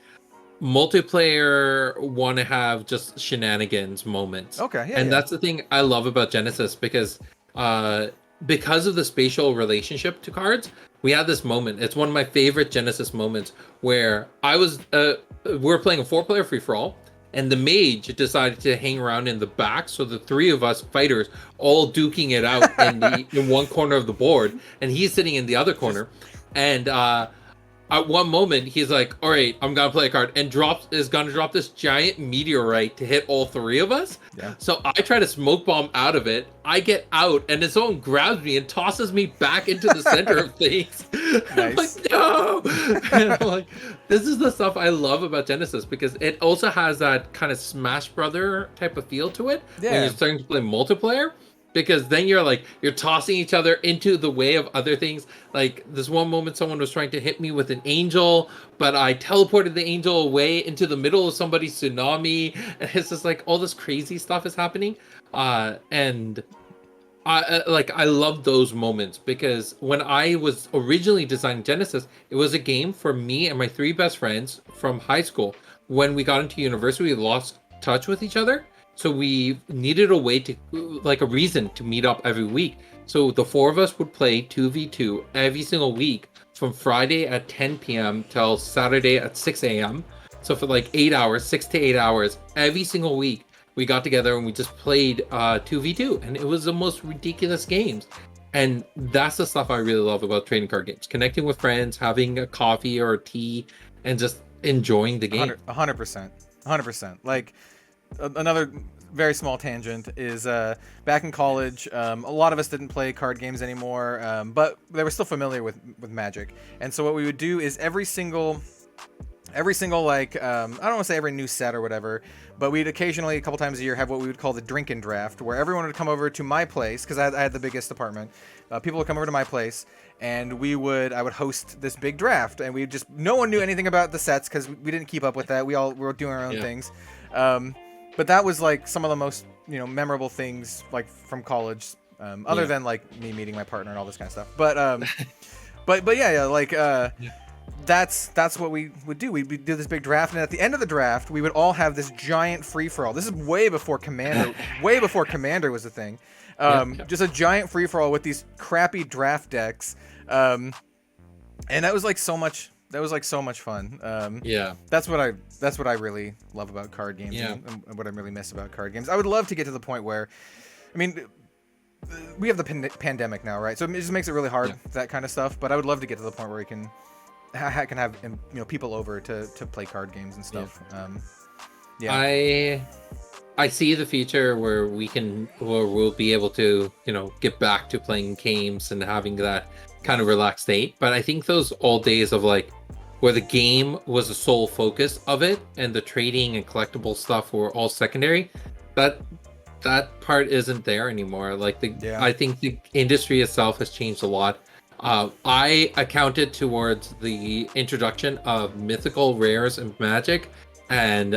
multiplayer want to have just shenanigans moments. That's the thing I love about Genesis, because of the spatial relationship to cards, we had this moment. It's one of my favorite Genesis moments where we're playing a 4-player free-for-all, and the mage decided to hang around in the back, so the 3 of us fighters all duking it out in one corner of the board, and he's sitting in the other corner. And at one moment, he's like, all right, I'm gonna play a card, and is gonna drop this giant meteorite to hit all 3 of us. So I try to smoke bomb out of it. I get out, and then someone grabs me and tosses me back into the center of things. I'm like, no! And I'm like, this is the stuff I love about Genesis, because it also has that kind of Smash Brother type of feel to it when you're starting to play multiplayer. Because then you're tossing each other into the way of other things. Like this one moment, someone was trying to hit me with an angel, but I teleported the angel away into the middle of somebody's tsunami. And it's just like all this crazy stuff is happening. And I love those moments, because when I was originally designing Genesis, it was a game for me and my 3 best friends from high school. When we got into university, we lost touch with each other. So we needed a way to, like, a reason to meet up every week. So the 4 of us would play 2v2 every single week from Friday at 10 p.m. till Saturday at 6 a.m. So for like 8 hours, 6 to 8 hours, every single week, we got together and we just played 2v2. And it was the most ridiculous games. And that's the stuff I really love about trading card games. Connecting with friends, having a coffee or a tea, and just enjoying the game. 100%. 100%. Like, another very small tangent is back in college, a lot of us didn't play card games anymore, but they were still familiar with Magic. And so what we would do is every single like, I don't want to say every new set or whatever, but we'd occasionally, a couple times a year, have what we would call the drinking draft, where everyone would come over to my place, because I had the biggest apartment. People would come over to my place, and I would host this big draft, and no one knew anything about the sets, because we didn't keep up with that. We were doing our own things. But that was like some of the most, memorable things like from college, other than like me meeting my partner and all this kind of stuff. But that's what we would do. We'd do this big draft, and at the end of the draft, we would all have this giant free for all. This is way before Commander, way before Commander was a thing. Just a giant free for all with these crappy draft decks, and that was like so much. That was like so much fun. That's what I really love about card games, and what I really miss about card games. I would love to get to the point where, I mean, we have the pandemic now, right? So it just makes it really hard, that kind of stuff. But I would love to get to the point where we can have people over to play card games and stuff. I see the future where we'll be able to get back to playing games and having that kind of relaxed state. But I think those old days of like where the game was the sole focus of it and the trading and collectible stuff were all secondary, that part isn't there anymore. Like I think the industry itself has changed a lot. I accounted towards the introduction of mythical rares and Magic, and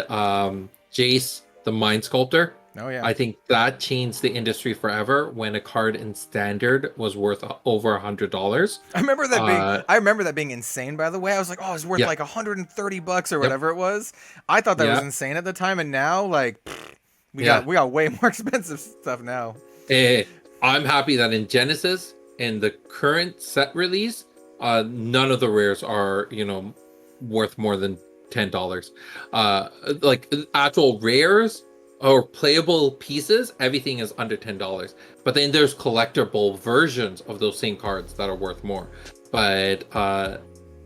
Jace the Mind Sculptor. Oh yeah. I think that changed the industry forever when a card in Standard was worth over $100. I remember that being insane, by the way. I was like, oh, it's worth like $130 or whatever it was. I thought that was insane at the time, and now like we got way more expensive stuff now. I'm happy that in Genesis, in the current set release, none of the rares are, worth more than $10. Like actual rares or playable pieces, everything is under $10. But then there's collectible versions of those same cards that are worth more. But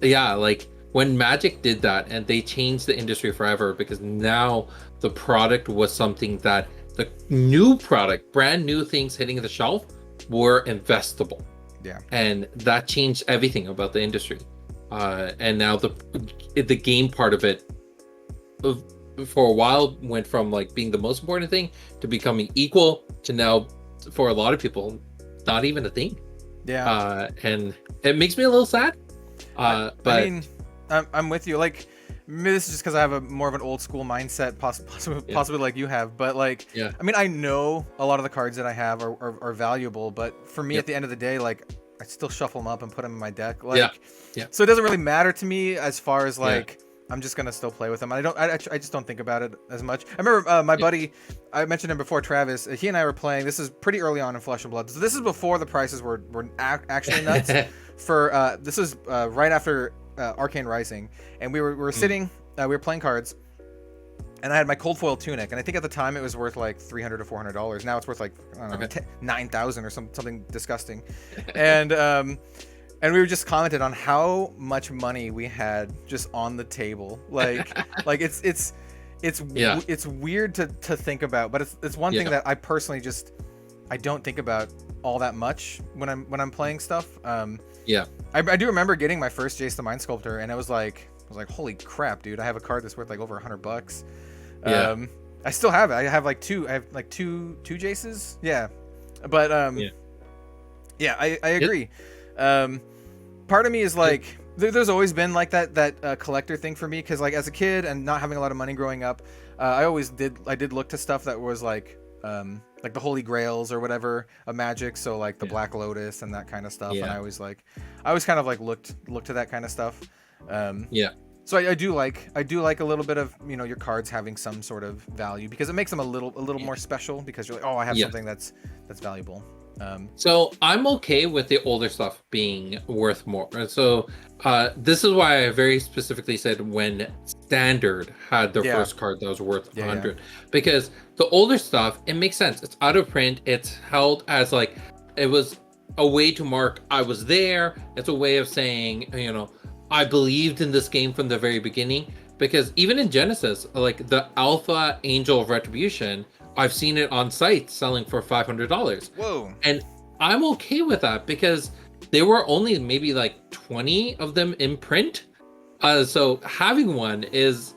like when Magic did that, and they changed the industry forever, because now the product was something that the new product, brand new things hitting the shelf, were investable. And that changed everything about the industry. And now the game part of it for a while went from like being the most important thing to becoming equal to now, for a lot of people, not even a thing. Yeah. And it makes me a little sad. But I mean, I'm with you. Like, maybe this is just because I have a more of an old school mindset, possibly like you have. But like, yeah, I mean, I know a lot of the cards that I have are valuable, but for me, at the end of the day, like, I still shuffle them up and put them in my deck. Like, yeah. So it doesn't really matter to me as far as like. I'm just gonna still play with them. I just don't think about it as much. I remember my buddy, I mentioned him before, Travis. He and I were playing. This is pretty early on in Flesh and Blood. So this is before the prices were actually nuts. This is right after Arcane Rising, and we were sitting. We were playing cards, and I had my cold foil tunic, and I think at the time it was worth like $300 to $400. Now it's worth like I don't know, $9,000 or something disgusting, and we were just commented on how much money we had just on the table. Like it's weird to think about, but it's one thing that I personally I don't think about all that much when I'm playing stuff. I do remember getting my first Jace the Mind Sculptor, and I was like, holy crap, dude! I have a card that's worth like over $100. I still have it. I have like two Jaces. Yeah, but I agree. Part of me is like, there's always been like that collector thing for me, because like as a kid and not having a lot of money growing up, I did look to stuff that was like the Holy Grails or whatever of Magic, so like the Black Lotus and that kind of stuff. And I always kind of like looked to that kind of stuff. So I do like a little bit of, you know, your cards having some sort of value, because it makes them a little more special, because you're like, oh, I have something that's valuable. So I'm okay with the older stuff being worth more. So this is why I very specifically said when Standard had their first card that was worth 100, because the older stuff, it makes sense. It's out of print. It's held as like, it was a way to mark I was there. It's a way of saying, you know, I believed in this game from the very beginning. Because even in Genesis, like the Alpha Angel of Retribution, I've seen it on sites selling for $500. Whoa. And I'm okay with that, because there were only maybe like 20 of them in print. So having one is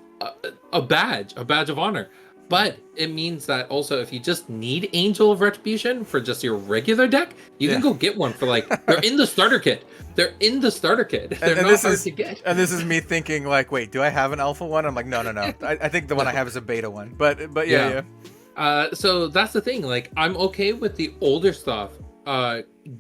a badge of honor. But it means that also, if you just need Angel of Retribution for just your regular deck, you can go get one for like, they're in the starter kit. They're in the starter kit. They're not hard to get. And this is me thinking like, wait, do I have an alpha one? I'm like, no. I think the one I have is a beta one. But yeah. So that's the thing. Like, I'm okay with the older stuff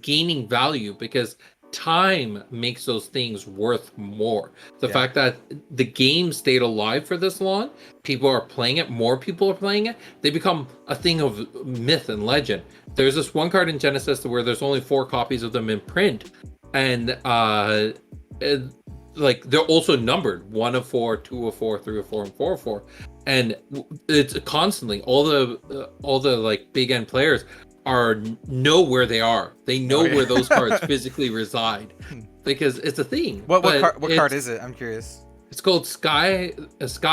gaining value, because time makes those things worth more. The fact that the game stayed alive for this long, people are playing it, more people are playing it, they become a thing of myth and legend. There's this one card in Genesis where there's only 4 copies of them in print, and like they're also numbered 1 of 4, 2 of 4, 3 of 4, and 4 of 4, and it's constantly all the like big end players know where they are. They know where those cards physically reside, because it's a thing. What card is it? I'm curious. It's called Sky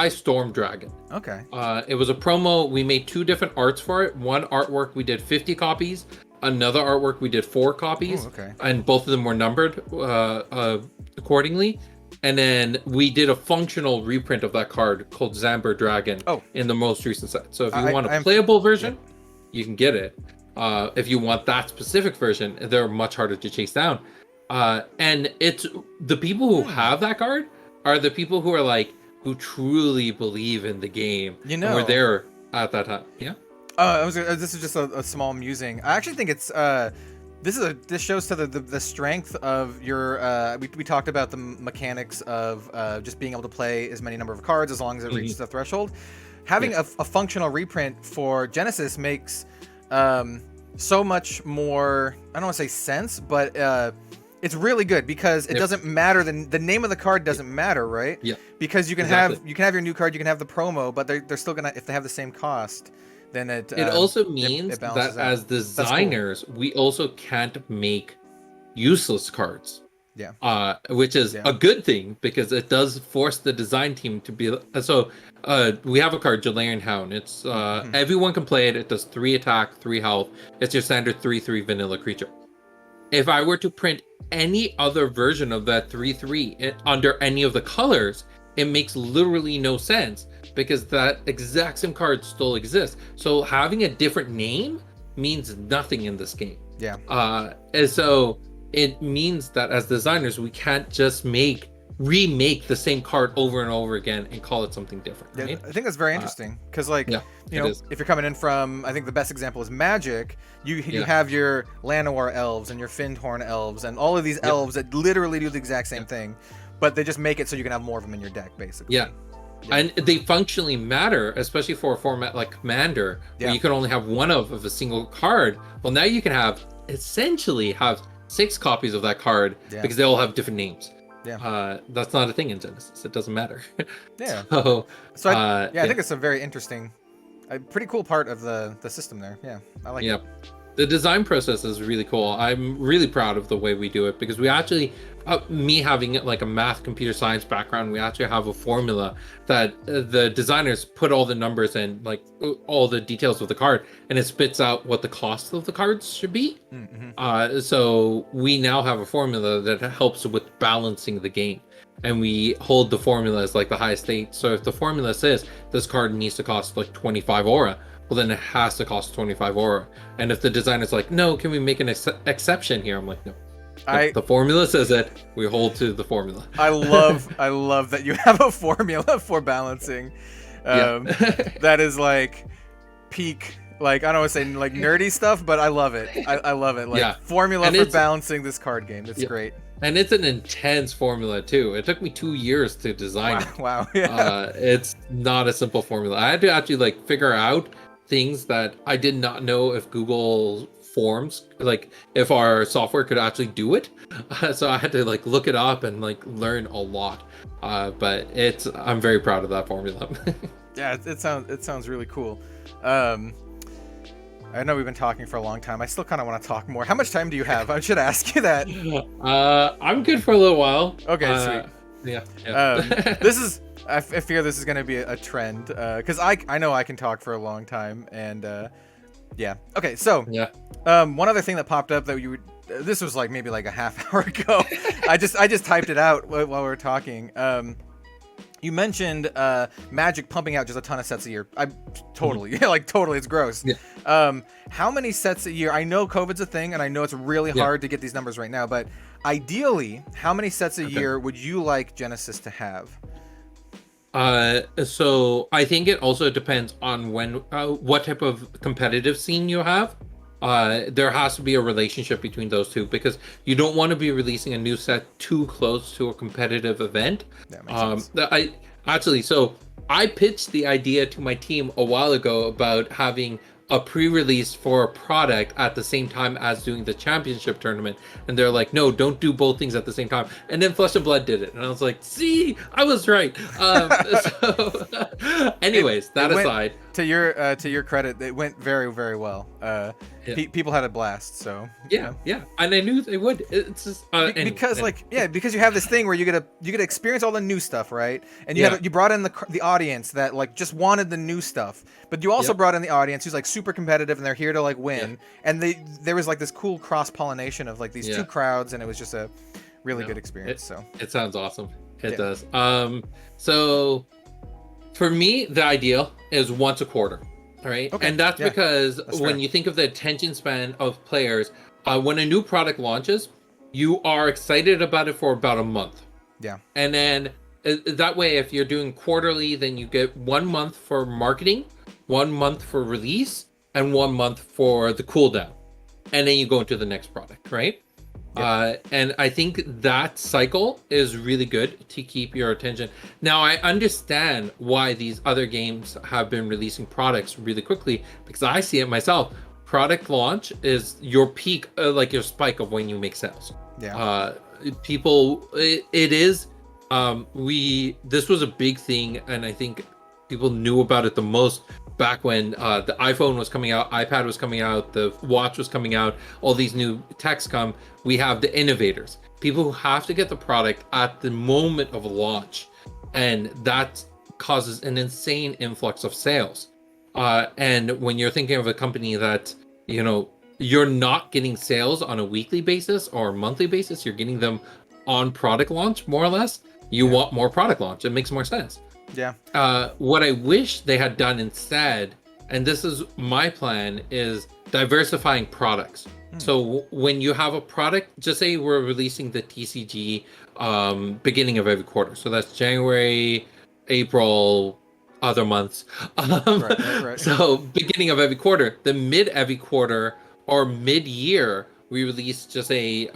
Storm Dragon. Okay. It was a promo. We made 2 different arts for it. One artwork we did 50 copies. Another artwork we did 4 copies. Oh, okay. And both of them were numbered accordingly. And then we did a functional reprint of that card called Zamber Dragon in the most recent set. So if you want a playable version, you can get it. If you want that specific version, they're much harder to chase down. And it's the people who have that card are the people who are like, who truly believe in the game. You know, were there at that time. Yeah. This is just a small musing. I actually think it's this shows to the strength of your. We talked about the mechanics of just being able to play as many number of cards as long as it reaches the threshold. Having a functional reprint for Genesis makes so much more. I don't want to say sense, but it's really good, because it doesn't matter. The name of the card doesn't matter, right? Yeah. Because you can have your new card, you can have the promo, but they're still gonna, if they have the same cost, then it also means that out. As designers, we also can't make useless cards. Yeah. Which is a good thing, because it does force the design team to be so. We have a card, Jalarian Hound. It's everyone can play it. It does 3 attack, 3 health. It's your standard 3/3 vanilla creature. If I were to print any other version of that 3/3 under any of the colors, it makes literally no sense, because that exact same card still exists. So having a different name means nothing in this game. Yeah. And so it means that as designers, we can't just remake the same card over and over again and call it something different. Right? Yeah, I think that's very interesting because, like, yeah, you know, if you're coming in from, I think the best example is Magic. You have your Llanowar elves and your Findhorn elves and all of these elves that literally do the exact same thing, but they just make it so you can have more of them in your deck, basically. Yeah. And they functionally matter, especially for a format like Commander, where you can only have one of a single card. Well, now you can essentially have 6 copies of that card because they all have different names. Yeah. That's not a thing in Genesis. It doesn't matter. Yeah. So I think it's a very interesting, pretty cool part of the system there. Yeah, I like it. The design process is really cool. I'm really proud of the way we do it because we actually, me having like a math computer science background, we actually have a formula that the designers put all the numbers and like all the details of the card, and it spits out what the cost of the cards should be. Mm-hmm. So we now have a formula that helps with balancing the game. And we hold the formula as like the highest state. So if the formula says this card needs to cost like 25 aura, well, then it has to cost 25 aura. And if the designer's like, no, can we make an exception here? I'm like, no. If the formula says it, we hold to the formula. I love that you have a formula for balancing. That is like peak, like, I don't want to say like nerdy stuff, but I love it. I love it. Like formula for balancing this card game. It's great. And it's an intense formula too. It took me 2 years to design it. Wow. Yeah. It's not a simple formula. I had to actually like figure out things that I did not know if Google Forms, like if our software could actually do it. So I had to like look it up and like learn a lot. But I'm very proud of that formula. Yeah, it sounds really cool. I know we've been talking for a long time. I still kind of want to talk more. How much time do you have? I should ask you that. I'm good for a little while. Okay, sweet. Yeah. This is. I fear this is going to be a trend because I know I can talk for a long time, and yeah. Okay, so one other thing that popped up that this was like maybe like a half hour ago. I just typed it out while we were talking. You mentioned Magic pumping out just a ton of sets a year. Totally, totally, it's gross. Yeah. How many sets a year? I know COVID's a thing, and I know it's really hard to get these numbers right now. But ideally, how many sets a year would you like Genesis to have? So I think it also depends on what type of competitive scene you have. There has to be a relationship between those two because you don't want to be releasing a new set too close to a competitive event. That makes sense. So I pitched the idea to my team a while ago about having a pre-release for a product at the same time as doing the championship tournament, and they're like, no, don't do both things at the same time. And then Flesh and Blood did it, and I was like, see, I was right. Anyways, that aside, to your credit, it went very, very well. People had a blast. So yeah, and I knew they would. It's just because you have this thing where you get to experience all the new stuff, right? And you brought in the audience that like just wanted the new stuff, but you also brought in the audience who's like super competitive and they're here to like win. And there was like this cool cross pollination of like these two crowds, and it was just a really good experience. It sounds awesome. It does. So for me, the ideal is once a quarter. All right. Okay. And that's because when you think of the attention span of players, when a new product launches, you are excited about it for about a month. Yeah. And then that way, if you're doing quarterly, then you get 1 month for marketing, 1 month for release, and 1 month for the cooldown. And then you go into the next product, right? And I think that cycle is really good to keep your attention. Now, I understand why these other games have been releasing products really quickly, because I see it myself. Product launch is your peak, like your spike of when you make sales. Yeah. This was a big thing, and I think people knew about it the most back when the iPhone was coming out, iPad was coming out, the watch was coming out, all these new techs come. We have the innovators, people who have to get the product at the moment of launch, and that causes an insane influx of sales. And when you're thinking of a company that, you're not getting sales on a weekly basis or monthly basis, you're getting them on product launch, more or less. You want more product launch. It makes more sense. Yeah. What I wish they had done instead, and this is my plan, is diversifying products. So when you have a product, just say we're releasing the TCG beginning of every quarter. So that's January, April, other months. Right. So beginning of every quarter, the mid every quarter or mid-year, we release just a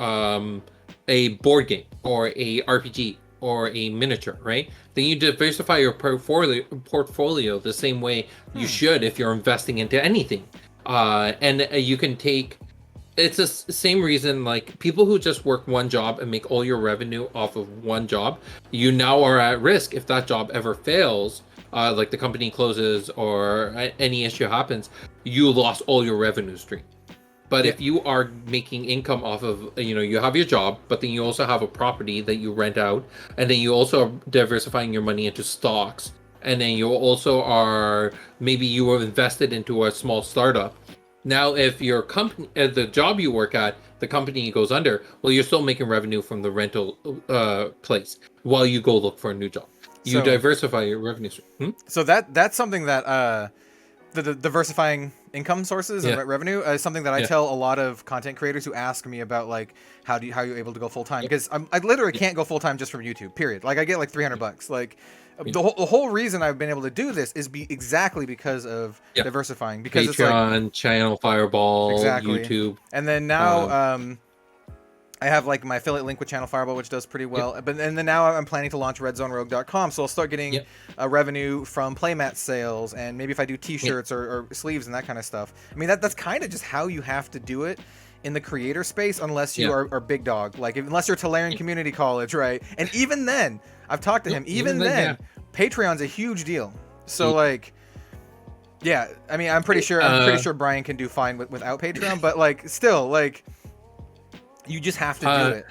board game or a RPG or a miniature, right? Then you diversify your portfolio the same way you should if you're investing into anything. And you can take, it's the same reason, like people who just work one job and make all your revenue off of one job, you now are at risk if that job ever fails, like the company closes or any issue happens, you lost all your revenue stream. But if you are making income off of, you have your job, but then you also have a property that you rent out, and then you also are diversifying your money into stocks, and then you also are, maybe you were invested into a small startup. Now, if your company, the job you work at, the company goes under, well, you're still making revenue from the rental place while you go look for a new job. You diversify your revenue stream. So that's something that the diversifying income sources and revenue is something that I tell a lot of content creators who ask me about, like, how you're able to go full time, because I literally can't go full time just from YouTube. Period. Like, I get like $300. Like, the whole reason I've been able to do this is exactly because of diversifying. Because Patreon, it's like channel Fireball, YouTube, and then now I have like my affiliate link with Channel Fireball, which does pretty well. But and then now I'm planning to launch redzonerogue.com, so I'll start getting revenue from playmat sales, and maybe if I do T-shirts or sleeves and that kind of stuff. I mean, that's kind of just how you have to do it in the creator space, unless you are big dog, like unless you're Tolarian Community College, right? And even then, I've talked to him. Even then, Patreon's a huge deal. So like, yeah, I mean, I'm pretty sure Brian can do fine without Patreon, but like, still, like, you just have to do it.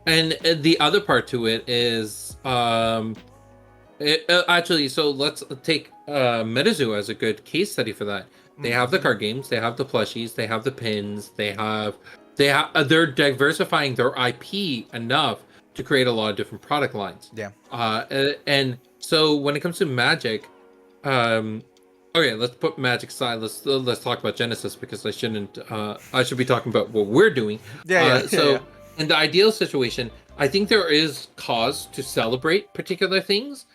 And the other part to it is, actually, so let's take MetaZoo as a good case study for that. They have the card games, they have the plushies, they have the pins, they're diversifying their IP enough to create a lot of different product lines. Yeah. And so when it comes to Magic, okay, let's put Magic aside. Let's talk about Genesis, because I should be talking about what we're doing. In the ideal situation, I think there is cause to celebrate particular things.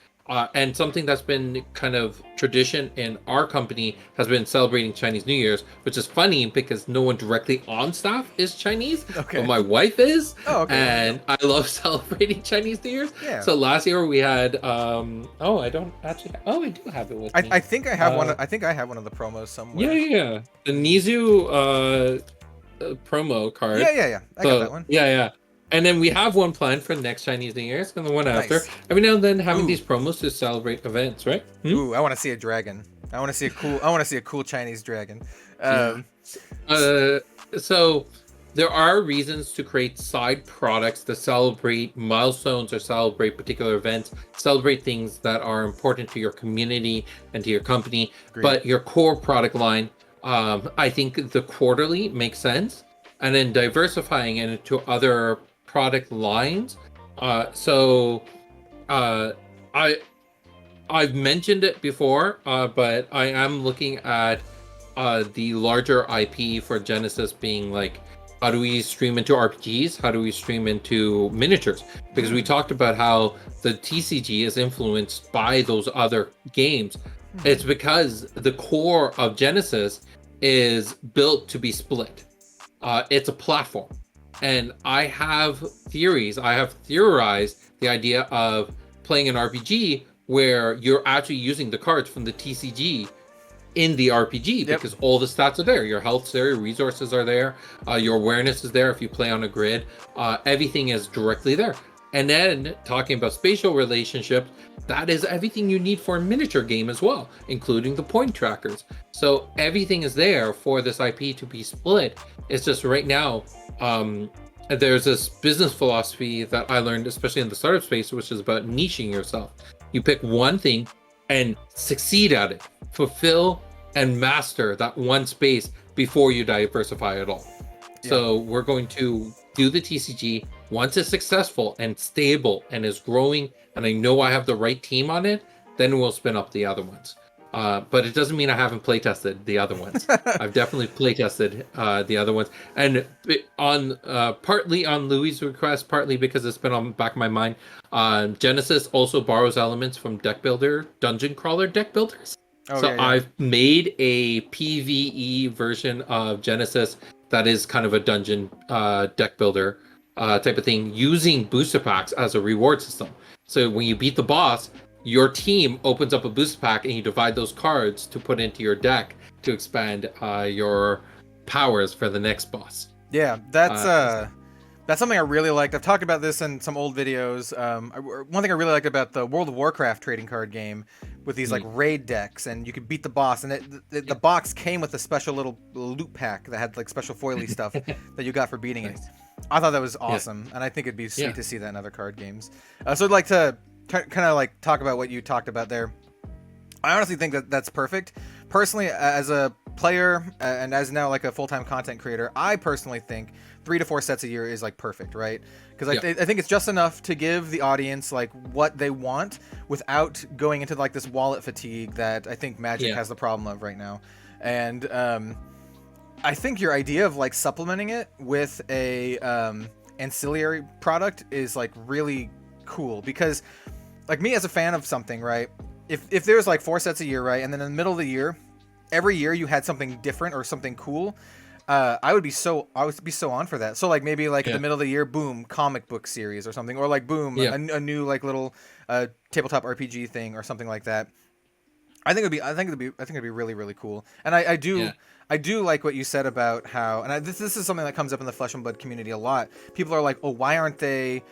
And something that's been kind of tradition in our company has been celebrating Chinese New Year's, which is funny because no one directly on staff is Chinese, but my wife is. And I love celebrating Chinese New Year's. So last year we had, I do have it with me. I think I have one. I think I have one of the promos somewhere. Yeah. The Nizu promo card. Yeah. I got that one. Yeah. And then we have one planned for next Chinese New Year's and the one after. Every now and then having these promos to celebrate events, right? Ooh, I want to see a dragon. I want to see a cool Chinese dragon. So there are reasons to create side products to celebrate milestones or celebrate particular events, celebrate things that are important to your community and to your company. Agreed. But your core product line, I think the quarterly makes sense. And then diversifying it into other product lines. I've mentioned it before, but I am looking at the larger IP for Genesis being like, how do we stream into RPGs? How do we stream into miniatures? Because we talked about how the TCG is influenced by those other games. It's because the core of Genesis is built to be split. It's a platform. And I have theorized the idea of playing an RPG where you're actually using the cards from the TCG in the RPG, because all the stats are there. Your health's there, your resources are there, your awareness is there if you play on a grid. Everything is directly there. And then talking about spatial relationships, that is everything you need for a miniature game as well, including the point trackers. So everything is there for this IP to be split. It's just right now, there's this business philosophy that I learned, especially in the startup space, which is about niching yourself. You pick one thing and succeed at it, fulfill and master that one space before you diversify at all. So we're going to do the TCG, Once it's successful and stable and is growing, and I know I have the right team on it, then we'll spin up the other ones. But it doesn't mean I haven't playtested the other ones. I've definitely playtested the other ones, and on partly on Louis' request, partly because it's been on the back of my mind. Genesis also borrows elements from deck builder, dungeon crawler deck builders. Oh, So yeah, yeah. I've made a PvE version of Genesis that is kind of a dungeon deck builder type of thing, using booster packs as a reward system. So when you beat the boss, your team opens up a booster pack and you divide those cards to put into your deck to expand your powers for the next boss. Yeah, that's something I really liked. I've talked about this in some old videos. One thing I really liked about the World of Warcraft trading card game with these like raid decks, and you could beat the boss, and the box came with a special little loot pack that had like special foily stuff that you got for beating it. I thought that was awesome, and I think it'd be sweet to see that in other card games. So I'd like to kind of like talk about what you talked about there. I honestly think that that's perfect. Personally, as a player and as now like a full-time content creator, I personally think 3 to 4 sets a year is like perfect, right? Because I think it's just enough to give the audience like what they want without going into like this wallet fatigue that I think Magic has the problem of right now. And I think your idea of like supplementing it with a ancillary product is like really cool, because like me as a fan of something, right? If there's like 4 sets a year, right, and then in the middle of the year, every year you had something different or something cool, I would be so on for that. So like maybe like in the middle of the year, boom, comic book series or something, or like boom, a new like little tabletop RPG thing or something like that. I think it'd be really, really cool. And I do like what you said about how, and this is something that comes up in the Flesh and Blood community a lot. People are like, oh, why aren't they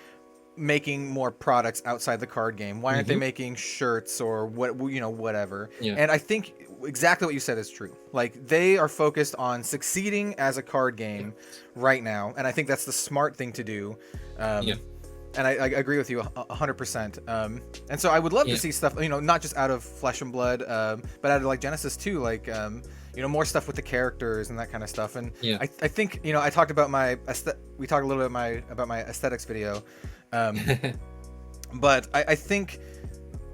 making more products outside the card game? Why aren't they making shirts or whatever? And I think exactly what you said is true. Like, they are focused on succeeding as a card game right now, and I think that's the smart thing to do. And I agree with you 100%. And so I would love to see stuff, not just out of Flesh and Blood, but out of like Genesis too, like more stuff with the characters and that kind of stuff. And I think I talked about we talked a little bit about my aesthetics video. But I think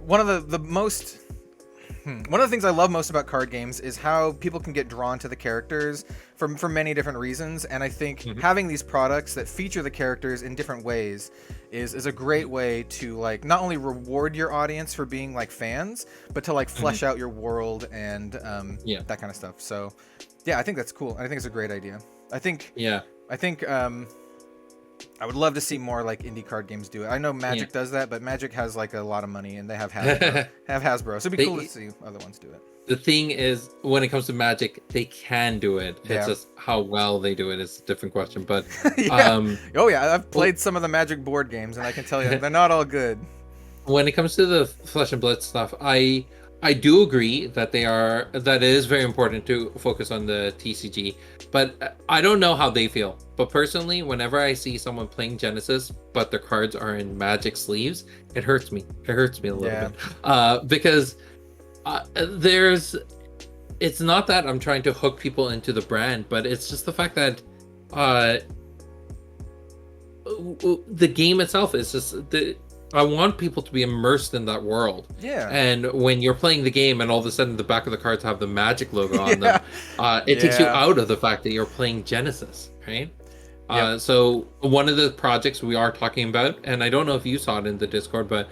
one of the things I love most about card games is how people can get drawn to the characters for many different reasons. And I think having these products that feature the characters in different ways is a great way to like not only reward your audience for being like fans, but to like flesh out your world and that kind of stuff. So I think that's cool. I think it's a great idea. I think I would love to see more like indie card games do it. I know Magic does that, but Magic has like a lot of money and they have Hasbro. So it'd be cool to see other ones do it. The thing is, when it comes to Magic, they can do it. It's just how well they do it is a different question. But I've played some of the Magic board games, and I can tell you they're not all good. When it comes to the Flesh and Blood stuff, I do agree that it is very important to focus on the TCG, but I don't know how they feel. But personally, whenever I see someone playing Genesis, but their cards are in Magic sleeves, it hurts me. It hurts me a little bit because it's not that I'm trying to hook people into the brand, but it's just the fact that the game itself is just I want people to be immersed in that world. Yeah. And when you're playing the game and all of a sudden the back of the cards have the Magic logo on them, it takes you out of the fact that you're playing Genesis, right? So one of the projects we are talking about, and I don't know if you saw it in the Discord, but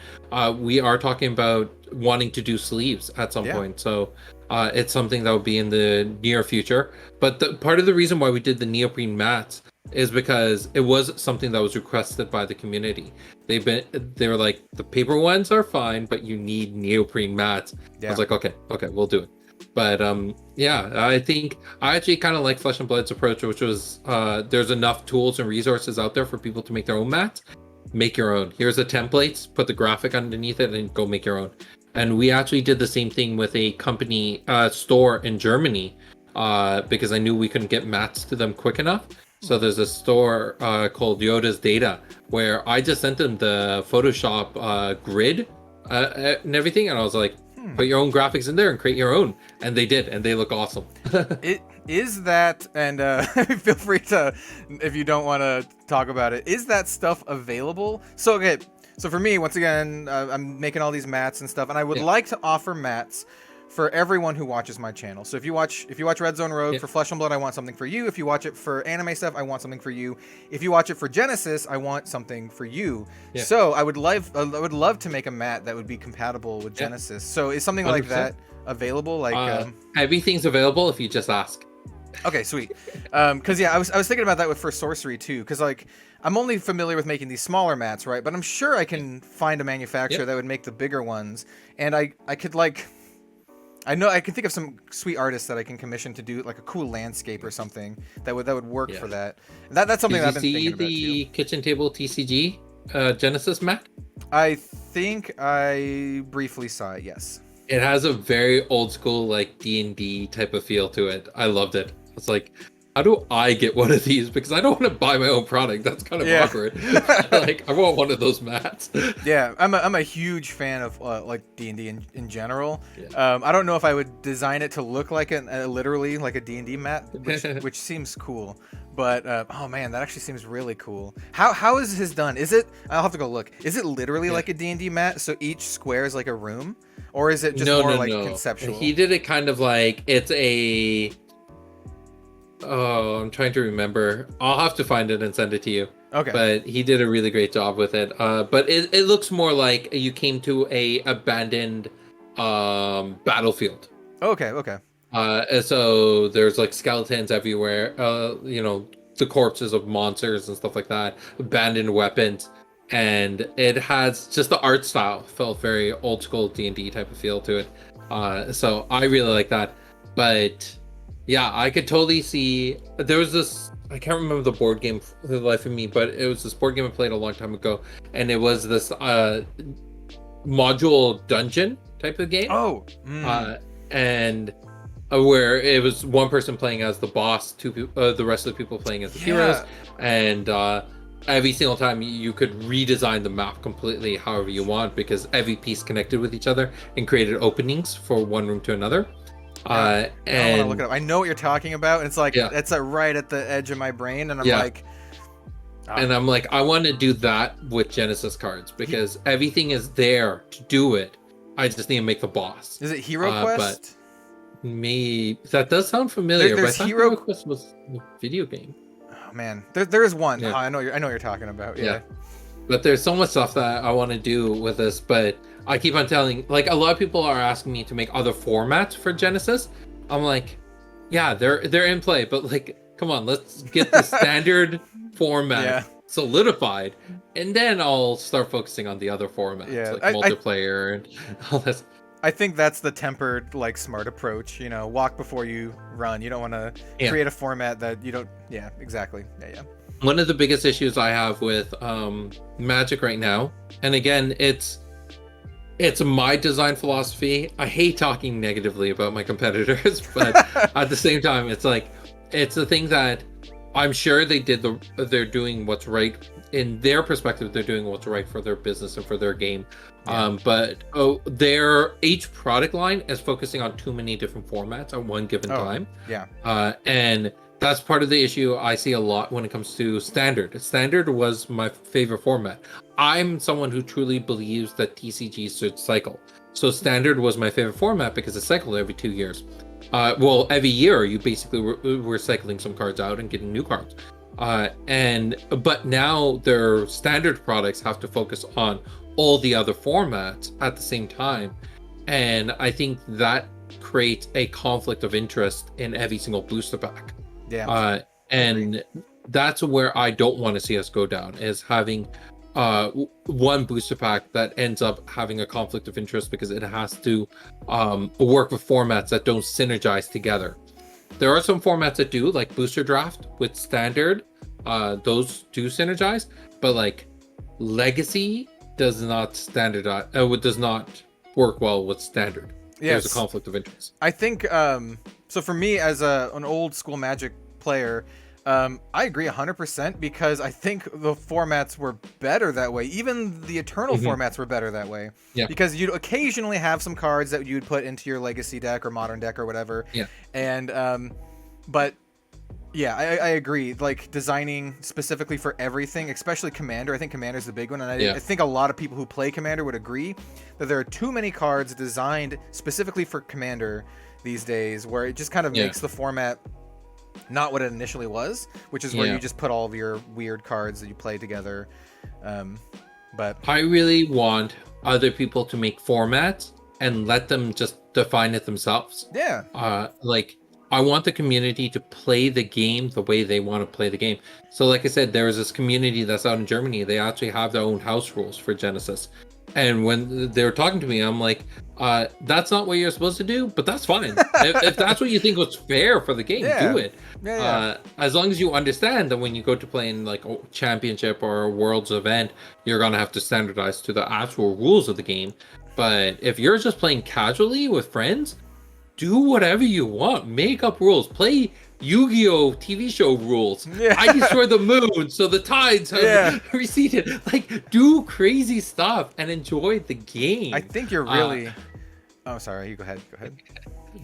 we are talking about wanting to do sleeves at some point. So it's something that will be in the near future. But part of the reason why we did the neoprene mats is because it was something that was requested by the community. They were like, the paper ones are fine, but you need neoprene mats. I was like, okay, we'll do it. But I think I actually kind of like Flesh and Blood's approach, which was there's enough tools and resources out there for people to make their own mats. Make your own. Here's the templates, put the graphic underneath it, and go make your own. And we actually did the same thing with a company store in Germany because I knew we couldn't get mats to them quick enough. So there's a store called Yoda's Data where I just sent them the Photoshop grid and everything, and I was like, put your own graphics in there and create your own. And they did, and they look awesome. Is that, and feel free to, if you don't want to talk about it, is that stuff available? So, okay, so for me, once again, I'm making all these mats and stuff, and I would like to offer mats for everyone who watches my channel. So if you watch Red Zone Rogue for Flesh and Blood, I want something for you. If you watch it for anime stuff, I want something for you. If you watch it for Genesis, I want something for you. Yeah. So I would love to make a mat that would be compatible with Genesis. So is something 100%. Like that available? Like everything's available if you just ask. Okay, sweet. Because I was thinking about that with First Sorcery too. Because like I'm only familiar with making these smaller mats, right? But I'm sure I can find a manufacturer that would make the bigger ones, and I could like. I know I can think of some sweet artists that I can commission to do like a cool landscape or something that would work for that. That's something that I've been thinking about too. Did you see the Kitchen Table TCG Genesis mat? I think I briefly saw it. Yes. It has a very old school like D&D type of feel to it. I loved it. It's like, how do I get one of these? Because I don't want to buy my own product. That's kind of awkward. Like, I want one of those mats. Yeah, I'm a huge fan of like D&D in general. Yeah. I don't know if I would design it to look like literally like a D&D mat, which seems cool. But oh man, that actually seems really cool. How is his done? Is it? I'll have to go look. Is it literally like a D&D mat? So each square is like a room, or is it just more like conceptual? He did it kind of like it's a. Oh, I'm trying to remember. I'll have to find it and send it to you. Okay. But he did a really great job with it. But it looks more like you came to a abandoned battlefield. Okay. So there's like skeletons everywhere. The corpses of monsters and stuff like that. Abandoned weapons. And it has just the art style felt very old school D&D type of feel to it. So I really like that. But yeah, I could totally see. There was this, I can't remember the board game for the life of me, but it was this board game I played a long time ago, and it was this module dungeon type of game. And where it was one person playing as the boss, the rest of the people playing as the heroes, and every single time you could redesign the map completely however you want, because every piece connected with each other and created openings for one room to another. And I want to look it up. I know what you're talking about, and it's like it's right at the edge of my brain, and I'm like, and I'm like, I want to do that with Genesis cards because everything is there to do it. I just need to make the boss. Is it Hero Quest? But me, that does sound familiar. But I thought Hero Quest was a video game. Oh man, there is one. Yeah. I know what you're talking about. Yeah. But there's so much stuff that I want to do with this, but I keep on telling, like, a lot of people are asking me to make other formats for Genesis. I'm like, yeah, they're in play, but like, come on, let's get the standard format solidified, and then I'll start focusing on the other formats, like multiplayer and all this. I think that's the tempered, like, smart approach. Walk before you run. You don't want to create a format that you don't. Yeah, exactly. Yeah. One of the biggest issues I have with Magic right now, and again, it's my design philosophy. I hate talking negatively about my competitors, but at the same time, it's like, it's the thing that I'm sure they're doing what's right in their perspective. They're doing what's right for their business and for their game. But each product line is focusing on too many different formats at one given time. And that's part of the issue I see a lot when it comes to Standard. Standard was my favorite format. I'm someone who truly believes that TCG should cycle. So Standard was my favorite format because it cycled every 2 years. Every year you basically were cycling some cards out and getting new cards. But now their Standard products have to focus on all the other formats at the same time. And I think that creates a conflict of interest in every single booster pack. And that's where I don't want to see us go down, is having one booster pack that ends up having a conflict of interest because it has to work with formats that don't synergize together. There are some formats that do, like Booster Draft with Standard, those do synergize, but like Legacy does not does not work well with Standard. There's a conflict of interest. I think so for me as an old school Magic player, I agree 100% because I think the formats were better that way. Even the Eternal formats were better that way. Because you'd occasionally have some cards that you'd put into your Legacy deck or Modern deck or whatever. And But yeah, I agree. Like designing specifically for everything, especially Commander. I think Commander's the big one, and I think a lot of people who play Commander would agree that there are too many cards designed specifically for Commander these days, where it just kind of makes the format not what it initially was, which is where you just put all of your weird cards that you play together. But I really want other people to make formats and let them just define it themselves. Yeah. Like, I want the community to play the game the way they want to play the game. So like I said, there is this community that's out in Germany. They actually have their own house rules for Genesis. And when they were talking to me, I'm like, that's not what you're supposed to do, but that's fine. if that's what you think was fair for the game, do it. As long as you understand that when you go to play in like a championship or a world's event, you're going to have to standardize to the actual rules of the game. But if you're just playing casually with friends, do whatever you want. Make up rules. Play Yu-Gi-Oh! TV show rules. I destroy the moon, so the tides have receded. Like, do crazy stuff and enjoy the game. I think you're really... oh, sorry. You go ahead. Go ahead.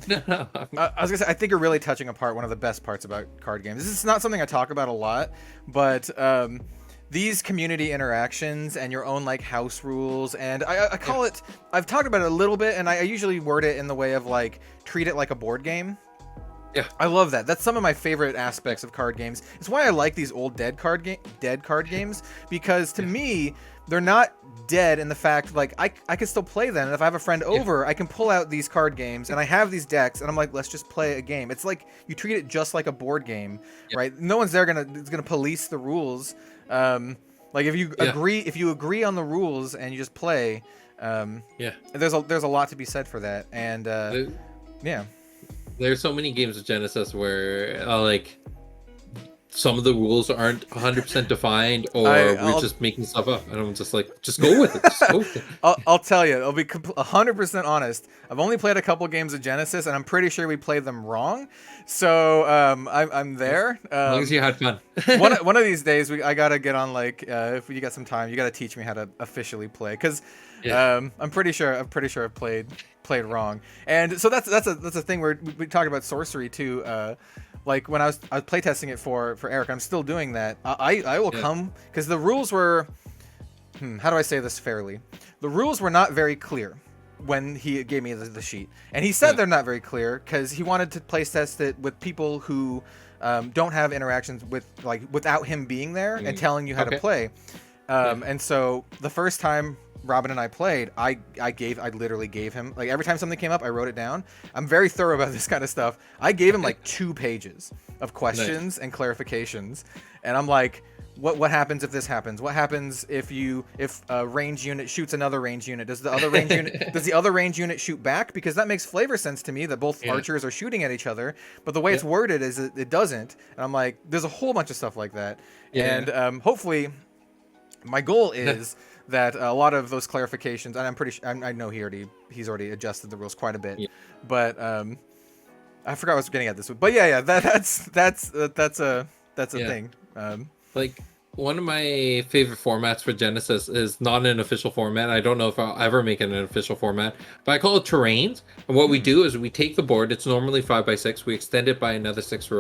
No. I was gonna say, I think you're really touching apart one of the best parts about card games. This is not something I talk about a lot, but these community interactions and your own like house rules, and I call it, I've talked about it a little bit, and I usually word it in the way of like, treat it like a board game. Yeah, I love that. That's some of my favorite aspects of card games. It's why I like these old dead card games, because to me, they're not dead in the fact like I can still play them, and if I have a friend over, I can pull out these card games, and I have these decks, and I'm like, let's just play a game. It's like you treat it just like a board game, right? No one's there gonna police the rules. Like if you agree on the rules and you just play, there's a lot to be said for that, and there's so many games of Genesis where like some of the rules aren't 100% defined, or we're just making stuff up, and I'm just like, just go with it. Just go with it. I'll tell you, I'll be 100% honest. I've only played a couple games of Genesis, and I'm pretty sure we played them wrong. So I'm there. As long as you had fun. one of these days, I gotta get on. Like, if you got some time, you gotta teach me how to officially play, because I'm pretty sure I've played wrong. And so that's a thing where we talk about sorcery too. Like when I was playtesting it for Eric, I'm still doing that. I will come, because the rules were, how do I say this fairly? The rules were not very clear when he gave me the sheet, and he said they're not very clear because he wanted to playtest it with people who don't have interactions with, like, without him being there and telling you how to play. And so the first time Robin and I played, I literally gave him, like, every time something came up, I wrote it down. I'm very thorough about this kind of stuff. I gave him like 2 pages of questions and clarifications, and I'm like, what happens if this happens? What happens if a range unit shoots another range unit? Does the other range unit shoot back? Because that makes flavor sense to me that both archers are shooting at each other, but the way it's worded is it doesn't. And I'm like, there's a whole bunch of stuff like that. And hopefully my goal is that a lot of those clarifications, and I'm pretty sure, I know he's already adjusted the rules quite a bit, but I forgot what I was getting at this week. But that's a thing. Like, one of my favorite formats for Genesis is not an official format. I don't know if I'll ever make it an official format, but I call it terrains. And what we do is we take the board. It's normally 5x6. We extend it by another 6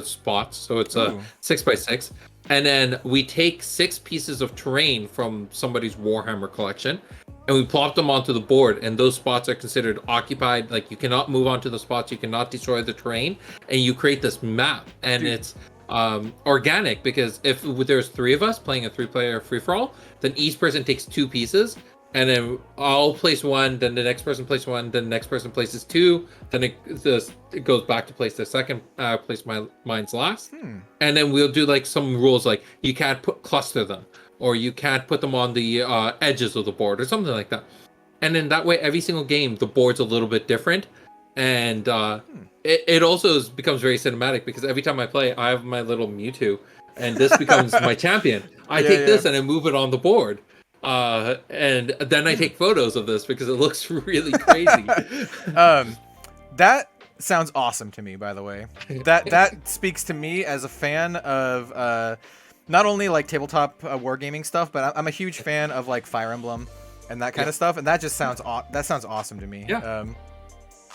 spots, so it's a 6x6. And then we take 6 pieces of terrain from somebody's Warhammer collection, and we plop them onto the board, and those spots are considered occupied. Like, you cannot move onto the spots, you cannot destroy the terrain, and you create this map. And it's organic, because if there's 3 of us playing a 3-player free-for-all, then each person takes 2 pieces, and then I'll place 1, then the next person places 1, then the next person places 2, then it goes back to place the second place mine's last. And then we'll do like some rules, like you can't cluster them, or you can't put them on the edges of the board, or something like that. And then that way, every single game, the board's a little bit different. And it also becomes very cinematic, because every time I play, I have my little Mewtwo, and this becomes my champion. I take this and I move it on the board. And then I take photos of this because it looks really crazy. That sounds awesome to me, by the way. That speaks to me as a fan of not only like tabletop wargaming stuff, but I'm a huge fan of like Fire Emblem and that kind of stuff, and that just sounds awesome to me.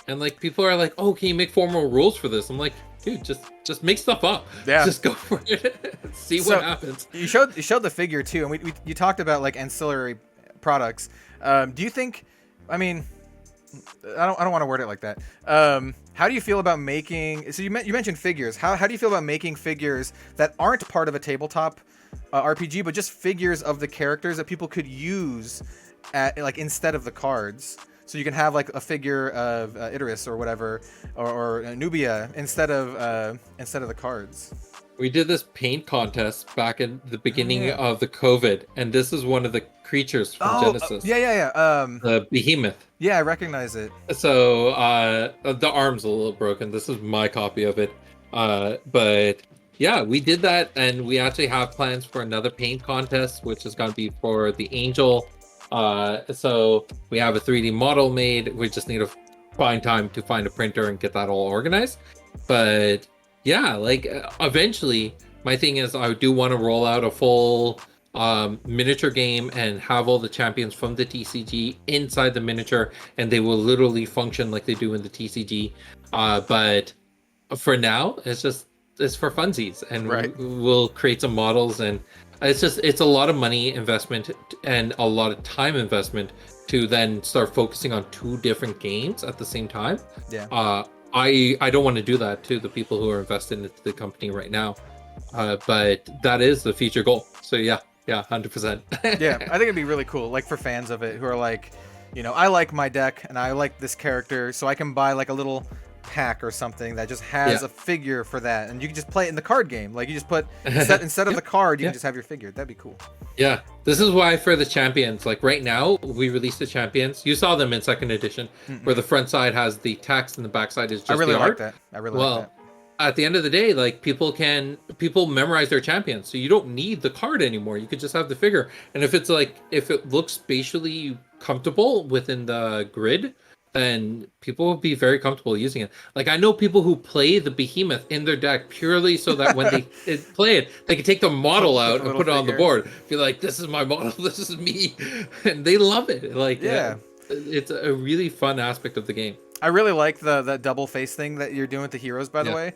And like people are like, oh, can you make formal rules for this? I'm like, dude, just make stuff up. Yeah. Just go for it. See what happens. You showed the figure too, and you talked about like ancillary products. Do you think? I mean, I don't want to word it like that. How do you feel about making? So you mentioned figures. How do you feel about making figures that aren't part of a tabletop RPG, but just figures of the characters that people could use at like instead of the cards? So you can have like a figure of Idris or whatever, or Nubia instead of the cards. We did this paint contest back in the beginning of the COVID, and this is one of the creatures from Genesis. Yeah. The behemoth. Yeah, I recognize it. So the arm's a little broken. This is my copy of it. But yeah, we did that, and we actually have plans for another paint contest, which is going to be for the Angel. So we have a 3D model made. We just need to find time to find a printer and get that all organized. But yeah, like eventually my thing is I do want to roll out a full miniature game and have all the champions from the TCG inside the miniature, and they will literally function like they do in the TCG. But for now, it's for funsies, and we'll create some models, and it's a lot of money investment and a lot of time investment to then start focusing on 2 different games at the same time. Yeah. I don't want to do that to the people who are invested into the company right now. But that is the future goal. So yeah, 100%. Yeah, I think it'd be really cool, like for fans of it who are like, you know, I like my deck and I like this character, so I can buy like a little pack or something that just has a figure for that, and you can just play it in the card game. Like you just put instead of the card, you can just have your figure. That'd be cool. Yeah, this is why for the champions, like right now we released the champions. You saw them in second edition, where the front side has the text and the back side is just the art. I really like that. At the end of the day, like people memorize their champions, so you don't need the card anymore. You could just have the figure, and if it looks spatially comfortable within the grid, then people will be very comfortable using it. Like I know people who play the behemoth in their deck purely so that when they play it, they can take the model out and put it on the board. Be like, this is my model, this is me, and they love it. Like it's a really fun aspect of the game. I really like the double face thing that you're doing with the heroes, by the way.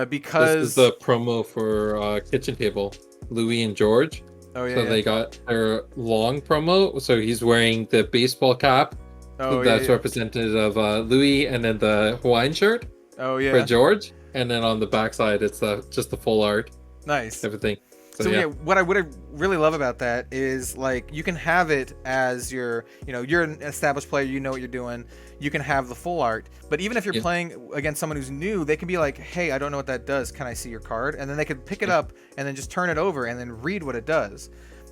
Because this is the promo for Kitchen Table, Louis and George. Oh yeah. So they got their long promo. So he's wearing the baseball cap. That's representative of Louis, and then the Hawaiian shirt. Oh yeah. For George, and then on the backside it's just the full art. Nice. Everything. So what I really love about that is like you can have it as you're an established player, you know what you're doing. You can have the full art, but even if you're playing against someone who's new, they can be like, "Hey, I don't know what that does. Can I see your card?" And then they could pick it up and then just turn it over and then read what it does.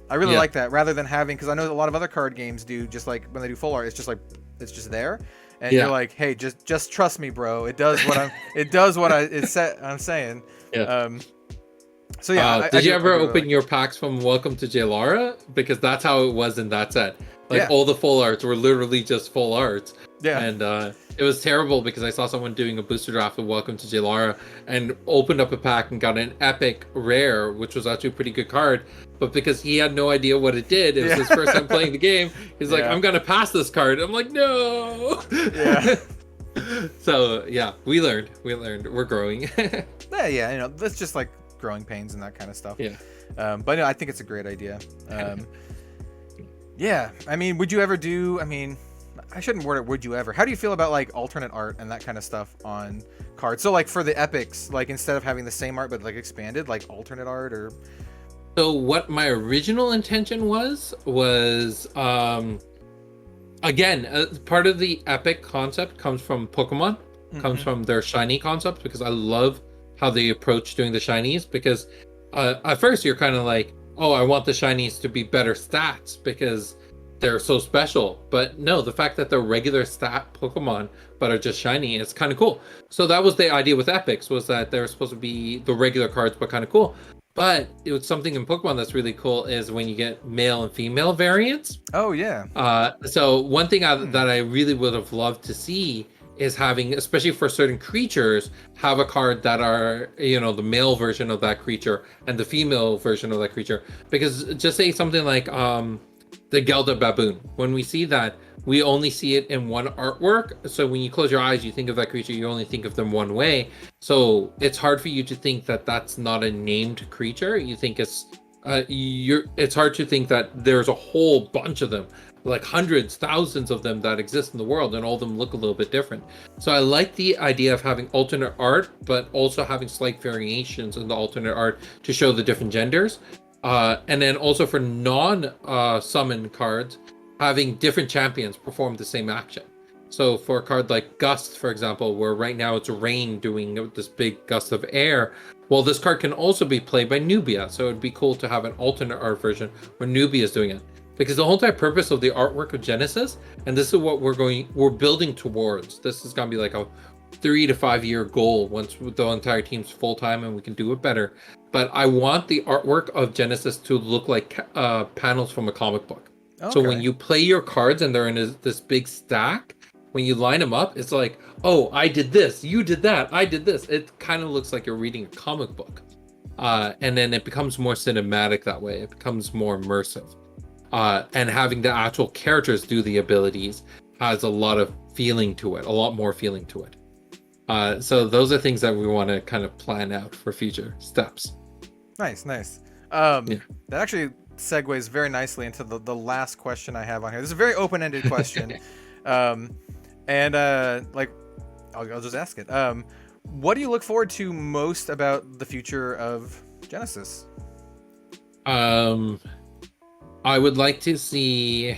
I really like that, rather than having, because I know a lot of other card games do just like when they do full art, it's just like it's just there, and you're like, "Hey, just trust me, bro. It does what I'm saying." Yeah. So yeah, did you ever open your packs from Welcome to Jailara? Because that's how it was in that set. Like all the full arts were literally just full arts. Yeah. And it was terrible because I saw someone doing a booster draft of Welcome to Jailara and opened up a pack and got an epic rare, which was actually a pretty good card. But because he had no idea what it did, it was his first time playing the game. He's like, I'm gonna pass this card. I'm like, no. Yeah. So yeah, we learned. We're growing. Yeah, that's just like growing pains and that kind of stuff. Yeah. But no, I think it's a great idea. Yeah, I mean, would you ever do? I mean, I shouldn't word it. Would you ever? How do you feel about like alternate art and that kind of stuff on cards? So like for the epics, like instead of having the same art but like expanded, like alternate art or. So what my original intention was again, part of the epic concept comes from Pokemon, comes from their shiny concept, because I love how they approach doing the shinies, because at first you're kind of like, oh, I want the shinies to be better stats because they're so special. But no, the fact that they're regular stat Pokemon but are just shiny is kind of cool. So that was the idea with epics, was that they're supposed to be the regular cards but kind of cool. But it was something in Pokemon that's really cool is when you get male and female variants. Oh yeah. So one thing that I really would have loved to see is having, especially for certain creatures, have a card that are, the male version of that creature and the female version of that creature. Because just say something like the Gelda baboon. When we see that, we only see it in one artwork. So when you close your eyes, you think of that creature, you only think of them one way. So it's hard for you to think that that's not a named creature. You think it's it's hard to think that there's a whole bunch of them, like hundreds, thousands of them that exist in the world, and all of them look a little bit different. So I like the idea of having alternate art, but also having slight variations in the alternate art to show the different genders. And then also for non-summon cards, having different champions perform the same action. So for a card like Gust, for example, where right now it's rain doing this big gust of air, well, this card can also be played by Nubia. So it'd be cool to have an alternate art version where Nubia is doing it. Because the whole entire purpose of the artwork of Genesis, and this is what we're building towards. This is going to be like a 3 to 5 year goal once the entire team's full-time and we can do it better. But I want the artwork of Genesis to look like panels from a comic book. Okay. So when you play your cards and they're in this big stack, when you line them up, it's like, oh, I did this, you did that, I did this. It kind of looks like you're reading a comic book. And then it becomes more cinematic that way. It becomes more immersive. And having the actual characters do the abilities has a lot of feeling to it, a lot more feeling to it. So those are things that we want to kind of plan out for future steps. Nice. That actually segues very nicely into the last question I have on here. This is a very open-ended question. Like, I'll just ask it. What do you look forward to most about the future of Genesis? I would like to see,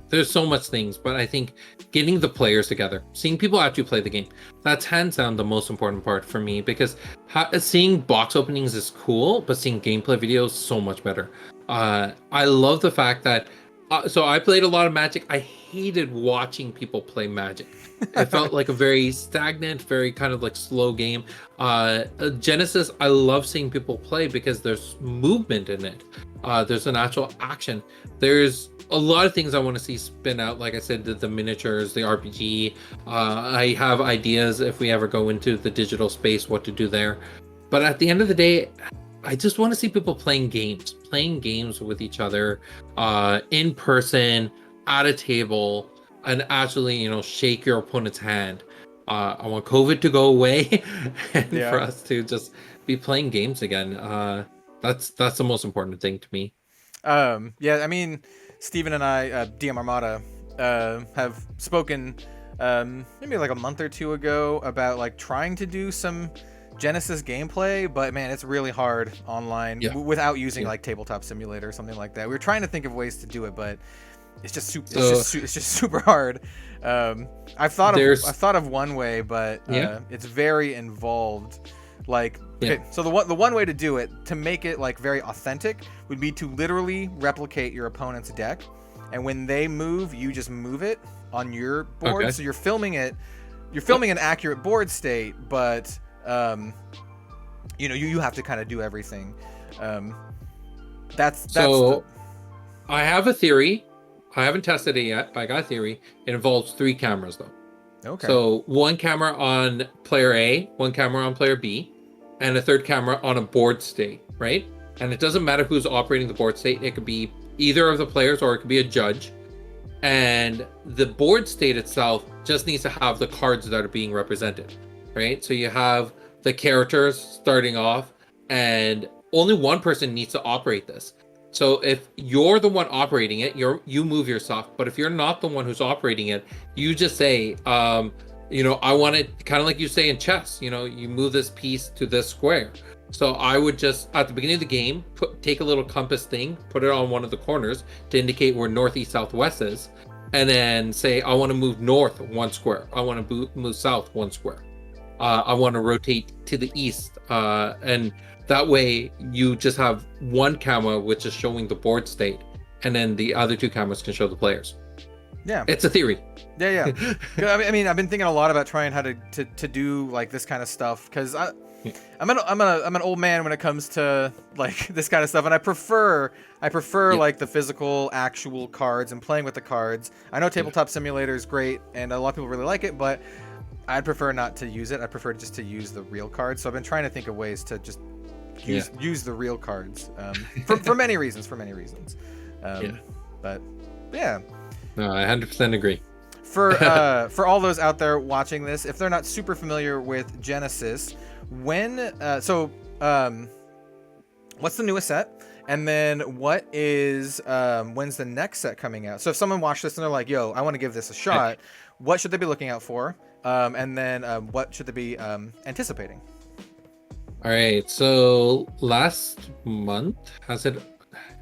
there's so much things, but I think getting the players together, seeing people actually play the game, that's hands down the most important part for me, because seeing box openings is cool, but seeing gameplay videos is so much better. I love the fact that, so I played a lot of Magic. I hated watching people play Magic. It felt like a very stagnant, very kind of like slow game. Genesis, I love seeing people play because there's movement in it. There's an actual action. There's a lot of things I want to see spin out. Like I said, the miniatures, the RPG. I have ideas if we ever go into the digital space, what to do there. But at the end of the day, I just want to see people playing games with each other, in person, at a table, and actually, shake your opponent's hand. I want COVID to go away and for us to just be playing games again. That's the most important thing to me. I mean, Steven and I, DM Armada, have spoken maybe like a month or two ago about like trying to do some Genesis gameplay, but man, it's really hard online without using like Tabletop Simulator or something like that. We were trying to think of ways to do it, but it's just super hard. I've thought of one way, but it's very involved. Like, okay, so the one way to do it, to make it like very authentic, would be to literally replicate your opponent's deck, and when they move, you just move it on your board. Okay. So you're filming an accurate board state, but you have to kind of do everything. I have a theory. I haven't tested it yet, but I got a theory. It involves 3 cameras though. Okay. So 1 camera on player A, 1 camera on player B, and a 3rd camera on a board state, right? And it doesn't matter who's operating the board state. It could be either of the players or it could be a judge. And the board state itself just needs to have the cards that are being represented, right? So you have the characters starting off, and only one person needs to operate this. So if you're the one operating it, you move your stuff. But if you're not the one who's operating it, you just say, I want it kind of like you say in chess, you move this piece to this square. So I would just, at the beginning of the game, take a little compass thing, put it on one of the corners to indicate where northeast, southwest is, and then say, I want to move north 1 square. I want to move south 1 square. I want to rotate to the east. And that way you just have 1 camera which is showing the board state, and then the other 2 cameras can show the players. Yeah, it's a theory. Yeah. I mean, I've been thinking a lot about trying how to do like this kind of stuff, because I'm an old man when it comes to like this kind of stuff, and I prefer like the physical actual cards and playing with the cards. I know Tabletop Simulator is great, and a lot of people really like it, but I'd prefer not to use it. I prefer just to use the real cards. So I've been trying to think of ways to just use the real cards for many reasons. But Yeah. No, I 100% agree. For all those out there watching this, if they're not super familiar with Genesis, what's the newest set? And then when's the next set coming out? So if someone watched this and they're like, yo, I want to give this a shot, what should they be looking out for? And then what should they be anticipating? All right, so last month,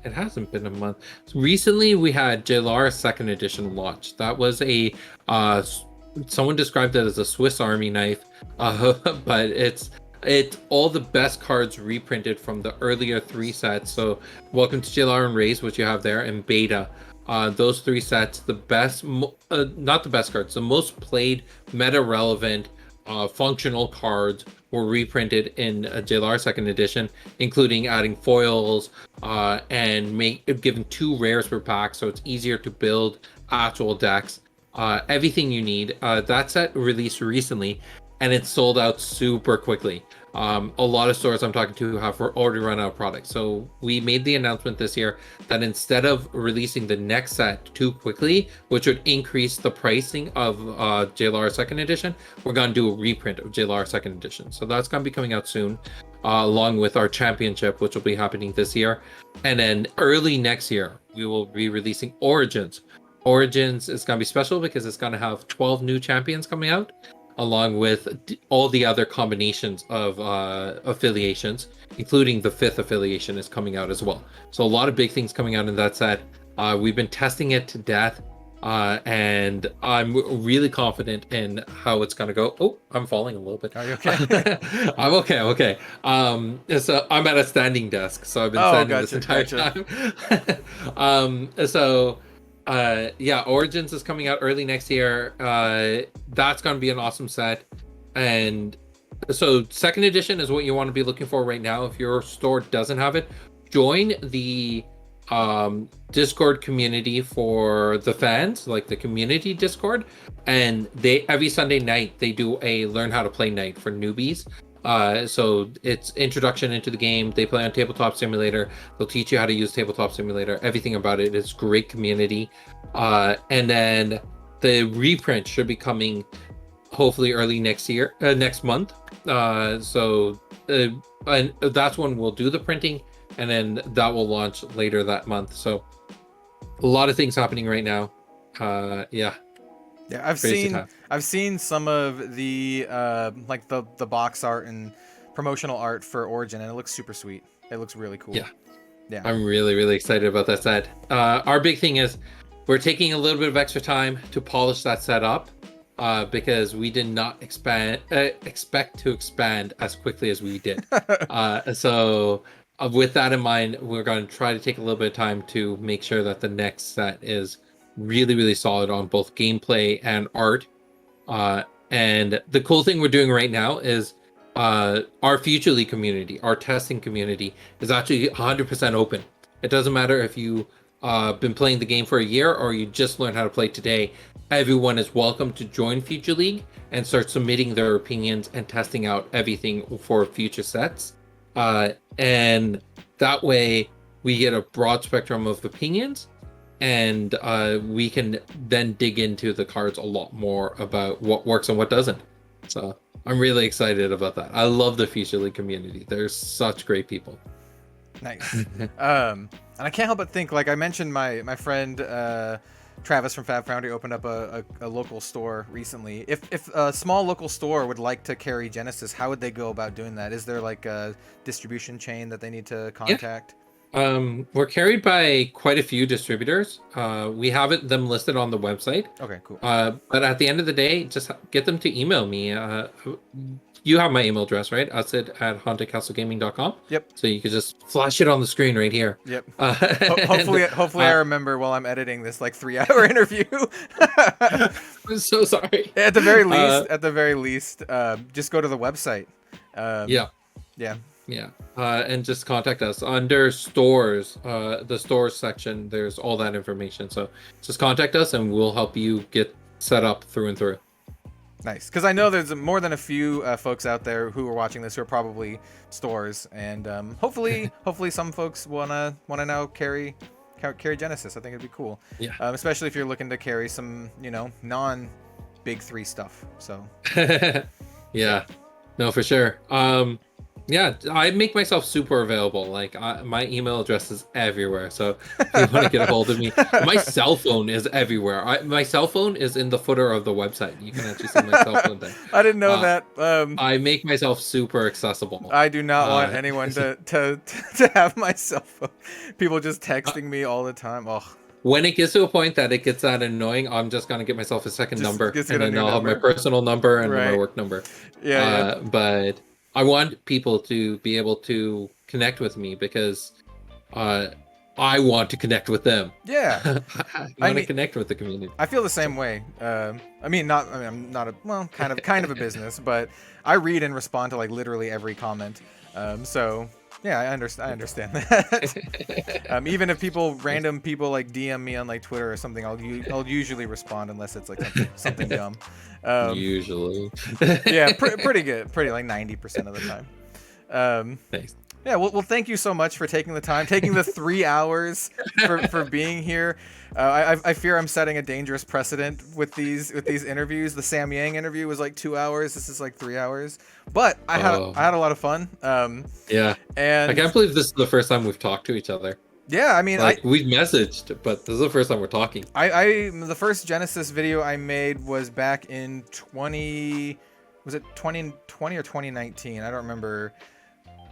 it hasn't been a month. Recently, we had JLR second edition launch. That was someone described it as a Swiss Army knife, but it's all the best cards reprinted from the earlier 3 sets. So welcome to JLR and Reyes, which you have there, and Beta. Those 3 sets, the best, not the best cards, the most played, meta relevant, functional cards were reprinted in JLR second edition, including adding foils and giving 2 rares per pack, so it's easier to build actual decks. Everything you need. That set released recently, and it sold out super quickly. A lot of stores I'm talking to have already run out of products. So we made the announcement this year that instead of releasing the next set too quickly, which would increase the pricing of JLR second edition, we're going to do a reprint of JLR second edition. So that's going to be coming out soon, along with our championship, which will be happening this year. And then early next year, we will be releasing Origins. Origins is going to be special because it's going to have 12 new champions coming out, along with all the other combinations of affiliations, including the 5th affiliation is coming out as well. So a lot of big things coming out in that set. We've been testing it to death, and I'm really confident in how it's going to go. Oh, I'm falling a little bit. Are you okay? I'm okay. So I'm at a standing desk, so I've been standing this entire time. Origins is coming out early next year. That's going to be an awesome set. And so second edition is what you want to be looking for right now. If your store doesn't have it, join the Discord community for the fans, like the community Discord. And every Sunday night, they do a learn how to play night for newbies. So it's introduction into the game. They play on Tabletop Simulator. They'll teach you how to use Tabletop Simulator. Everything about it is great community. And then the reprint should be coming hopefully early next month. And that's when we'll do the printing, and then that will launch later that month. So a lot of things happening right now. Yeah, I've seen some of the like the box art and promotional art for Origin, and it looks super sweet. It looks really cool. Yeah. I'm really excited about that set. Our big thing is we're taking a little bit of extra time to polish that set up, because we did not expect to expand as quickly as we did. So with that in mind, we're going to try to take a little bit of time to make sure that the next set is really solid on both gameplay and art. And the cool thing we're doing right now is our Future League community, our testing community, is actually 100% open. It doesn't matter if you been playing the game for a year or you just learned how to play today. Everyone is welcome to join Future League and start submitting their opinions and testing out everything for future sets. And that way we get a broad spectrum of opinions, and we can then dig into the cards a lot more about what works and what doesn't. So I'm really excited about that. I love the Future League community. There's such great people. Nice. And I can't help but think, like I mentioned, my friend Travis from Fab Foundry opened up a local store recently. If a small local store would like to carry Genesis, how would they go about doing that? Is there like a distribution chain that they need to contact? Yeah. We're carried by quite a few distributors. We have them listed on the website. Okay, cool. But at the end of the day, just get them to email me. You have my email address, right? Assad@hauntedcastlegaming.com. Yep. So you could just flash it on the screen right here. Yep. Hopefully I remember while I'm editing this like 3-hour interview. I'm so sorry. At the very least, just go to the website. Yeah. And just contact us under stores. The stores section, there's all that information. So just contact us and we'll help you get set up through and through. Nice, because I know there's more than a few folks out there who are watching this who are probably stores, and hopefully some folks wanna now carry carry Genesis. I think it'd be cool. Yeah. Especially if you're looking to carry some, non big three stuff. So. Yeah. No, for sure. Yeah, I make myself super available. Like my email address is everywhere. So if you want to get a hold of me, my cell phone is everywhere. My cell phone is in the footer of the website. You can actually see my cell phone there. I didn't know that. I make myself super accessible. I do not want anyone to have my cell phone. People just texting me all the time. Oh. When it gets to a point that it gets that annoying, I'm just gonna get myself a second number, and then I'll have my personal number and my work number. Yeah. But I want people to be able to connect with me because I want to connect with them. Yeah. I want to connect with the community. I feel the same way. I'm not kind of a business, but I read and respond to like literally every comment. So yeah, I understand that. Even if random people like DM me on like Twitter or something, I'll usually respond unless it's like something dumb. Usually. Yeah, pretty good. Pretty like 90% of the time. Thanks. Yeah, well, thank you so much for taking the time, taking the 3 hours for being here. I fear I'm setting a dangerous precedent with these interviews. The Sam Yang interview was like 2 hours. This is like 3 hours, but I had a lot of fun. Yeah, and I can't believe this is the first time we've talked to each other. Yeah, I mean, we've messaged, but this is the first time we're talking. The first Genesis video I made was back in 2020 or 2019? I don't remember.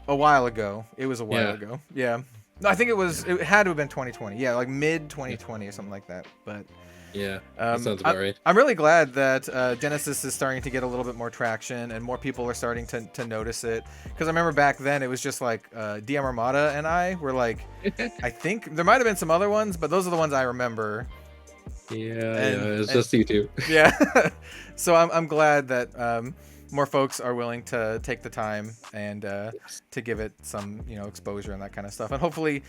A while ago. It was a while ago. Yeah. No, I think it had to have been 2020. Yeah, like mid 2020 or something like that. But yeah, that sounds about right. I'm really glad that Genesis is starting to get a little bit more traction and more people are starting to notice it. Because I remember back then it was just like DM Armada and I were like, I think there might have been some other ones, but those are the ones I remember. Yeah, it's just you two. Yeah. So I'm glad that more folks are willing to take the time and to give it some exposure and that kind of stuff, and hopefully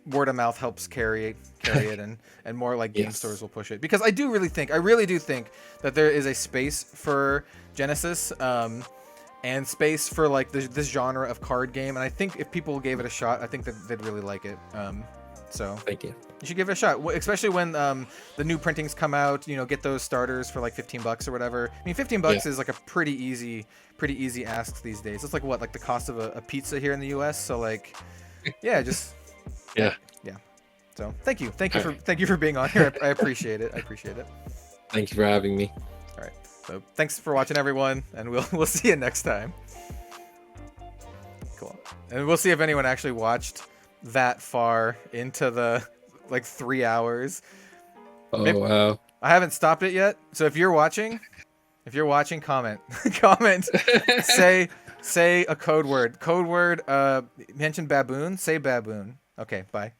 word of mouth helps carry it and more like game stores will push it, because I really do think that there is a space for Genesis and space for like this genre of card game, and I think if people gave it a shot, I think that they'd really like it. So thank you. You should give it a shot, especially when the new printings come out. Get those starters for like $15 or whatever. I mean, $15 is like a pretty easy ask these days. It's like the cost of a pizza here in the U.S. So like, yeah, just yeah. So thank you for being on here. I appreciate it. Thank you for having me. All right. So thanks for watching, everyone, and we'll see you next time. Cool. And we'll see if anyone actually watched that far into the 3 hours. Oh, wow. I haven't stopped it yet. So if you're watching, comment. say a code word. Mention baboon. Say baboon. Okay, bye.